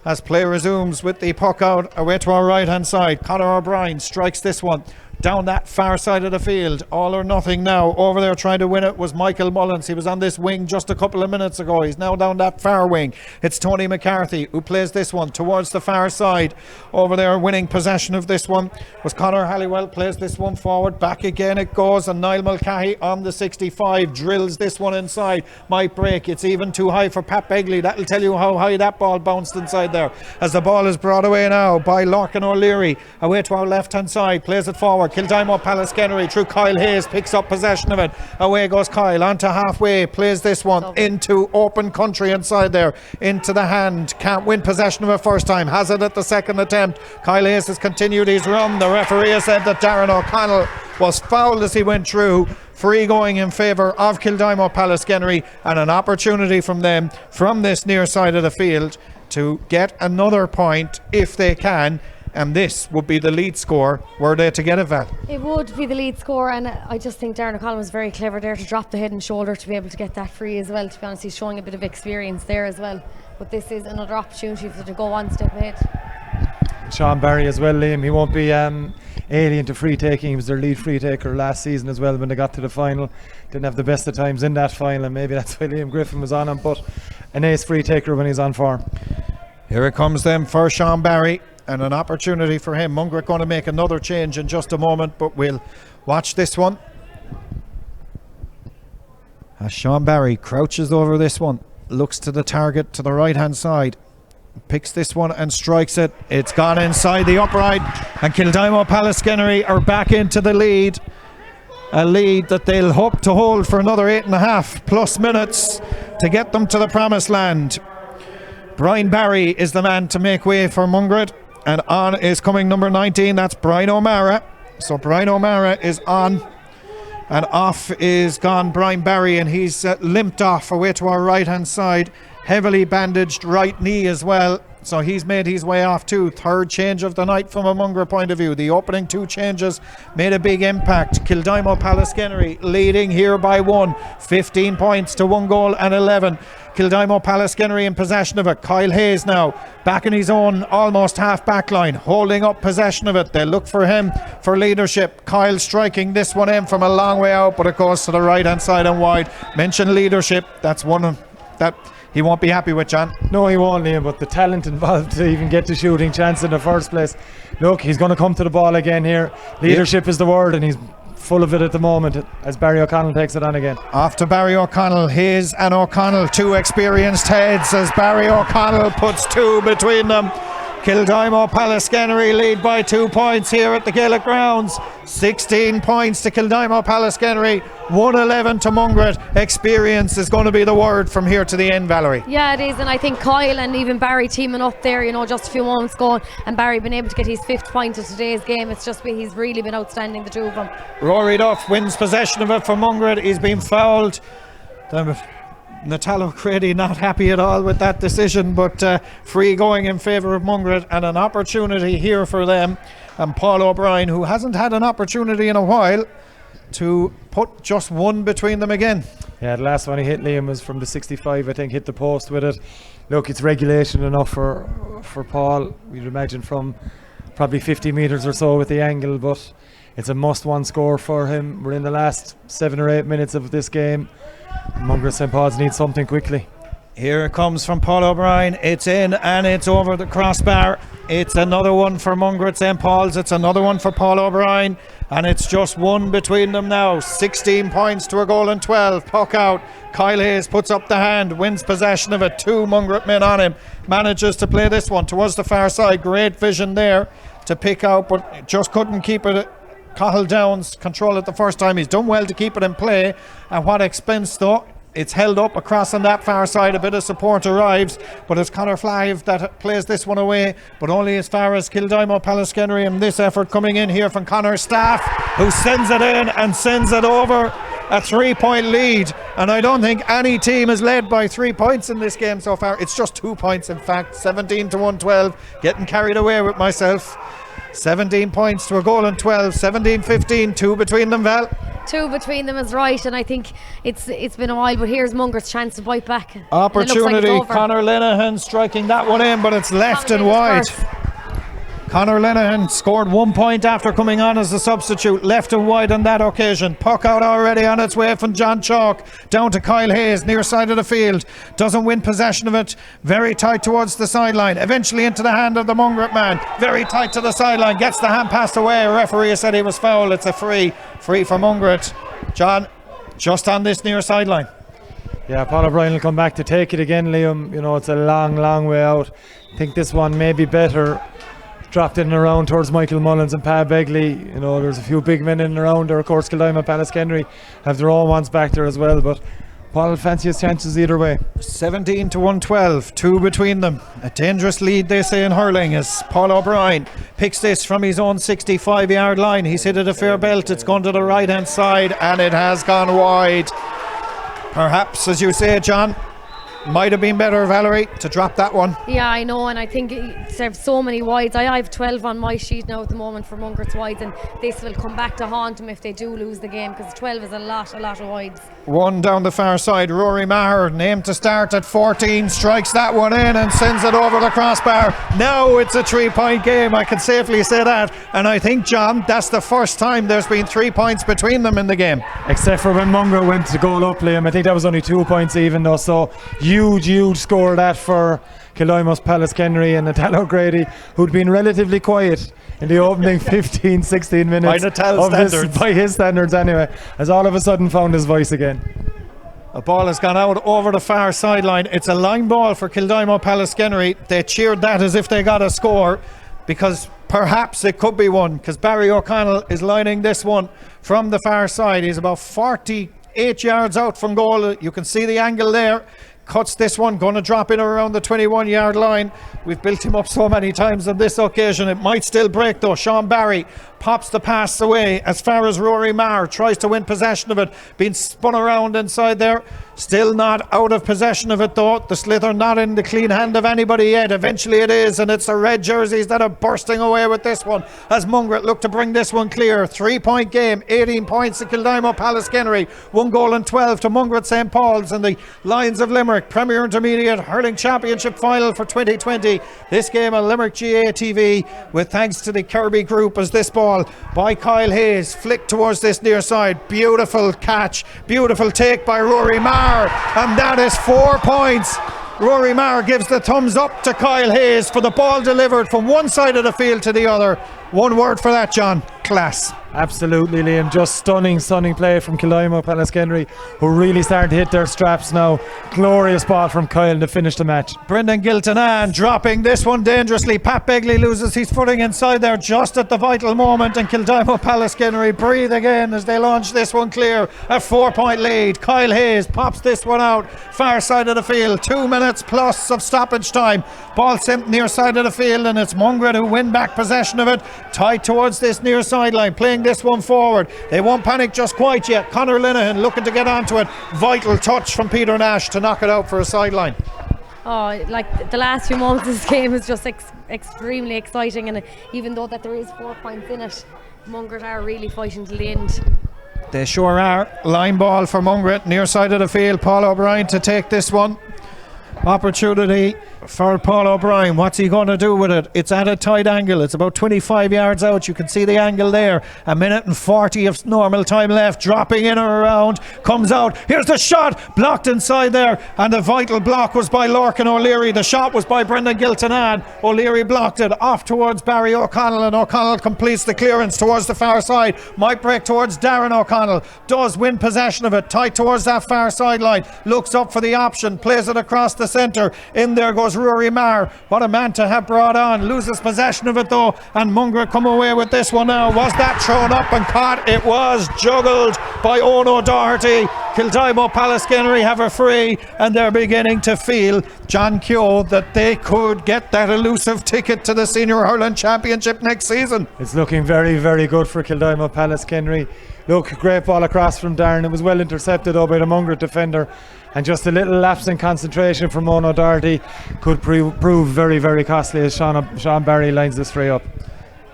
as play resumes with the puck out away to our right hand side. Conor O'Brien strikes this one down that far side of the field. All or nothing now. Over there trying to win it was Michael Mullins. He was on this wing just a couple of minutes ago. He's now down that far wing. It's Tony McCarthy who plays this one towards the far side. Over there winning possession of this one was Conor Halliwell. Plays this one forward. Back again it goes, and Niall Mulcahy on the 65 drills this one inside. Might break. It's even too high for Pat Begley. That'll tell you how high that ball bounced inside there. As the ball is brought away now by Larkin O'Leary. Away to our left hand side. Plays it forward. Kildimo Pallaskenery through Kyle Hayes, picks up possession of it. Away goes Kyle onto halfway, plays this one into open country inside there, into the hand. Can't win possession of it first time, has it at the second attempt. Kyle Hayes has continued his run. The referee has said that Darren O'Connell was fouled as he went through. Free going in favour of Kildimo Pallaskenery, and an opportunity from them from this near side of the field to get another point if they can. And this would be the lead score were they to get it, Val. It would be the lead score, and I just think Darren O'Connell was very clever there to drop the head and shoulder to be able to get that free as well. To be honest, he's showing a bit of experience there as well, but this is another opportunity for them to go one step ahead. Sean Barry as well, Liam, he won't be alien to free taking. He was their lead free taker last season as well when they got to the final. Didn't have the best of times in that final, and maybe that's why Liam Griffin was on him, but an ace free taker when he's on form. Here it comes then for Sean Barry, and an opportunity for him. Mungret going to make another change in just a moment, but we'll watch this one as Sean Barry crouches over this one, looks to the target to the right hand side, picks this one and strikes it. It's gone inside the upright, and Kildimo Pallaskenery are back into the lead, a lead that they'll hope to hold for another 8.5 plus minutes to get them to the promised land. Brian Barry is the man to make way for Mungret, and on is coming number 19, that's Brian O'Mara. So Brian O'Mara is on, and off is gone Brian Barry, and he's limped off away to our right hand side, heavily bandaged right knee as well, so he's made his way off too. Third change of the night from a Mungret point of view. The opening two changes made a big impact. Kildimo Pallaskenery leading here by 1, 15 points to 1 goal and 11. Kildimo Pallaskenery in possession of it. Kyle Hayes now back in his own almost half back line, holding up possession of it. They look for him for leadership. Kyle striking this one in from a long way out, but it goes to the right hand side and wide. Mention leadership, that's one of that he won't be happy with, John. No, he won't, Liam, but the talent involved to even get the shooting chance in the first place. Look, he's going to come to the ball again here. Leadership is the word, and he's full of it at the moment as Barry O'Connell takes it on again. Off to Barry O'Connell. Hayes and O'Connell, two experienced heads as Barry O'Connell puts two between them. Kildimo Pallaskenery lead by 2 points here at the Gaelic grounds. 16 points to Kildimo Pallaskenery, 111 to Mungret. Experience is going to be the word from here to the end, Valerie. Yeah, it is, and I think Kyle and even Barry teaming up there, you know, just a few moments ago, and Barry been able to get his 5th point of today's game. It's just he's really been outstanding, the two of them. Rory Duff wins possession of it for Mungret. He's been fouled. Natalo Crady not happy at all with that decision, but free going in favour of Mungret, and an opportunity here for them. And Paul O'Brien, who hasn't had an opportunity in a while, to put just one between them again. Yeah, the last one he hit, Liam, was from the 65, I think, hit the post with it. Look, it's regulation enough for Paul, we'd imagine, from probably 50 metres or so with the angle, but it's a must-win score for him. We're in the last 7 or 8 minutes of this game. Mungret St. Paul's need something quickly. Here it comes from Paul O'Brien. It's in and it's over the crossbar. It's another one for Mungret St. Paul's. It's another one for Paul O'Brien, and it's just one between them now. 16 points to a goal and 12. Puck out. Kyle Hayes puts up the hand, wins possession of it. 2 Mungret men on him. Manages to play this one towards the far side. Great vision there to pick out, but just couldn't keep it. Cahill Downs control it the first time. He's done well to keep it in play. At what expense though? It's held up across on that far side. A bit of support arrives, but it's Conor Flahive that plays this one away, but only as far as Kildimo Pallaskenery. And this effort coming in here from Conor's staff, who sends it in and sends it over. A 3-point lead, and I don't think any team is led by 3 points in this game so far. It's just 2 points, in fact. 17 to 112. Getting carried away with myself. 17 points to a goal and 12. 17-15. 2 between them, Val. 2 between them is right, and I think it's been a while, but here's Mungret's chance to bite back. Opportunity. Like Conor Linehan striking that one in, but it's left and wide. Conor Linehan scored 1 point after coming on as a substitute, left and wide on that occasion. Puck out already on its way from John Chalk, down to Kyle Hayes, near side of the field. Doesn't win possession of it, very tight towards the sideline, eventually into the hand of the Mungret man, very tight to the sideline, gets the hand passed away. A referee said he was foul. It's a free for Mungret. John, just on this near sideline. Yeah, Paul O'Brien will come back to take it again, Liam. You know, it's a long way out. I think this one may be better dropped in and around towards Michael Mullins and Pa Begley. You know, there's a few big men in and around there. Of course, Kildimo Pallaskenery have their own ones back there as well, but Paul fancy his chances either way. 17 to 112, 2 between them. A dangerous lead, they say, in hurling, as Paul O'Brien picks this from his own 65-yard line. He's hit it a fair belt. It's gone to the right-hand side, and it has gone wide. Perhaps, as you say, John, might have been better, Valerie, to drop that one. Yeah, I know, and I think there's so many wides. I have 12 on my sheet now at the moment for Mungret's wides, and this will come back to haunt them if they do lose the game, because 12 is a lot of wides. One down the far side, Rory Maher, named to start at 14, strikes that one in and sends it over the crossbar. Now it's a 3-point game, I can safely say that, and I think, John, that's the first time there's been 3 points between them in the game. Except for when Mungret went to goal up, Liam. I think that was only 2 points even though, so huge score that for Kildimo's Pallaskenery and Natal O'Grady, who'd been relatively quiet in the opening 15-16 minutes by his standards anyway, has all of a sudden found his voice again. A ball has gone out over the far sideline. It's a line ball for Kildimo Pallaskenery. They cheered that as if they got a score, because perhaps it could be one, because Barry O'Connell is lining this one from the far side. He's about 48 yards out from goal. You can see the angle there. Cuts this one, going to drop in around the 21-yard line. We've built him up so many times on this occasion. It might still break though. Sean Barry pops the pass away as far as Rory Maher tries to win possession of it. Being spun around inside there. Still not out of possession of it though. The slither not in the clean hand of anybody yet. Eventually it is, and it's the red jerseys that are bursting away with this one as Mungret look to bring this one clear. 3-point game, 18 points to Kildimo Pallaskenery, 1 goal and 12 to Mungret St. Paul's, and the Lions of Limerick Premier Intermediate Hurling Championship Final for 2020. This game on Limerick GA TV, with thanks to the Kirby Group, as this ball by Kyle Hayes flicked towards this near side. Beautiful catch, beautiful take by Rory Maher, and that is 4 points. Rory Maher gives the thumbs up to Kyle Hayes for the ball delivered from one side of the field to the other. One word for that, John: class. Absolutely, Liam. Just stunning play from Kildimo Pallaskenery, who really started to hit their straps now. Glorious ball from Kyle to finish the match. Brendan Giltonan dropping this one dangerously. Pat Begley loses his footing inside there just at the vital moment, and Kildimo Pallaskenery breathe again as they launch this one clear. A 4-point lead. Kyle Hayes pops this one out far side of the field. 2 minutes plus of stoppage time. Ball sent near side of the field, and it's Mungret who win back possession of it. Tight towards this near sideline, playing this one forward. They won't panic just quite yet. Conor Linehan looking to get onto it. Vital touch from Peter Nash to knock it out for a sideline. Oh, like the last few moments of this game is just extremely exciting, and even though that there is 4 points in it, Mungret are really fighting till the end. They sure are. Line ball for Mungret, near side of the field. Paul O'Brien to take this one. Opportunity for Paul O'Brien. What's he going to do with it? It's at a tight angle. It's about 25 yards out. You can see the angle there. 1:40 of normal time left. Dropping in or around. Comes out. Here's the shot. Blocked inside there. And the vital block was by Lorcan O'Leary. The shot was by Brendan Giltonan. O'Leary blocked it off towards Barry O'Connell, and O'Connell completes the clearance towards the far side. Might break towards Darren O'Connell. Does win possession of it. Tight towards that far sideline. Looks up for the option. Plays it across the centre. In there goes Rory Marr. What a man to have brought on. Loses possession of it though, and Mungret come away with this one now. Was that thrown up and caught? It was juggled by Owen O'Doherty. Kildimo Pallaskenery have a free, and they're beginning to feel, John Keogh, that they could get that elusive ticket to the Senior Hurling Championship next season. It's looking very, very good for Kildimo Pallaskenery. Look, great ball across from Darren. It was well intercepted though by the Mungret defender, and just a little lapse in concentration from Owen O'Doherty could prove very, very costly as Sean Barry lines this free up.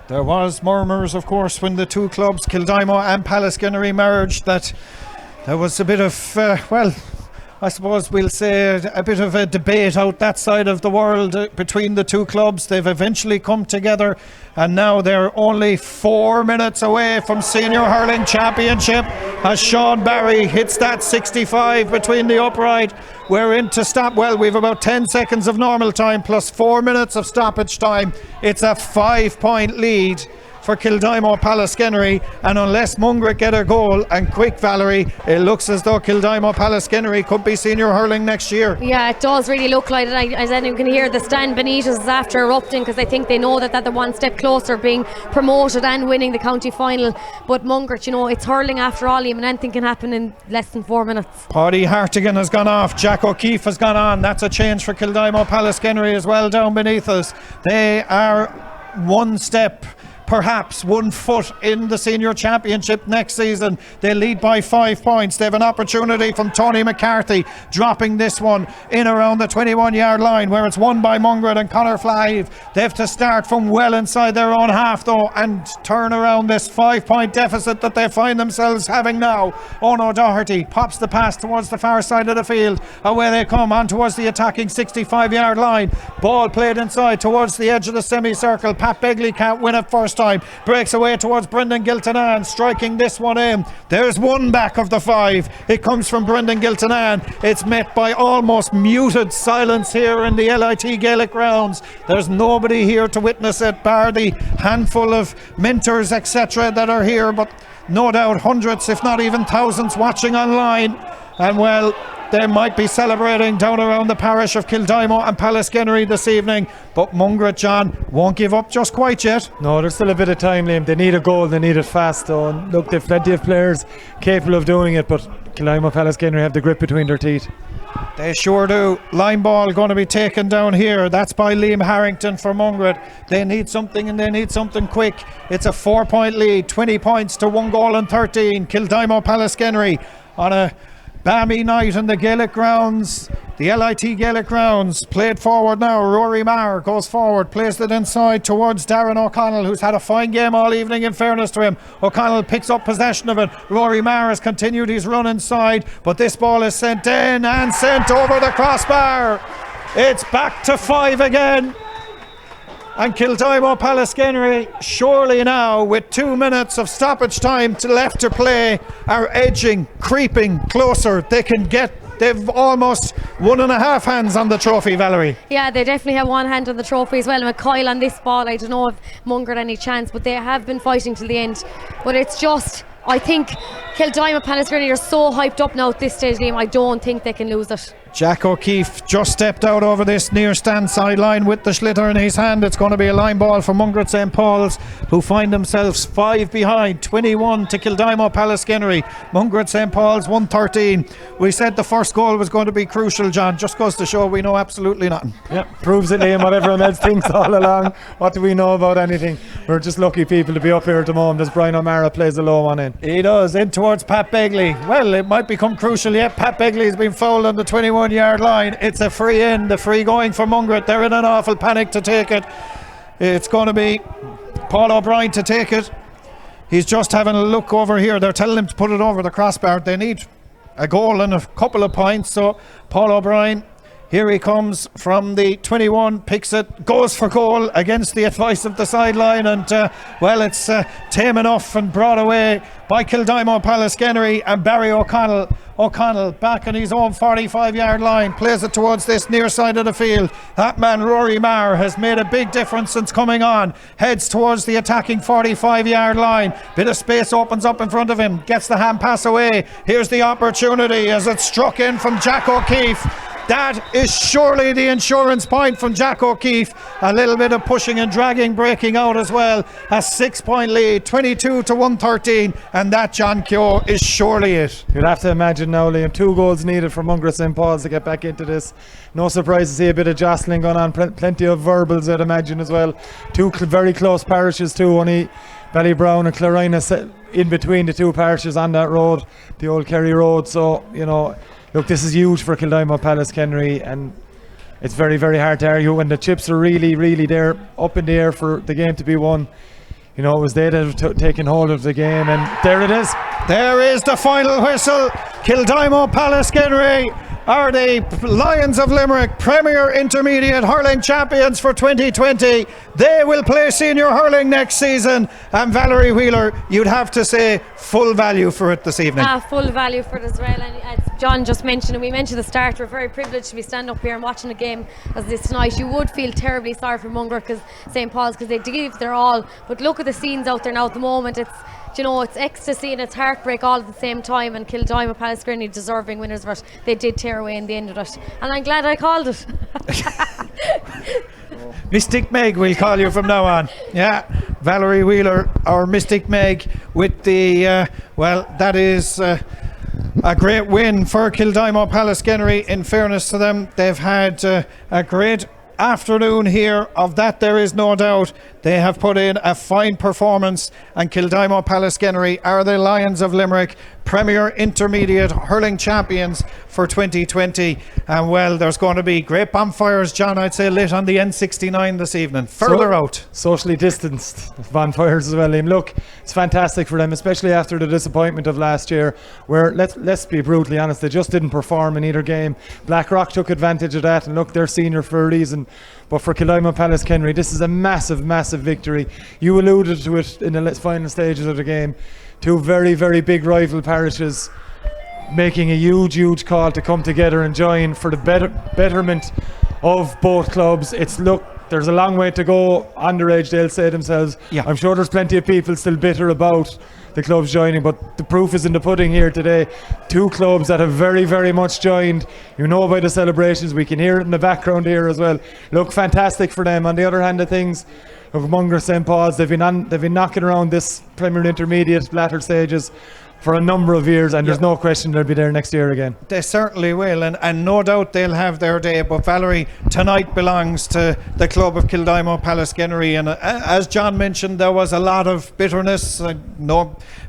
There was murmurs, of course, when the two clubs, Kildimo and Pallaskenery, merged, that there was a bit of, I suppose we'll say a bit of a debate out that side of the world between the two clubs. They've eventually come together, and now they're only 4 minutes away from Senior Hurling Championship as Sean Barry hits that 65 between the upright. We're into stop. Well, we've about 10 seconds of normal time plus 4 minutes of stoppage time. It's a 5-point lead for Kildimo Pallaskenery, and unless Mungret get a goal, and quick, Valerie, it looks as though Kildimo Pallaskenery could be senior hurling next year. Yeah, it does really look like it. As anyone can hear, the stand beneath us is after erupting, because I think they know that they're one step closer being promoted and winning the county final. But Mungret, it's hurling after all, and anything can happen in less than 4 minutes. Paddy Hartigan has gone off, Jack O'Keefe has gone on. That's a change for Kildimo Pallaskenery as well down beneath us. They are one step, perhaps 1 foot in the senior championship next season. They lead by 5 points. They have an opportunity from Tony McCarthy, dropping this one in around the 21-yard line, where it's won by Mungret and Conor Flahive. They have to start from well inside their own half though, and turn around this 5-point deficit that they find themselves having now. Owen O'Doherty pops the pass towards the far side of the field. Away they come on towards the attacking 65-yard line. Ball played inside towards the edge of the semicircle. Pat Begley can't win it first time. Breaks away towards Brendan Giltanan, striking this one in. There's one back of the 5. It comes from Brendan Giltanan. It's met by almost muted silence here in the LIT Gaelic grounds. There's nobody here to witness it, bar the handful of mentors, etc. that are here, but no doubt hundreds, if not even thousands, watching online. And well, they might be celebrating down around the parish of Kildimo and Pallaskenery this evening, but Mungret, John, won't give up just quite yet. No, there's still a bit of time, Liam. They need a goal, they need it fast though, and look, they've plenty of players capable of doing it, but Kildimo Pallaskenery have the grip between their teeth. They sure do. Line ball going to be taken down here. That's by Liam Harrington for Mungret. They need something, and they need something quick. It's a 4-point lead, 20 points to 1 goal and 13. Kildimo Pallaskenery on a balmy night in the Gaelic grounds, the LIT Gaelic grounds. Played forward now. Rory Marr goes forward, plays it inside towards Darren O'Connell, who's had a fine game all evening, in fairness to him. O'Connell picks up possession of it. Rory Marr has continued his run inside, but this ball is sent in and sent over the crossbar. It's back to 5 again. And Kildimo Pallaskenery, surely now with 2 minutes of stoppage time left to play, are edging, creeping closer. They've almost 1.5 hands on the trophy, Valerie. Yeah, they definitely have one hand on the trophy as well. And McCoyle on this ball, I don't know if Mungret any chance, but they have been fighting till the end. But it's just, I think Kildimo Pallaskenery are so hyped up now at this stage, Liam. I don't think they can lose it. Jack O'Keefe just stepped out over this near stand sideline with the schlitter in his hand. It's going to be a line ball for Mungret St. Paul's, who find themselves 5 behind, 21 to Kildimo Pallaskenery. Mungret St. Paul's 113. We said the first goal was going to be crucial, John. Just goes to show we know absolutely nothing. Yeah, proves it, Liam, what everyone else thinks all along. What do we know about anything? We're just lucky people to be up here at the moment as Brian O'Mara plays the low one in. He does, in towards Pat Begley. Well, it might become crucial yet. Pat Begley has been fouled on the 21-yard line. It's a free in, the free going for Mungret. They're in an awful panic to take it. It's going to be Paul O'Brien to take it. He's just having a look over here. They're telling him to put it over the crossbar. They need a goal and a couple of points, so Paul O'Brien, here he comes from the 21, picks it, goes for goal against the advice of the sideline, and well, it's tame enough and brought away by Kildimo Pallaskenery. And Barry O'Connell back on his own 45-yard line, plays it towards this near side of the field. That man Rory Marr has made a big difference since coming on, heads towards the attacking 45-yard line. Bit of space opens up in front of him, gets the hand pass away. Here's the opportunity as it's struck in from Jack O'Keefe. That is surely the insurance point from Jack O'Keefe. A little bit of pushing and dragging breaking out as well. A 6-point lead, 22 to 113, and that, John Keogh, is surely it. You'll have to imagine now, Liam, 2 goals needed for Mungret St. Paul's to get back into this. No surprise to see a bit of jostling going on, plenty of verbals, I'd imagine, as well. 2 very close parishes too, only Ballybrown and Clarina in between the 2 parishes on that road, the old Kerry Road. So, you know, look, this is huge for Kildimo Pallaskenery, and it's very, very hard to argue when the chips are really, really there, up in the air for the game to be won. You know, it was they that have taken hold of the game, and there it is. There is the final whistle. Kildimo Pallaskenery are the Lions of Limerick Premier Intermediate Hurling Champions for 2020. They will play senior hurling next season, and Valerie Wheeler, you'd have to say full value for it this evening. Full value for it as well, and as John just mentioned, and we mentioned at the start, we're very privileged to be standing up here and watching a game as this tonight. You would feel terribly sorry for Mungret because St. Paul's, because they give their all, but look at the scenes out there now at the moment. It's, you know, it's ecstasy and it's heartbreak all at the same time, and Kildimo Pallaskenery deserving winners of it. They did tear away in the end of it, and I'm glad I called it. Mystic Meg, we'll call you from now on. Yeah, Valerie Wheeler, our Mystic Meg, with the, well, that is a great win for Kildimo Pallaskenery. In fairness to them, they've had a great afternoon here, of that there is no doubt. They have put in a fine performance, and Kildimo Pallaskenery are the Lions of Limerick Premier Intermediate Hurling Champions for 2020. And well, there's going to be great bonfires, John, I'd say, lit on the N69 this evening, further out. Socially distanced bonfires as well, Liam. Look, it's fantastic for them, especially after the disappointment of last year, where, let's be brutally honest, they just didn't perform in either game. Blackrock took advantage of that, and look, they're senior for a reason. But for Kildimo Pallaskenery, this is a massive, massive victory. You alluded to it in the final stages of the game. 2 very, very big rival parishes making a huge, huge call to come together and join for the betterment of both clubs. There's a long way to go. Underage, they'll say themselves. Yeah. I'm sure there's plenty of people still bitter about the clubs joining, but the proof is in the pudding here today. 2 clubs that have very, very much joined. You know, by the celebrations, we can hear it in the background here as well. Look, fantastic for them. On the other hand of things, look, Mungret St. Paul's, they've been knocking around this Premier Intermediate latter stages for a number of years, and there's no question they'll be there next year again. They certainly will, and no doubt they'll have their day. But Valerie, tonight belongs to the club of Kildimo Pallaskenery, and as John mentioned, there was a lot of bitterness.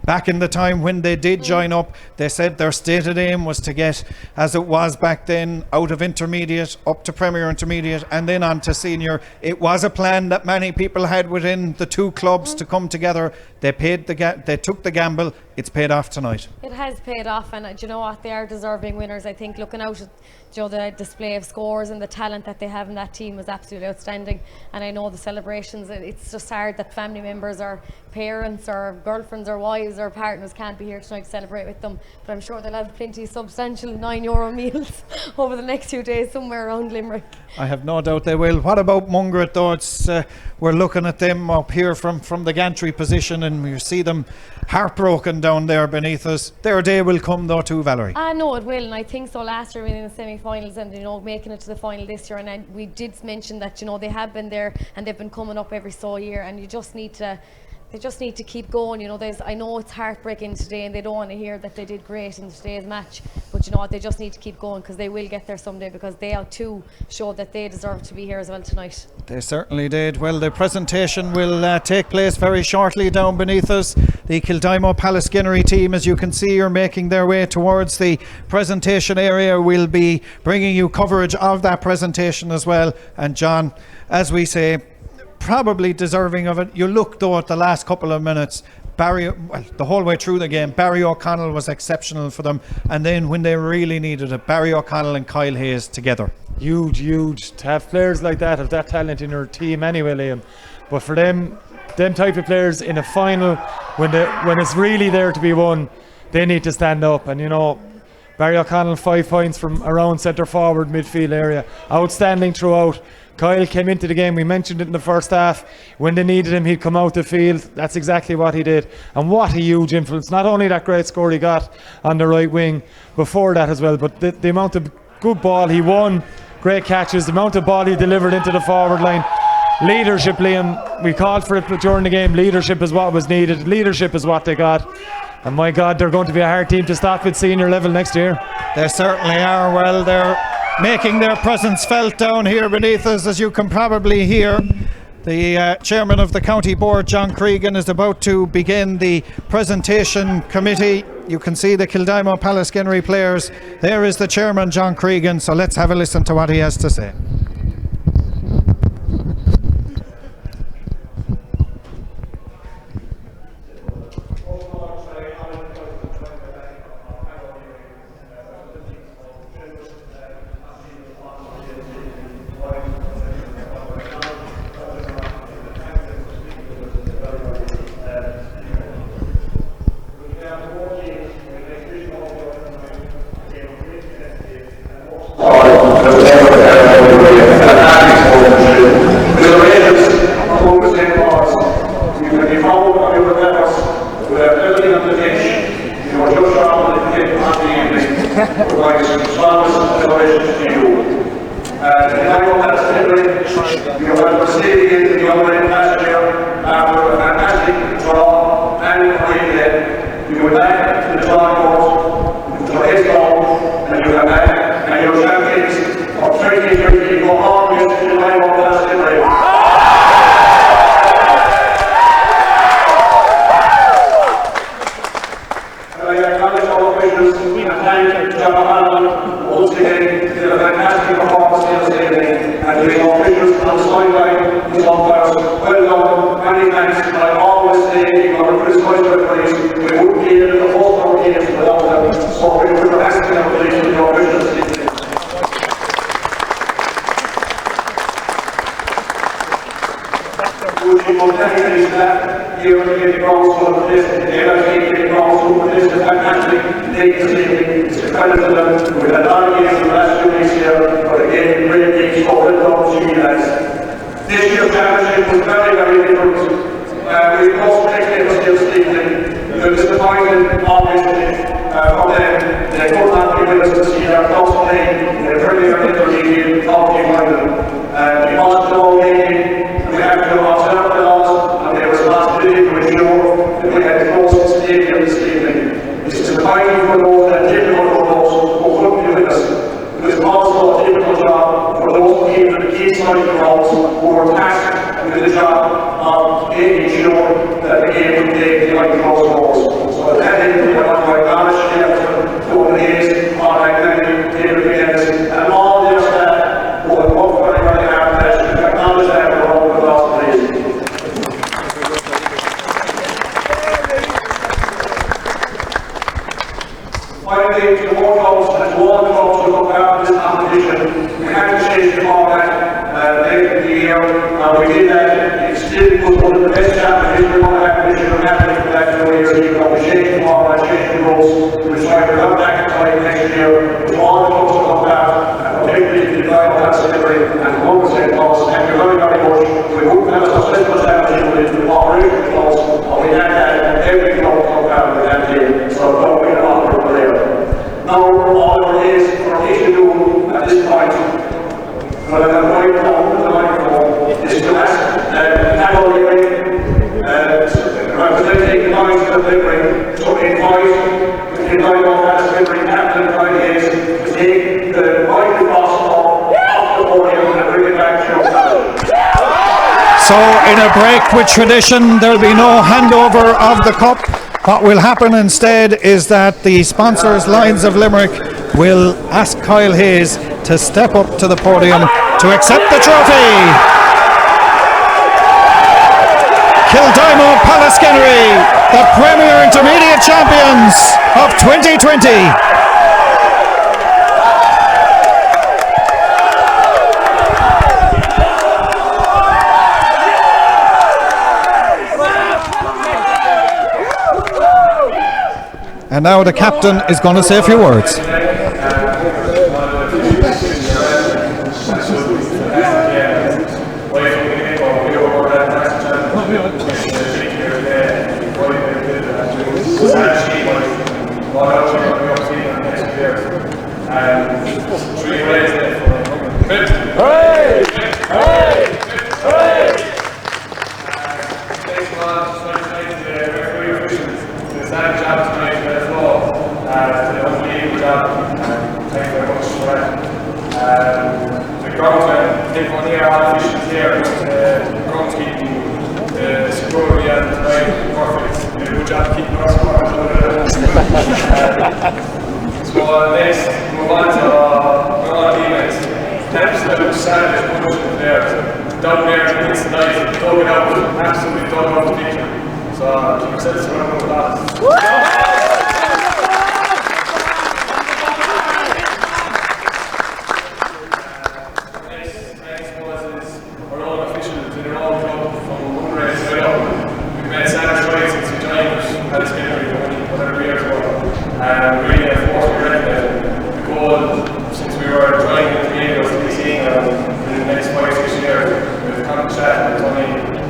Back in the time when they did join up, they said their stated aim was to get, as it was back then, out of intermediate up to Premier Intermediate and then on to senior. It was a plan that many people had within the 2 clubs to come together. They took the gamble. It's paid off tonight. It has paid off, and do you know what? They are deserving winners. I think looking out at the display of scores and the talent that they have in that team was absolutely outstanding. And I know the celebrations, it's just hard that family members or parents or girlfriends or wives or partners can't be here tonight to celebrate with them, but I'm sure they'll have plenty of substantial €9 meals over the next 2 days somewhere around Limerick. I have no doubt they will. What about Mungret though? It's we're looking at them up here from the gantry position, and we see them heartbroken down there beneath us. Their day will come though too, Valerie. No, it will, and I think so. Last year winning the semi-finals and making it to the final this year, and we did mention that they have been there and they've been coming up every so year, and they just need to keep going. I know it's heartbreaking today, and they don't want to hear that they did great in today's match, but you know what, they just need to keep going, because they will get there someday, because they too showed that they deserve to be here as well tonight. They certainly did. Well, the presentation will take place very shortly down beneath us. The Kildimo Pallaskenery team, as you can see, are making their way towards the presentation area. We'll be bringing you coverage of that presentation as well. And John, as we say, probably deserving of it. You look though at the last couple of minutes, the whole way through the game, Barry O'Connell was exceptional for them, and then when they really needed it, Barry O'Connell and Kyle Hayes together. Huge to have players like that, of that talent in your team anyway, Liam. But for them type of players in a final, when it's really there to be won, they need to stand up. And Barry O'Connell, 5 points from around centre forward midfield area, outstanding throughout. Kyle came into the game, we mentioned it in the first half, when they needed him he'd come out the field. That's exactly what he did, and what a huge influence. Not only that great score he got on the right wing before that as well, but the amount of good ball. He won. Great catches. The amount of ball he delivered into the forward line. Leadership, Liam. We called for it during the game. Leadership is what was needed. Leadership is what they got. And my God, they're going to be a hard team to stop at senior level next year. They certainly are. Well, they're making their presence felt down here beneath us, as you can probably hear. The chairman of the county board, John Cregan, is about to begin the presentation committee. You can see the Kildimo Pallaskenery players. There is the chairman, John Cregan. So let's have a listen to what he has to say. So in a break with tradition, there'll be no handover of the cup. What will happen instead is that the sponsors, Lions of Limerick, will ask Kyle Hayes to step up to the podium to accept the trophy. Kildimo Pallaskenery, the Premier Intermediate Champions of 2020. And now the captain is going to say a few words. The groundsman, take one here, all officials here, groundskeeping, security and the perfect. Good job keeping us So next, move on to our teammates. Absolute savage punishment there. Down there against the night, dug it out, absolutely dug out the picture. So keep yourselves around with that. Really forced to recognize the goal since we were trying to be able to be seeing in the next 5-6 years. We've come to chat, there's only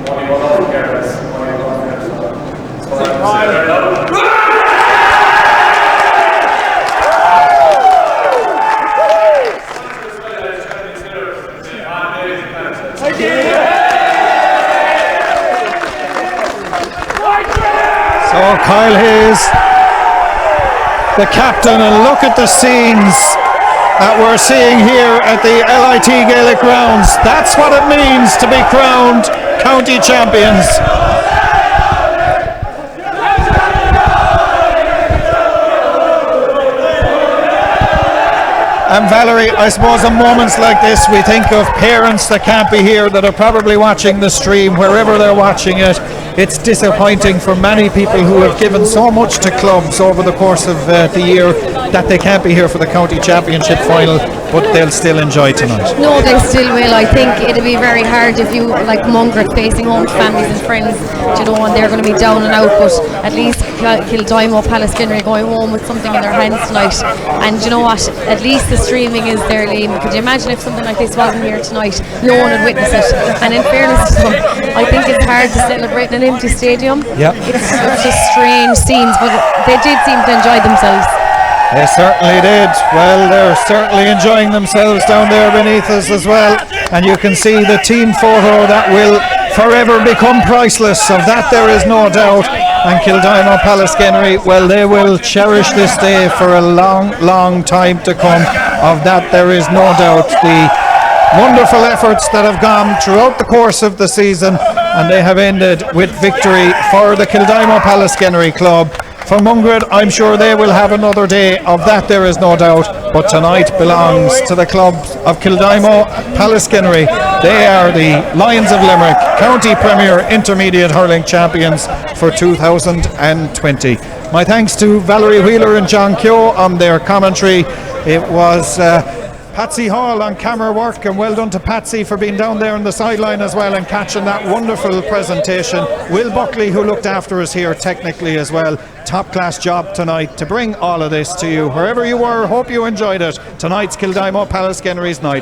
one off together, it's only one there. So I'm considering that. So Kyle Hayes, the captain, and look at the scenes that we're seeing here at the LIT Gaelic Grounds. That's what it means to be crowned county champions. And Valerie, I suppose in moments like this we think of parents that can't be here, that are probably watching the stream wherever they're watching it. It's disappointing for many people who have given so much to clubs over the course of the year that they can't be here for the county championship final, but they'll still enjoy tonight. No, they still will. I think it'll be very hard if you, like Mungret, facing home to families and friends, you know, and they're going to be down and out, but at least Kildimo, Pallaskenery going home with something in their hands tonight. And you know what, at least the streaming is there, Liam. Could you imagine if something like this wasn't here tonight? No one would witness it. And in fairness to them, I think it's hard to celebrate in an empty stadium. Yep. It's just strange scenes, but they did seem to enjoy themselves. They certainly did. Well, they're certainly enjoying themselves down there beneath us as well. And you can see the team photo that will forever become priceless. Of that there is no doubt. And Kildimo, Pallaskenery, well, they will cherish this day for a long, long time to come. Of that there is no doubt. The wonderful efforts that have gone throughout the course of the season, and they have ended with victory for the Kildimo Pallaskenery club. For Mungret, I'm sure they will have another day, of that there is no doubt, but tonight belongs to the club of Kildimo Pallaskenery. They are the Lions of Limerick, County Premier Intermediate Hurling Champions for 2020. My thanks to Valerie Wheeler and John Keogh on their commentary. It was Patsy Hall on camera work, and well done to Patsy for being down there on the sideline as well and catching that wonderful presentation. Will Buckley, who looked after us here technically as well, top class job tonight to bring all of this to you wherever you were. Hope you enjoyed it. Tonight's Kildimo Pallaskenery's night.